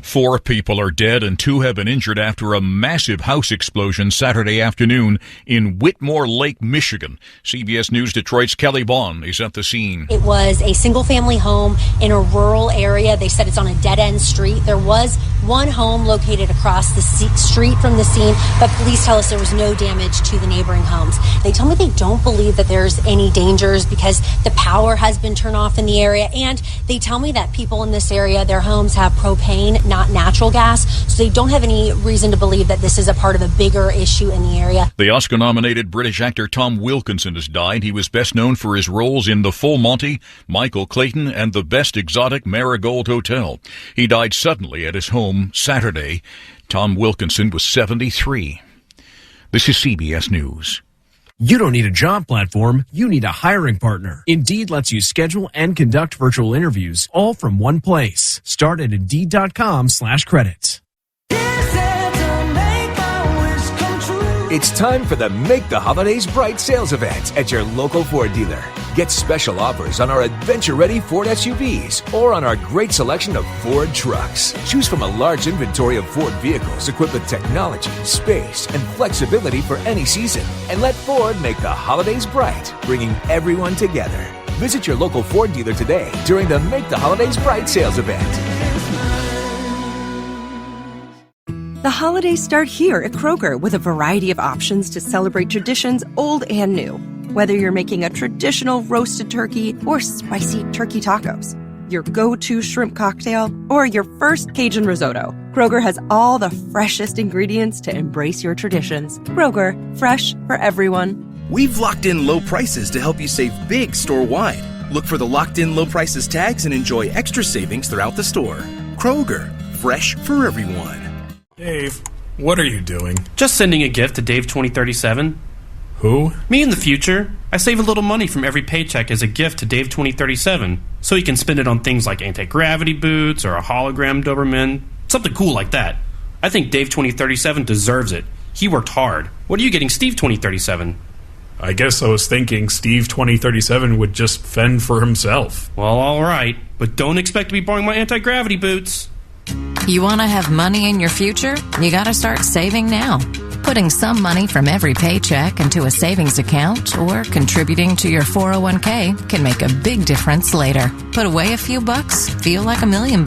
4 people are dead and 2 have been injured after a massive house explosion Saturday afternoon in Whitmore Lake, Michigan. CBS News Detroit's Kelly Vaughn is at the scene.
It was a single-family home in a rural area. They said it's on a dead-end street. There was one home located across the street from the scene, but police tell us there was no damage to the neighboring homes. They tell me they don't believe that there's any dangers because the power has been turned off in the area, and they tell me that people in this area, their homes have propane, not not natural gas. So they don't have any reason to believe that this is a part of a bigger issue in the area.
The Oscar-nominated British actor Tom Wilkinson has died. He was best known for his roles in The Full Monty, Michael Clayton, and The Best Exotic Marigold Hotel. He died suddenly at his home Saturday. Tom Wilkinson was 73. This is CBS News.
You don't need a job platform, you need a hiring partner. Indeed lets you schedule and conduct virtual interviews all from one place. Start at Indeed.com/credits.
It's time for the Make the Holidays Bright sales event at your local Ford dealer. Get special offers on our adventure-ready Ford SUVs or on our great selection of Ford trucks. Choose from a large inventory of Ford vehicles equipped with technology, space, and flexibility for any season. And let Ford make the holidays bright, bringing everyone together. Visit your local Ford dealer today during the Make the Holidays Bright sales event.
The holidays start here at Kroger with a variety of options to celebrate traditions old and new. Whether you're making a traditional roasted turkey or spicy turkey tacos, your go-to shrimp cocktail, or your first Cajun risotto, Kroger has all the freshest ingredients to embrace your traditions. Kroger, fresh for everyone.
We've locked in low prices to help you save big store-wide. Look for the locked in low prices tags and enjoy extra savings throughout the store. Kroger, fresh for everyone.
Dave, what are you doing?
Just sending a gift to Dave 2037.
Who?
Me in the future. I save a little money from every paycheck as a gift to Dave 2037, so he can spend it on things like anti-gravity boots or a hologram Doberman, something cool like that. I think Dave 2037 deserves it. He worked hard. What are you getting Steve 2037?
I guess I was thinking Steve 2037 would just fend for himself.
Well, all right, but don't expect to be borrowing my anti-gravity boots.
You want to have money in your future? You got to start saving now. Putting some money from every paycheck into a savings account or contributing to your 401k can make a big difference later. Put away a few bucks, feel like $1 million.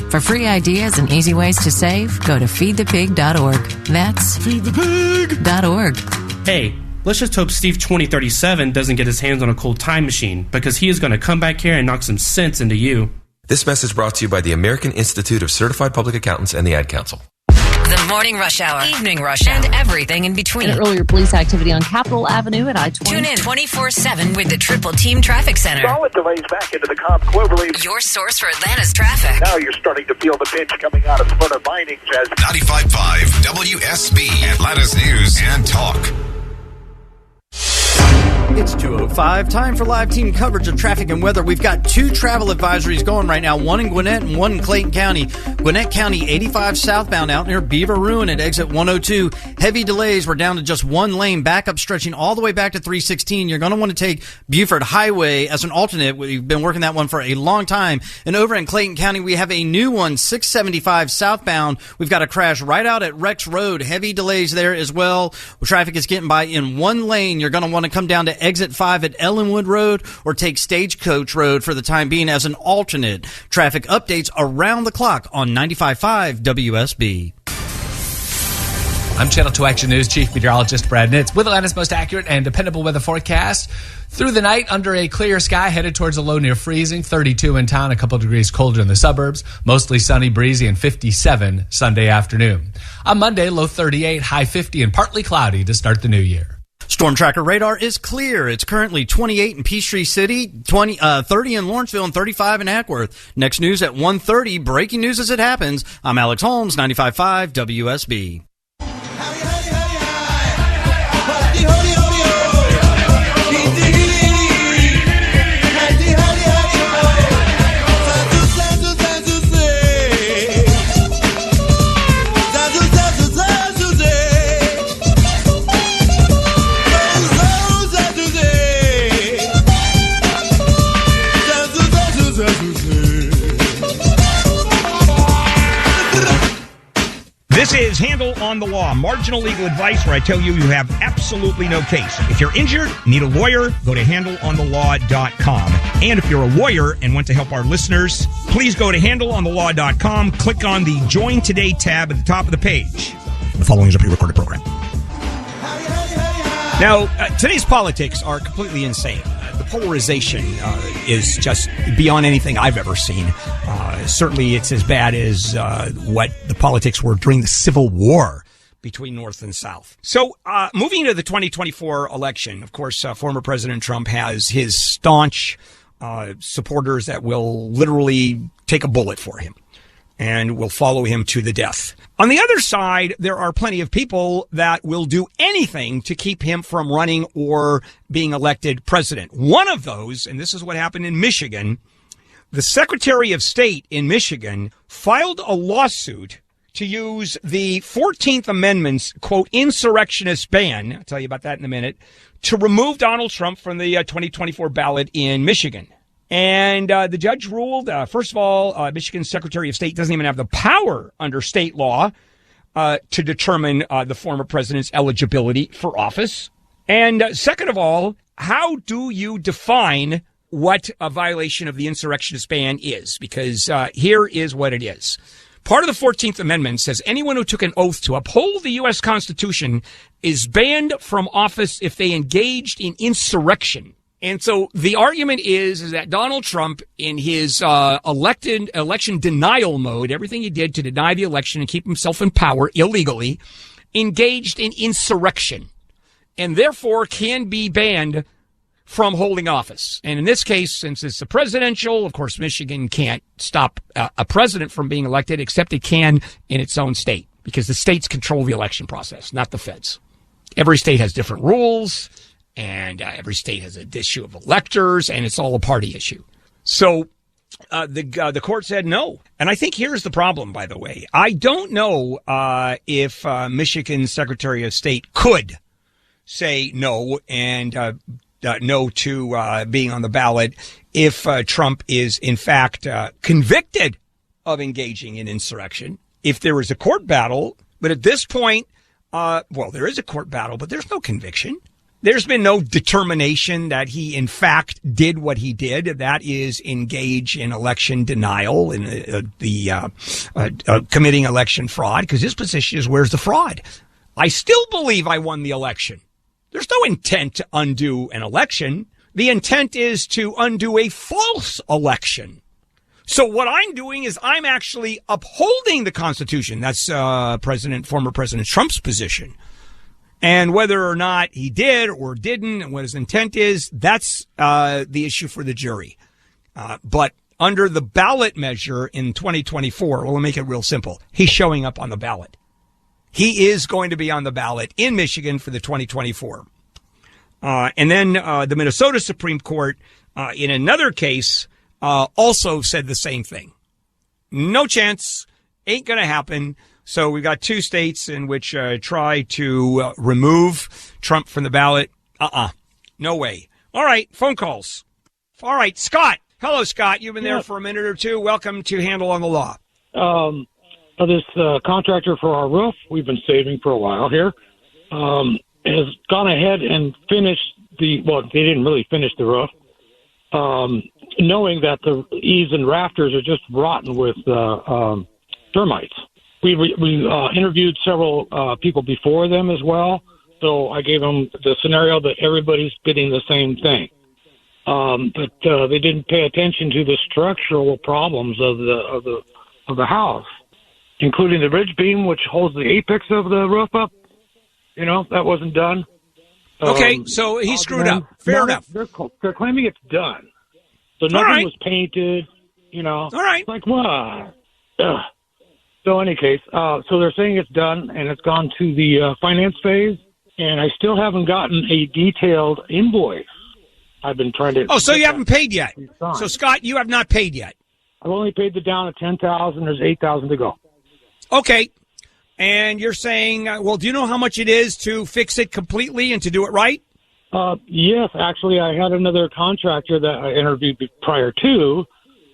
For free ideas and easy ways to save, go to feedthepig.org. That's feedthepig.org.
Hey, let's just hope Steve 2037 doesn't get his hands on a cool time machine, because he is going to come back here and knock some sense into you.
This message brought to you by the American Institute of Certified Public Accountants and the Ad Council.
The morning rush hour, evening rush hour, and everything in between.
And earlier police activity on Capitol Avenue at I-20.
Tune in 24/7 with the Triple Team Traffic Center.
Solid delays back into the comp globally.
Your source for Atlanta's traffic.
Now you're starting to feel the pinch coming out of Florida mining as
95.5 WSB, Atlanta's News and Talk.
It's 2:05. Time for live team coverage of traffic and weather. We've got two travel advisories going right now, one in Gwinnett and one in Clayton County. Gwinnett County 85 southbound out near Beaver Ruin at exit 102. Heavy delays. We're down to just one lane. Backup stretching all the way back to 316. You're going to want to take Buford Highway as an alternate. We've been working that one for a long time. And over in Clayton County, we have a new one, 675 southbound. We've got a crash right out at Rex Road. Heavy delays there as well. Traffic is getting by in one lane. You're going to want to come down to exit 5 at Ellenwood Road or take Stagecoach Road for the time being as an alternate. Traffic updates around the clock on 95.5 WSB.
I'm Channel 2 Action News Chief Meteorologist Brad Nitz with Atlanta's most accurate and dependable weather forecast. Through the night, under a clear sky, headed towards a low near freezing, 32 in town, a couple degrees colder in the suburbs, mostly sunny, breezy, and 57 Sunday afternoon. On Monday, low 38, high 50, and partly cloudy to start the new year.
Storm tracker radar is clear. It's currently 28 in Peachtree City, 30 in Lawrenceville, and 35 in Hackworth. Next news at 1:30. Breaking news as it happens. I'm Alex Holmes, 95.5 WSB.
This is Handle on the Law, marginal legal advice where I tell you you have absolutely no case. If you're injured, need a lawyer, go to handleonthelaw.com. And if you're a lawyer and want to help our listeners, please go to handleonthelaw.com, click on the Join Today tab at the top of the page. The following is a pre-recorded program.
Now, today's politics are completely insane. The polarization is just beyond anything I've ever seen. certainly it's as bad as what the politics were during the Civil War between North and South. So moving to the 2024 election, of course, former President Trump has his staunch supporters that will literally take a bullet for him and will follow him to the death. On the other side, there are plenty of people that will do anything to keep him from running or being elected president. One of those, and this is what happened in Michigan, the Secretary of State in Michigan filed a lawsuit to use the 14th Amendment's, quote, insurrectionist ban, I'll tell you about that in a minute, to remove Donald Trump from the 2024 ballot in Michigan. And the judge ruled, first of all, Michigan's Secretary of State doesn't even have the power under state law to determine the former president's eligibility for office. And second of all, how do you define what a violation of the insurrectionist ban is? Because here is what it is. Part of the 14th Amendment says anyone who took an oath to uphold the U.S. Constitution is banned from office if they engaged in insurrection. And so the argument is that Donald Trump, in his election denial mode, everything he did to deny the election and keep himself in power illegally, engaged in insurrection and therefore can be banned from holding office. And in this case, since it's a presidential, of course, Michigan can't stop a president from being elected, except it can in its own state, because the states control the election process, not the feds. Every state has different rules, and every state has an issue of electors, and it's all a party issue. So the court said no. And I think here's the problem, by the way. I don't know if Michigan's Secretary of State could say no and no to being on the ballot if Trump is, in fact, convicted of engaging in insurrection. If there is a court battle, but at this point, there is a court battle, but there's no conviction. There's been no determination that he, in fact, did what he did. That is engage in election denial and committing election fraud, because his position is, where's the fraud? I still believe I won the election. There's no intent to undo an election. The intent is to undo a false election. So what I'm doing is I'm actually upholding the Constitution. That's former President Trump's position. And whether or not he did or didn't and what his intent is, that's the issue for the jury. But under the ballot measure in 2024, we'll make it real simple. He's showing up on the ballot. He is going to be on the ballot in Michigan for the 2024. And then the Minnesota Supreme Court, in another case, also said the same thing. No chance. Ain't going to happen. So we've got two states in which try to remove Trump from the ballot. No way. All right. Phone calls. All right. Scott. Hello, Scott. You've been there for a minute or two. Welcome to Handle on the Law.
This contractor for our roof, we've been saving for a while here, has gone ahead and finished they didn't really finish the roof, knowing that the eaves and rafters are just rotten with termites. We interviewed several people before them as well, so I gave them the scenario that everybody's bidding the same thing. But they didn't pay attention to the structural problems of the house, including the ridge beam, which holds the apex of the roof up. That wasn't done.
Okay, so he screwed up. Fair enough.
They're claiming it's done. So nothing was painted, All
right.
It's like, what? So in any case, so they're saying it's done, and it's gone to the finance phase, and I still haven't gotten a detailed invoice. I've been trying to...
Oh, so you haven't paid yet. So, Scott, you have not paid yet.
I've only paid the down of $10,000. There's $8,000 to go.
Okay. And you're saying, do you know how much it is to fix it completely and to do it right?
Yes, actually, I had another contractor that I interviewed prior to,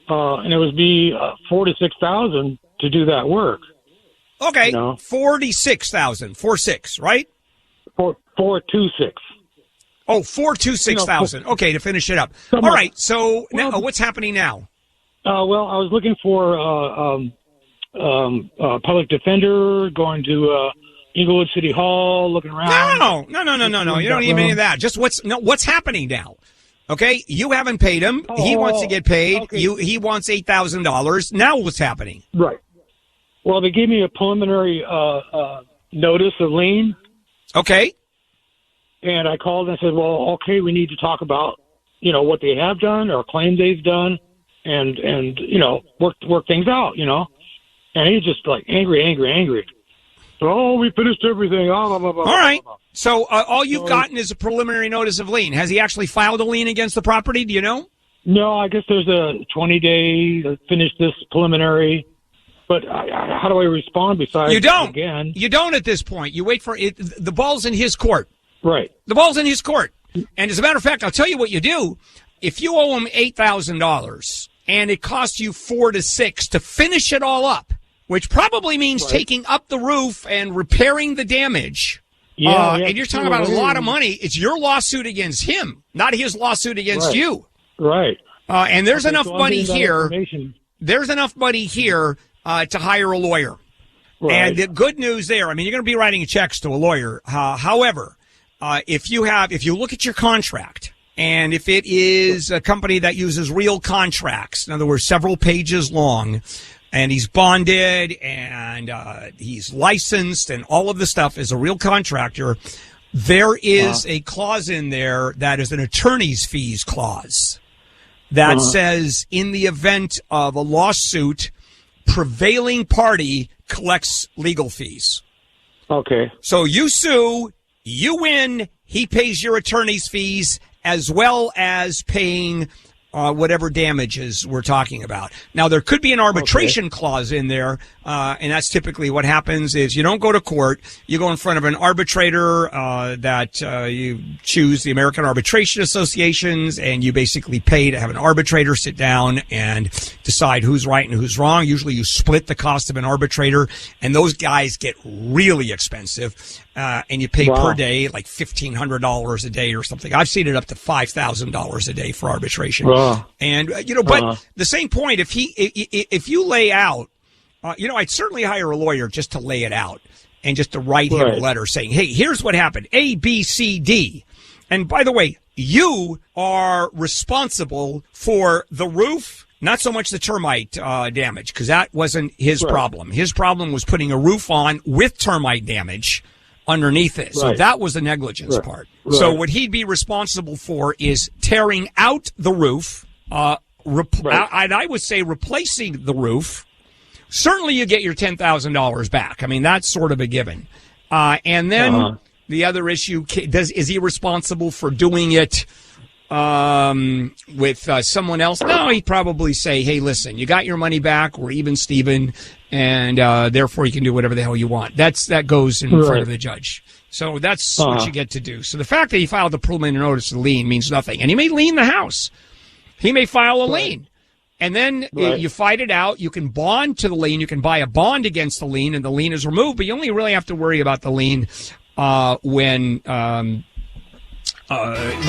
and it would be $4,000 to $6,000 to do that work.
Okay, $46,000, 46, right?
426.
Oh, 426,000. Okay, to finish it up. All right. So now, what's happening now?
Well, I was looking for public defender, going to Inglewood City Hall, looking around.
No. You don't need any of that. Just what's happening now? Okay, you haven't paid him. He wants to get paid. Okay. He wants $8,000. Now what's happening?
Right. Well, they gave me a preliminary notice of lien.
Okay.
And I called and said, well, okay, we need to talk about, what they have done or claim they've done and work things out, And he's just like angry. Oh, we finished everything. Blah, blah, blah,
all right. So all you've gotten is a preliminary notice of lien. Has he actually filed a lien against the property? Do you know?
No, I guess there's a 20-day to finish this preliminary. But how do I respond besides
you don't.
Again?
You don't at this point. You wait for it. The ball's in his court.
Right.
The ball's in his court. And as a matter of fact, I'll tell you what you do. If you owe him $8,000 and it costs you $4,000 to $6,000 to finish it all up, which probably means taking up the roof and repairing the damage. And you're talking about a lot of money. It's your lawsuit against him, not his lawsuit against you.
Right.
And there's enough money here. There's enough money here to hire a lawyer. Right. And the good news there, you're going to be writing checks to a lawyer. However, if you look at your contract, and if it is a company that uses real contracts, in other words, several pages long, and he's bonded and he's licensed and all of the stuff is a real contractor, there is a clause in there that is an attorney's fees clause that says in the event of a lawsuit, prevailing party collects legal fees.
Okay.
So you sue, you win, he pays your attorney's fees as well as paying whatever damages we're talking about. Now, there could be an arbitration clause in there, and that's typically what happens is you don't go to court. You go in front of an arbitrator that you choose the American Arbitration Associations, and you basically pay to have an arbitrator sit down and decide who's right and who's wrong. Usually you split the cost of an arbitrator, and those guys get really expensive, and you pay per day like $1,500 a day or something. I've seen it up to $5,000 a day for arbitration. And, but the same point, if you lay out, I'd certainly hire a lawyer just to lay it out and just to write him a letter saying, hey, here's what happened, A, B, C, D. And by the way, you are responsible for the roof, not so much the termite damage, because that wasn't his problem. His problem was putting a roof on with termite damage underneath it. So that was the negligence part. So what he'd be responsible for is tearing out the roof, and I would say replacing the roof. Certainly you get your $10,000 back. That's sort of a given. And then the other issue, is he responsible for doing it with someone else? No, he'd probably say, hey, listen, you got your money back. We're even, Steven. And therefore you can do whatever the hell you want. That goes in front of the judge. So that's what you get to do. So the fact that he filed a preliminary notice of lien means nothing. And he may lien the house. He may file a lien. And then you fight it out. You can bond to the lien. You can buy a bond against the lien, and the lien is removed. But you only really have to worry about the lien when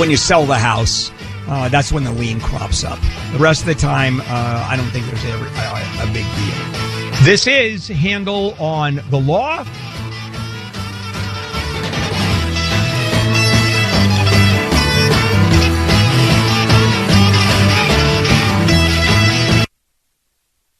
you sell the house. That's when the lien crops up. The rest of the time, I don't think there's ever a big deal.
This is Handle on the Law.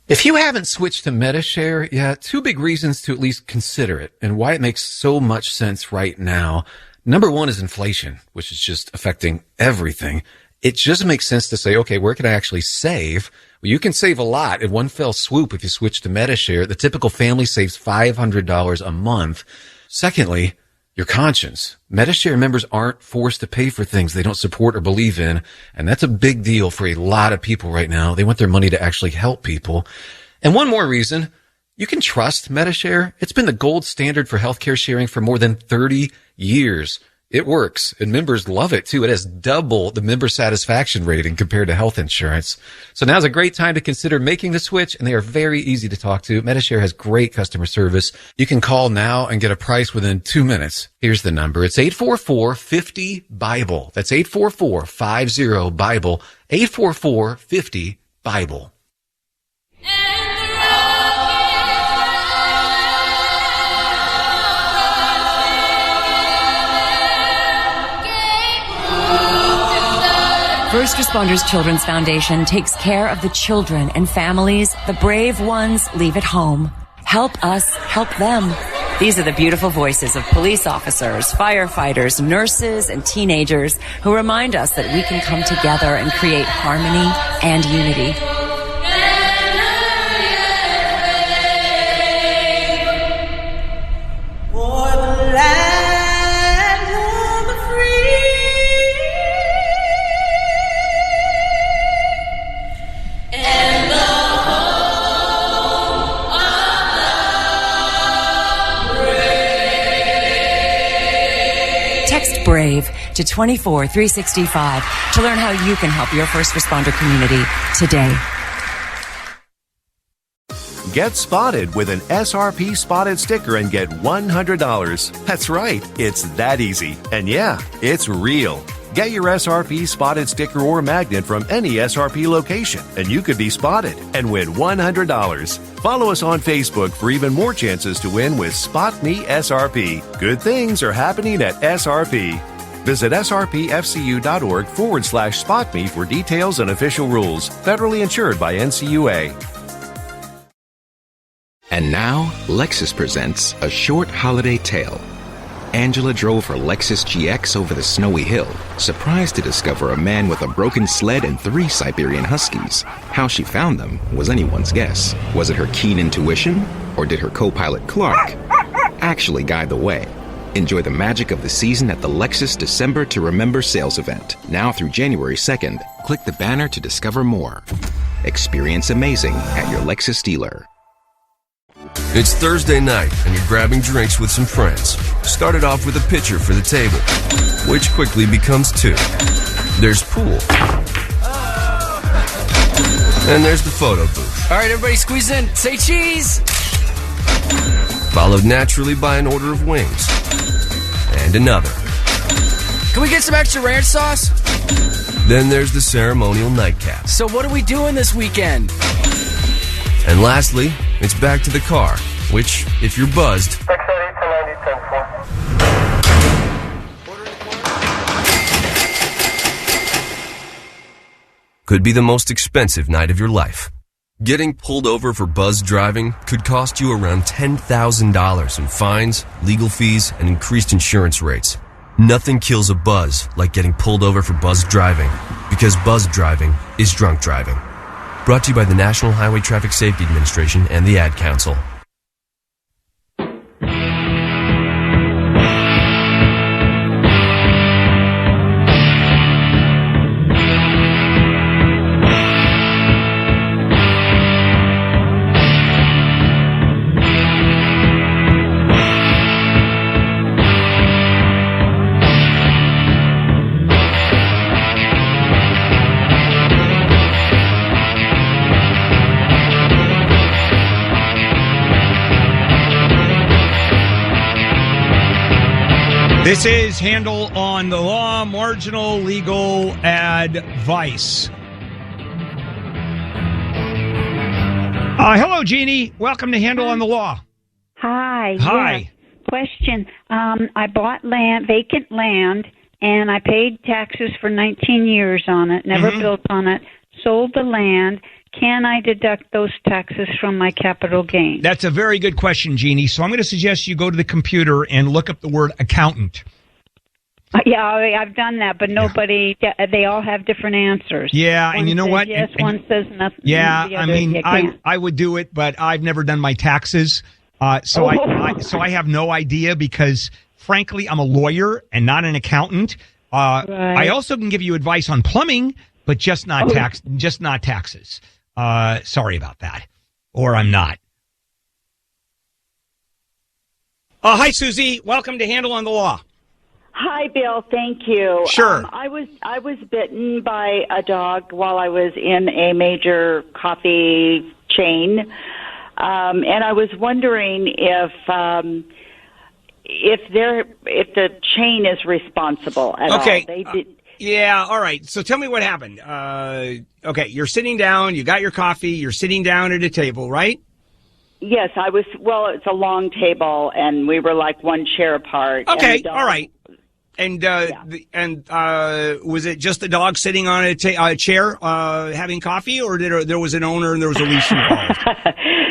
If you haven't switched to MediShare yet, two big reasons to at least consider it and why it makes so much sense right now. Number one is inflation, which is just affecting everything. It just makes sense to say, okay, where can I actually save? Well, you can save a lot in one fell swoop if you switch to MediShare. The typical family saves $500 a month. Secondly, your conscience. MediShare members aren't forced to pay for things they don't support or believe in, and that's a big deal for a lot of people right now. They want their money to actually help people. And one more reason, you can trust MediShare. It's been the gold standard for healthcare sharing for more than 30 years. It works, and members love it too. It has double the member satisfaction rating compared to health insurance. So now's a great time to consider making the switch, and they are very easy to talk to. MediShare has great customer service. You can call now and get a price within 2 minutes. Here's the number. It's 844-50-BIBLE. That's 844-50-BIBLE. 844-50-BIBLE.
First Responders Children's Foundation takes care of the children and families the brave ones leave at home. Help us help them. These are the beautiful voices of police officers, firefighters, nurses, and teenagers who remind us that we can come together and create harmony and unity. BRAVE to 24365 to learn how you can help your first responder community today.
Get spotted with an SRP Spotted sticker and get $100. That's right, it's that easy. And yeah, it's real. Get your SRP Spotted sticker or magnet from any SRP location, and you could be spotted and win $100. Follow us on Facebook for even more chances to win with Spot Me SRP. Good things are happening at SRP. Visit srpfcu.org/spotme for details and official rules. Federally insured by NCUA.
And now, Lexus presents A Short Holiday Tale. Angela drove her Lexus GX over the snowy hill, surprised to discover a man with a broken sled and 3 Siberian Huskies. How she found them was anyone's guess. Was it her keen intuition, or did her co-pilot Clark actually guide the way? Enjoy the magic of the season at the Lexus December to Remember sales event, now through January 2nd. Click the banner to discover more. Experience amazing at your Lexus dealer.
It's Thursday night, and you're grabbing drinks with some friends. Started off with a pitcher for the table, which quickly becomes 2. There's pool. And there's the photo booth.
All right, everybody squeeze in. Say cheese.
Followed naturally by an order of wings. And another.
Can we get some extra ranch sauce?
Then there's the ceremonial nightcap.
So what are we doing this weekend?
And lastly, it's back to the car, which, if you're buzzed, could be the most expensive night of your life. Getting pulled over for buzz driving could cost you around $10,000 in fines, legal fees, and increased insurance rates. Nothing kills a buzz like getting pulled over for buzz driving, because buzz driving is drunk driving. Brought to you by the National Highway Traffic Safety Administration and the Ad Council.
This is Handle on the Law, marginal legal advice. Hello, Jeannie. Welcome to Handle on the Law.
Hi.
Hi.
Yes. Question. I bought vacant land, and I paid taxes for 19 years on it, never built on it, sold the land. Can I deduct those taxes from my capital gain?
That's a very good question, Jeannie. So I'm going to suggest you go to the computer and look up the word accountant.
Yeah, I've done that, but nobody, they all have different answers.
Yeah,
one
and you know
says
what?
Yes, one says nothing.
Yeah,
the
I
other,
mean,
you can't.
I would do it, but I've never done my taxes. So I have no idea because, frankly, I'm a lawyer and not an accountant.
Right.
I also can give you advice on plumbing, but just not taxes. Sorry about that. Or I'm not. Hi, Susie. Welcome to Handle on the Law.
Hi, Bill. Thank you.
Sure.
I was bitten by a dog while I was in a major coffee chain, and I was wondering if the chain is responsible at all.
Okay. Yeah, all right. So tell me what happened. Okay, you're sitting down, you got your coffee, you're sitting down at a table, right?
Yes, I was. Well, it's a long table, and we were like one chair apart.
Okay, all right. And was it just the dog sitting on a chair having coffee, or there was an owner and there was a leash involved?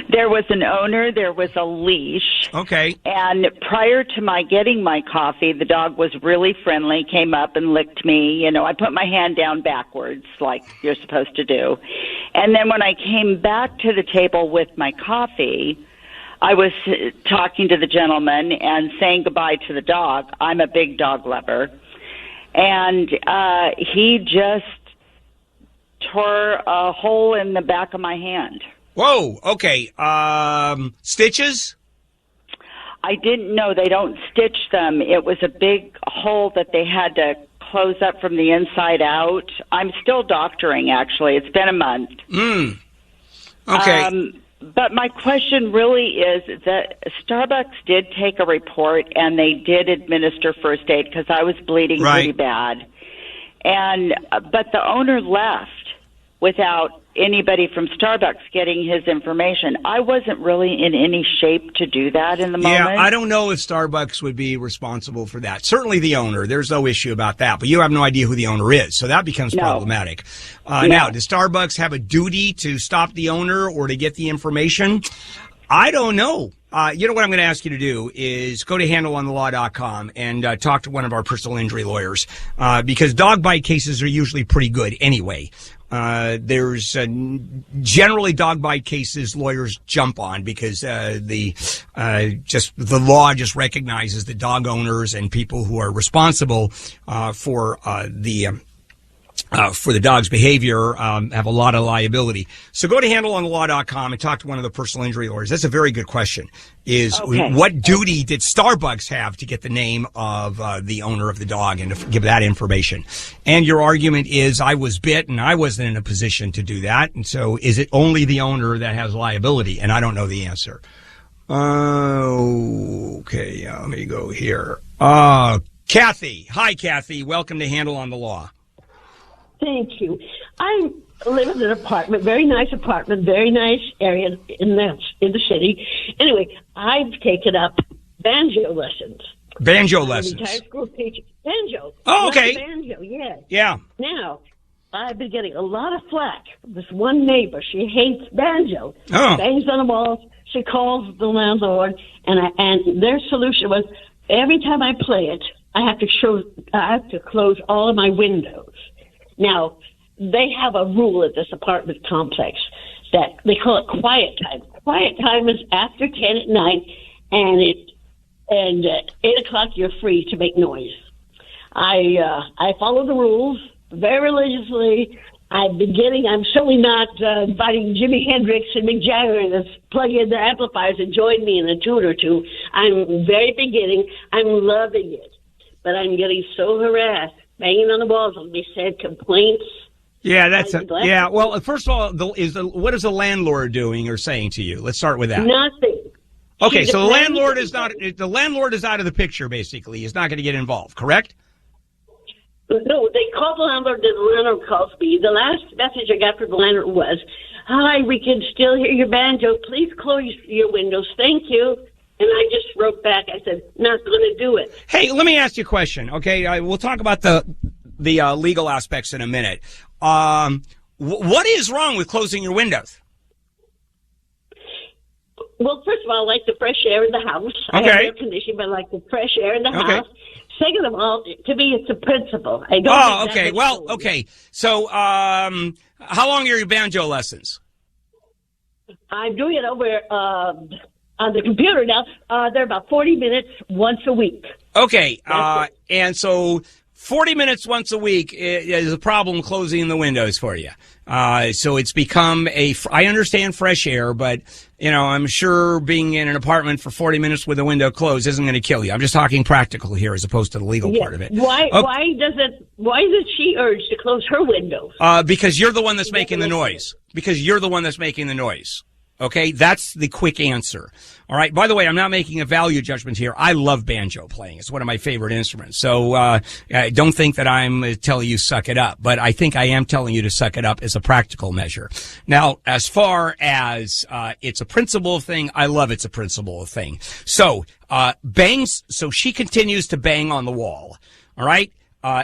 There was an owner, there was a leash.
Okay.
And prior to my getting my coffee, the dog was really friendly, came up and licked me. You know, I put my hand down backwards like you're supposed to do. And then when I came back to the table with my coffee, I was talking to the gentleman and saying goodbye to the dog. I'm a big dog lover. And he just tore a hole in the back of my hand.
Whoa, okay. Stitches?
I didn't know. They don't stitch them. It was a big hole that they had to close up from the inside out. I'm still doctoring, actually. It's been a month.
Okay.
But my question really is that Starbucks did take a report and they did administer first aid because I was bleeding pretty bad. But the owner left without anybody from Starbucks getting his information. I wasn't really in any shape to do that in the moment.
Yeah, I don't know if Starbucks would be responsible for that. Certainly the owner. There's no issue about that. But you have no idea who the owner is, so that becomes problematic. Now, does Starbucks have a duty to stop the owner or to get the information? I don't know. You know what I'm going to ask you to do is go to handleonthelaw.com and talk to one of our personal injury lawyers because dog bite cases are usually pretty good anyway. There's generally dog bite cases lawyers jump on because the law just recognizes that dog owners and people who are responsible for the dog's behavior have a lot of liability. So go to handleonthelaw.com and talk to one of the personal injury lawyers. That's a very good question. What duty did Starbucks have to get the name of the owner of the dog and to give that information? And your argument is I was bit and I wasn't in a position to do that. And so is it only the owner that has liability? And I don't know the answer. Okay, let me go here. Kathy. Hi, Kathy. Welcome to Handle on the Law.
Thank you. I live in an apartment, very nice apartment, very nice area in the city. Anyway, I've taken up banjo lessons.
Banjo lessons.
Retired school teacher. Banjo.
Oh, okay.
Banjo, yes.
Yeah.
Now, I've been getting a lot of flack from this one neighbor. She hates banjo.
Oh.
Bangs on the walls. She calls the landlord, and their solution was every time I play it, I have to close all of my windows. Now, they have a rule at this apartment complex that they call it quiet time. Quiet time is after 10 at night, and at 8 o'clock you're free to make noise. I follow the rules very religiously. I'm certainly not inviting Jimi Hendrix and Mick Jagger to plug in their amplifiers and join me in a tune or two. I'm very beginning. I'm loving it. But I'm getting so harassed. Banging on the walls, will be said complaints.
Yeah, well, first of all, what is the landlord doing or saying to you? Let's start with that.
Nothing.
Okay, so the landlord is out of the picture. Basically, he's not going to get involved. Correct?
No, they called the landlord. The landlord calls me. The last message I got from the landlord was, "Hi, we can still hear your banjo. Please close your windows. Thank you." And I just wrote back. I said, not going to do it.
Hey, let me ask you a question, okay? We'll talk about the legal aspects in a minute. What is wrong with closing your windows?
Well, first of all, I like the fresh air in the house.
Okay.
I have air conditioning, but I like the fresh air in the house. Second of all, to me, it's a principle. I don't
okay. Well, okay. So how long are your banjo lessons?
I'm doing it over on the computer now. They're about 40 minutes once a week.
Okay, and so 40 minutes once a week is a problem closing the windows for you. So it's become I understand fresh air, but, I'm sure being in an apartment for 40 minutes with the window closed isn't going to kill you. I'm just talking practical here as opposed to the legal part of it.
Why does she urge to close her windows?
Because you're the one that's making the noise. Okay, that's the quick answer. All right. By the way, I'm not making a value judgment here. I love banjo playing. It's one of my favorite instruments. So don't think that I'm telling you suck it up, but I think I am telling you to suck it up as a practical measure. Now, as far as it's a principle thing, I love it's a principle thing. So bangs. So she continues to bang on the wall. All right?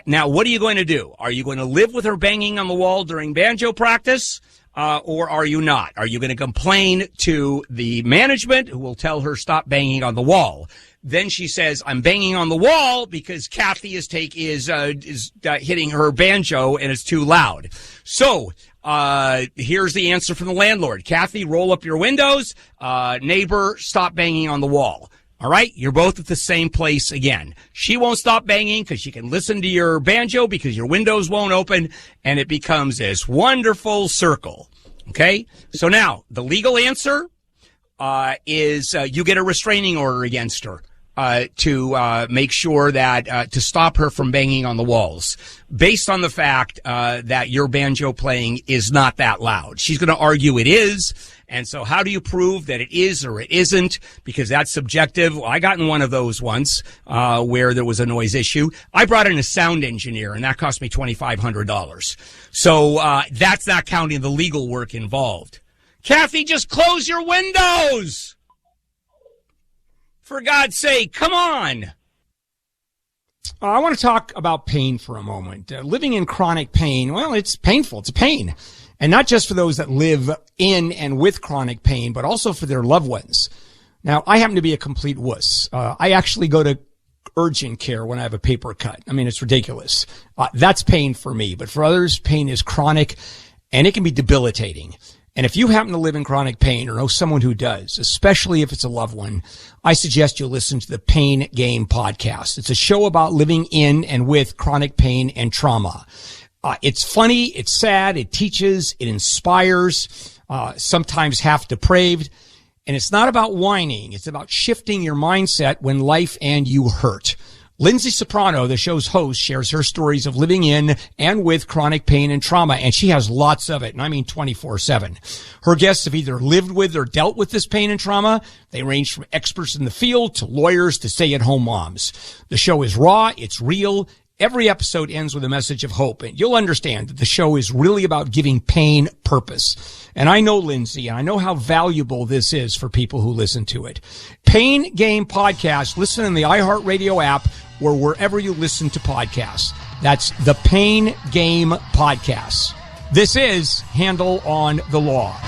Now, what are you going to do? Are you going to live with her banging on the wall during banjo practice, or are you not? Are you going to complain to the management who will tell her stop banging on the wall? Then she says, I'm banging on the wall because Kathy is hitting her banjo and it's too loud. So, here's the answer from the landlord. Kathy, roll up your windows. Neighbor, stop banging on the wall. All right? You're both at the same place again. She won't stop banging because she can listen to your banjo because your windows won't open, and it becomes this wonderful circle. Okay? So now, the legal answer is you get a restraining order against her. To make sure that to stop her from banging on the walls, based on the fact that your banjo playing is not that loud. She's going to argue it is, and so how do you prove that it is or it isn't? Because that's subjective. Well, I got in one of those once where there was a noise issue. I brought in a sound engineer, and that cost me $2,500. So that's not counting the legal work involved. Kathy, just close your windows! For God's sake, come on. I want to talk about pain for a moment. Living in chronic pain, well, it's painful. It's a pain. And not just for those that live in and with chronic pain, but also for their loved ones. Now, I happen to be a complete wuss. I actually go to urgent care when I have a paper cut. I mean, it's ridiculous. That's pain for me. But for others, pain is chronic, and it can be debilitating. And if you happen to live in chronic pain or know someone who does, especially if it's a loved one, I suggest you listen to the Pain Game podcast. It's a show about living in and with chronic pain and trauma. It's funny, it's sad, it teaches, it inspires, sometimes half depraved. And it's not about whining. It's about shifting your mindset when life and you hurt. Lindsay Soprano, the show's host, shares her stories of living in and with chronic pain and trauma, and she has lots of it, and I mean 24/7. Her guests have either lived with or dealt with this pain and trauma. They range from experts in the field to lawyers to stay-at-home moms. The show is raw, it's real. Every episode ends with a message of hope, and you'll understand that the show is really about giving pain purpose. And I know Lindsay, and I know how valuable this is for people who listen to it. Pain Game Podcast. Listen in the iHeartRadio app or wherever you listen to podcasts. That's the Pain Game Podcast. This is Handle on the Law.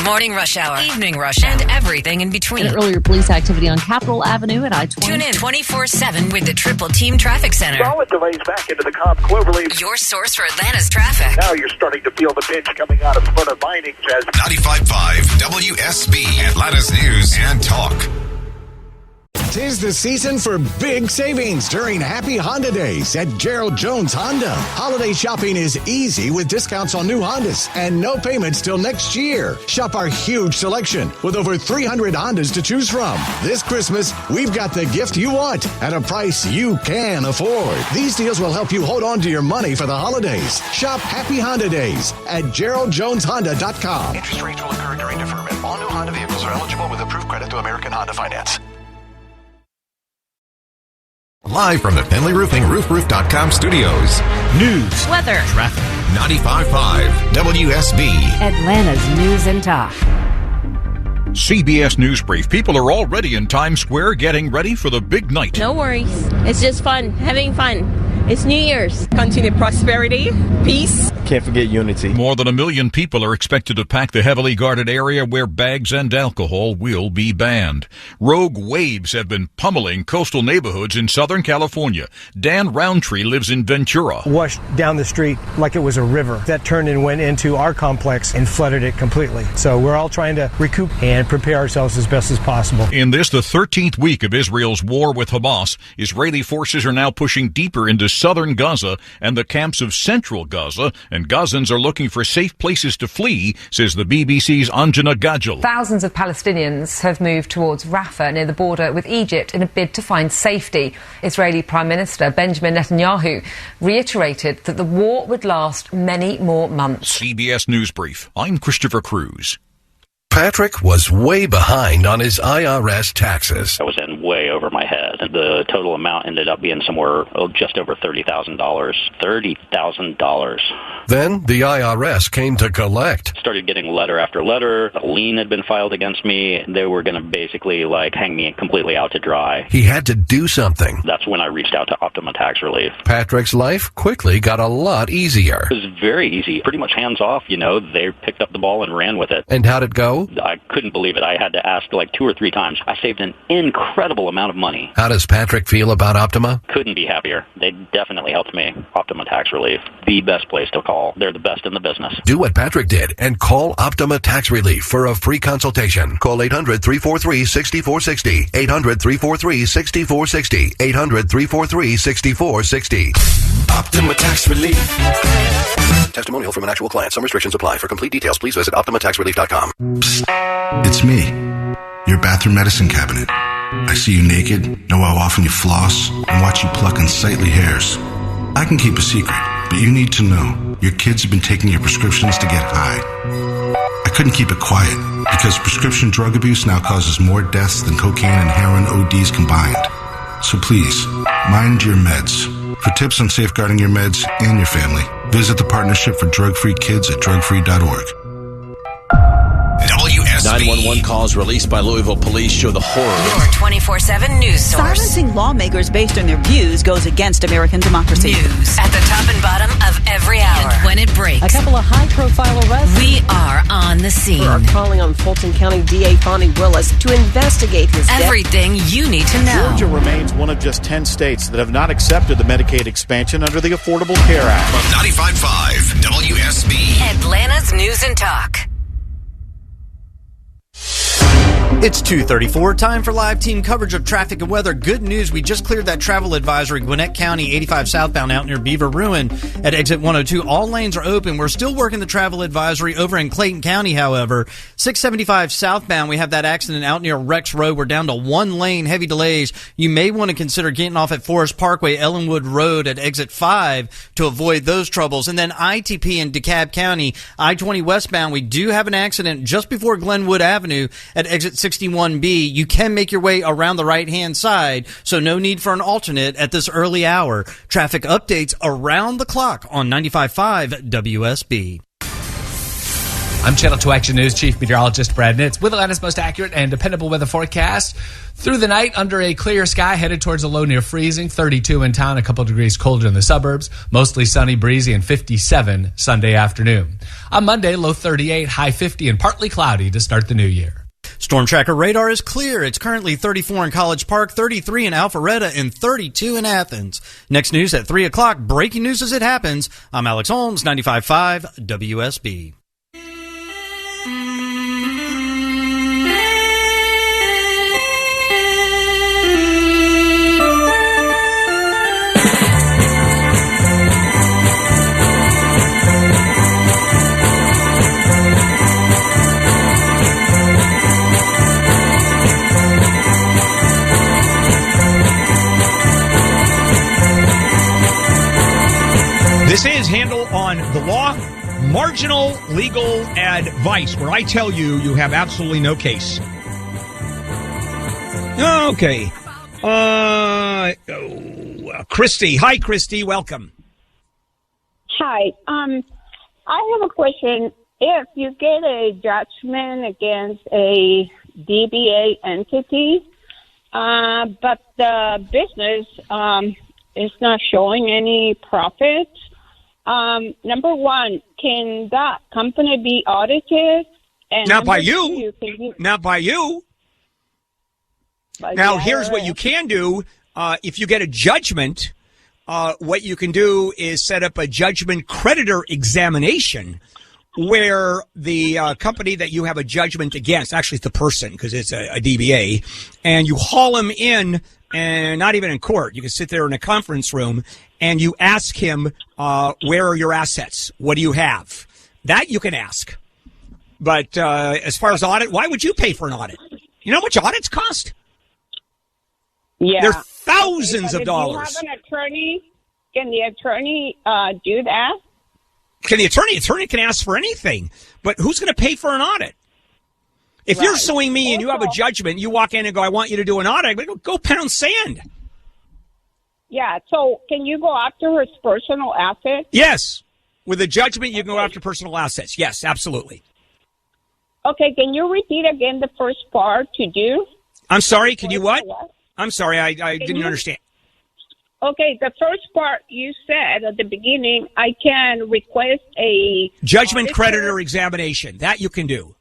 Morning rush hour, evening rush, and everything in between.
And earlier police activity on Capitol Avenue at I-20.
Tune in 24/7 with the Triple Team Traffic Center.
Solid delays back into the comp Cloverleaf.
Your source for Atlanta's traffic.
Now you're starting to feel the pinch coming out of Florida mining as
95.5 WSB, Atlanta's News and Talk.
'Tis the season for big savings during Happy Honda Days at Gerald Jones Honda. Holiday shopping is easy with discounts on new Hondas and no payments till next year. Shop our huge selection with over 300 Hondas to choose from. This Christmas, we've got the gift you want at a price you can afford. These deals will help you hold on to your money for the holidays. Shop Happy Honda Days at GeraldJonesHonda.com.
Interest rates will occur during deferment. All new Honda vehicles are eligible with approved credit through American Honda Finance.
Live from the Penley Roofing, RoofRoof.com studios. News,
weather,
traffic, 95.5 WSB.
Atlanta's News and Talk.
CBS News Brief. People are already in Times Square getting ready for the big night.
No worries. It's just fun, having fun. It's New Year's. Continued prosperity, peace.
Can't forget unity. More than 1 million people are expected to pack the heavily guarded area where bags and alcohol will be banned. Rogue waves have been pummeling coastal neighborhoods in Southern California. Dan Roundtree lives in Ventura.
Washed down the street like it was a river that turned and went into our complex and flooded it completely. So we're all trying to recoup and prepare ourselves as best as possible.
In this, the 13th week of Israel's war with Hamas, Israeli forces are now pushing deeper into southern Gaza and the camps of central Gaza, and Gazans are looking for safe places to flee, says the BBC's Anjana Gajal.
Thousands of Palestinians have moved towards Rafah near the border with Egypt in a bid to find safety. Israeli Prime Minister Benjamin Netanyahu reiterated that the war would last many more months.
CBS News Brief. I'm Christopher Cruz.
Patrick was way behind on his IRS taxes.
I was in way over my head. The total amount ended up being somewhere just over $30,000. $30,000.
Then the IRS came to collect.
Started getting letter after letter. A lien had been filed against me. They were going to basically hang me completely out to dry.
He had to do something.
That's when I reached out to Optima Tax Relief.
Patrick's life quickly got a lot easier.
It was very easy, pretty much hands off. They picked up the ball and ran with it.
And how'd it go?
I couldn't believe it. I had to ask 2 or 3 times. I saved an incredible amount of money.
How does Patrick feel about Optima?
Couldn't be happier. They definitely helped me. Optima Tax Relief, the best place to call. They're the best in the business.
Do what Patrick did and call Optima Tax Relief for a free consultation. Call 800-343-6460. 800-343-6460. 800-343-6460. Optima Tax Relief. Testimonial from an actual client. Some restrictions apply. For complete details, please visit OptimaTaxRelief.com.
Psst. It's me, your bathroom medicine cabinet. I see you naked, know how often you floss, and watch you pluck unsightly hairs. I can keep a secret, but you need to know your kids have been taking your prescriptions to get high. I couldn't keep it quiet because prescription drug abuse now causes more deaths than cocaine and heroin ODs combined. So please, mind your meds. For tips on safeguarding your meds and your family, visit the Partnership for Drug-Free Kids at drugfree.org.
WSB 911 calls released by Louisville police show the horror.
Your 24/7 news source.
Silencing lawmakers based on their views goes against American democracy.
News at the top and bottom of every hour. And when it breaks.
A couple of high-profile arrests.
We are on the scene.
We are calling on Fulton County DA Fonnie Willis to investigate his death.
Everything you need to know.
Georgia remains one of just 10 states that have not accepted the Medicaid expansion under the Affordable Care Act.
From 95.5 WSB.
Atlanta's News and Talk.
It's 2:34. Time for live team coverage of traffic and weather. Good news, we just cleared that travel advisory. Gwinnett County, 85 southbound out near Beaver Ruin at exit 102. All lanes are open. We're still working the travel advisory over in Clayton County, however. 675 southbound, we have that accident out near Rex Road. We're down to 1 lane, heavy delays. You may want to consider getting off at Forest Parkway, Ellenwood Road at exit 5 to avoid those troubles. And then ITP in DeKalb County, I-20 westbound, we do have an accident just before Glenwood Avenue at exit 61B. You can make your way around the right-hand side, so no need for an alternate at this early hour. Traffic updates around the clock on 95.5 WSB.
I'm Channel 2 Action News Chief Meteorologist Brad Nitz with Atlanta's most accurate and dependable weather forecast. Through the night, under a clear sky, headed towards a low near freezing, 32 in town, a couple degrees colder in the suburbs, mostly sunny, breezy, and 57 Sunday afternoon. On Monday, low 38, high 50, and partly cloudy to start the new year.
Storm Tracker radar is clear. It's currently 34 in College Park, 33 in Alpharetta, and 32 in Athens. Next news at 3 o'clock. Breaking news as it happens. I'm Alex Holmes, 95.5 WSB.
This is Handle on the Law, marginal legal advice, where I tell you you have absolutely no case. Okay. Christy. Hi, Christy. Welcome.
Hi. I have a question. If you get a judgment against a DBA entity, but the business is not showing any profits, number one, can that company be audited? And
not by you. Not by you. Now, here's what you can do. If you get a judgment, what you can do is set up a judgment creditor examination where the company that you have a judgment against, actually it's the person because it's a DBA, and you haul him in, and not even in court. You can sit there in a conference room and you ask him, where are your assets? What do you have? That you can ask. But as far as audit, why would you pay for an audit? You know how much audits cost?
Yeah.
They're thousands of dollars.
If you have an attorney, can the attorney do that?
Can the attorney can ask for anything, but who's going to pay for an audit?
If you're suing me and you have a judgment, you walk in and go, I want you to do an audit, I go pound sand.
Yeah, so can you go after her personal assets?
Yes. With a judgment, you can go after personal assets. Yes, absolutely.
Okay, can you repeat again the first part to do?
I'm sorry, can you what? I'm sorry, I didn't understand.
Okay, the first part you said at the beginning, I can request a...
Judgment creditor examination. That you can do.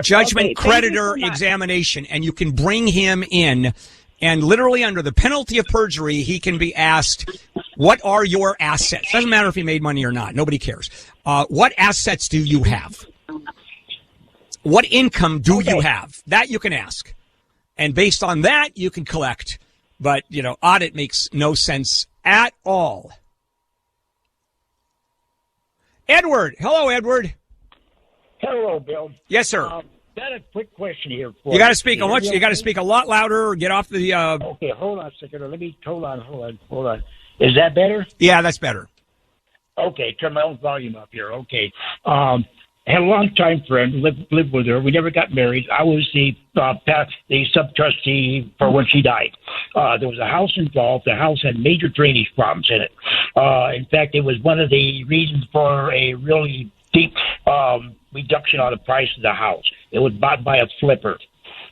Judgment creditor examination, and you can bring him in, and literally under the penalty of perjury, he can be asked, what are your assets? Doesn't matter if he made money or not. Nobody cares. What assets do you have? What income do you have? That you can ask. And based on that, you can collect. But, audit makes no sense at all. Edward. Hello, Edward.
Hello, Bill.
Yes, sir.
Got a quick question here for
you. Got to speak. You got to speak a lot louder or get off the.
Okay, hold on a second. Hold on. Is that better?
Yeah, that's better.
Okay, turn my own volume up here. Okay. I had a long-time friend, lived with her. We never got married. I was the sub-trustee for when she died. There was a house involved. The house had major drainage problems in it. In fact, it was one of the reasons for a really deep reduction on the price of the house. It was bought by a flipper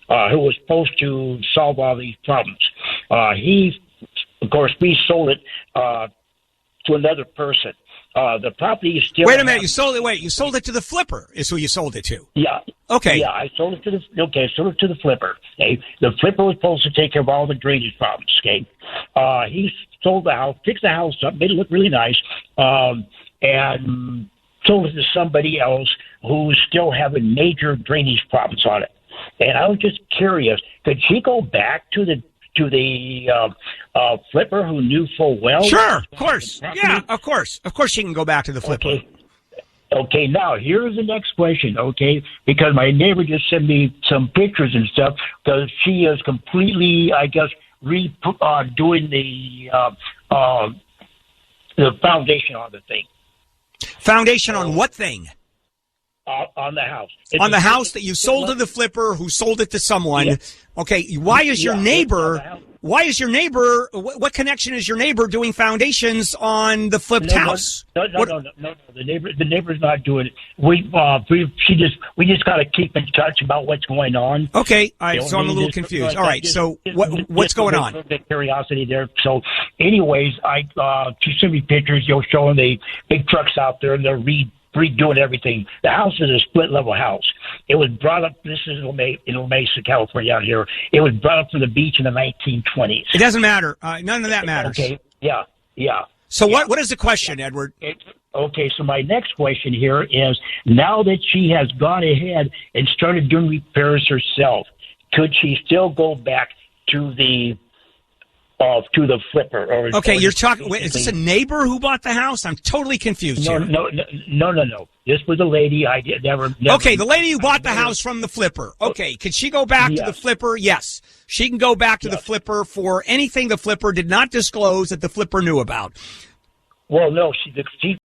who was supposed to solve all these problems. Of course, we sold it to another person. The property is still...
Wait a minute, you sold it to the flipper is who you sold it to.
Yeah.
Okay.
Yeah, I sold it to the flipper. Okay. The flipper was supposed to take care of all the drainage problems, okay? He sold the house, fixed the house up, made it look really nice, and sold it to somebody else who's still having major drainage problems on it. And I was just curious, could she go back to the flipper who knew full well?
Sure, of course. Yeah, of course. Of course she can go back to the flipper.
Okay, now here's the next question, okay? Because my neighbor just sent me some pictures and stuff because she is completely, I guess, doing the foundation on the thing.
Foundation on what thing?
On the house.
On the house that you sold to the flipper who sold it to someone. Yeah. Okay, why is your neighbor... What connection is your neighbor doing foundations on the flipped house?
No. The neighbor's not doing it. We just got to keep in touch about what's going on.
Okay, all right. So I'm a little confused. All right. So what's going on?
A bit of curiosity there. So, anyways, she sent me pictures. Showing the big trucks out there and they're redoing everything. The house is a split-level house. It was brought up, this is in La Mesa, California out here. It was brought up from the beach in the 1920s.
It doesn't matter. None of that matters.
Okay, yeah.
So what is the question, Edward?
Okay, so my next question here is, now that she has gone ahead and started doing repairs herself, could she still go back to the flipper?
Okay, you're talking. Is this a neighbor who bought the house? I'm totally confused here.
No. This was a lady. I never.
Okay, the lady who bought the house from the flipper. Okay, can she go back to the flipper? Yes, she can go back to the flipper for anything the flipper did not disclose that the flipper knew about.
Well, no, she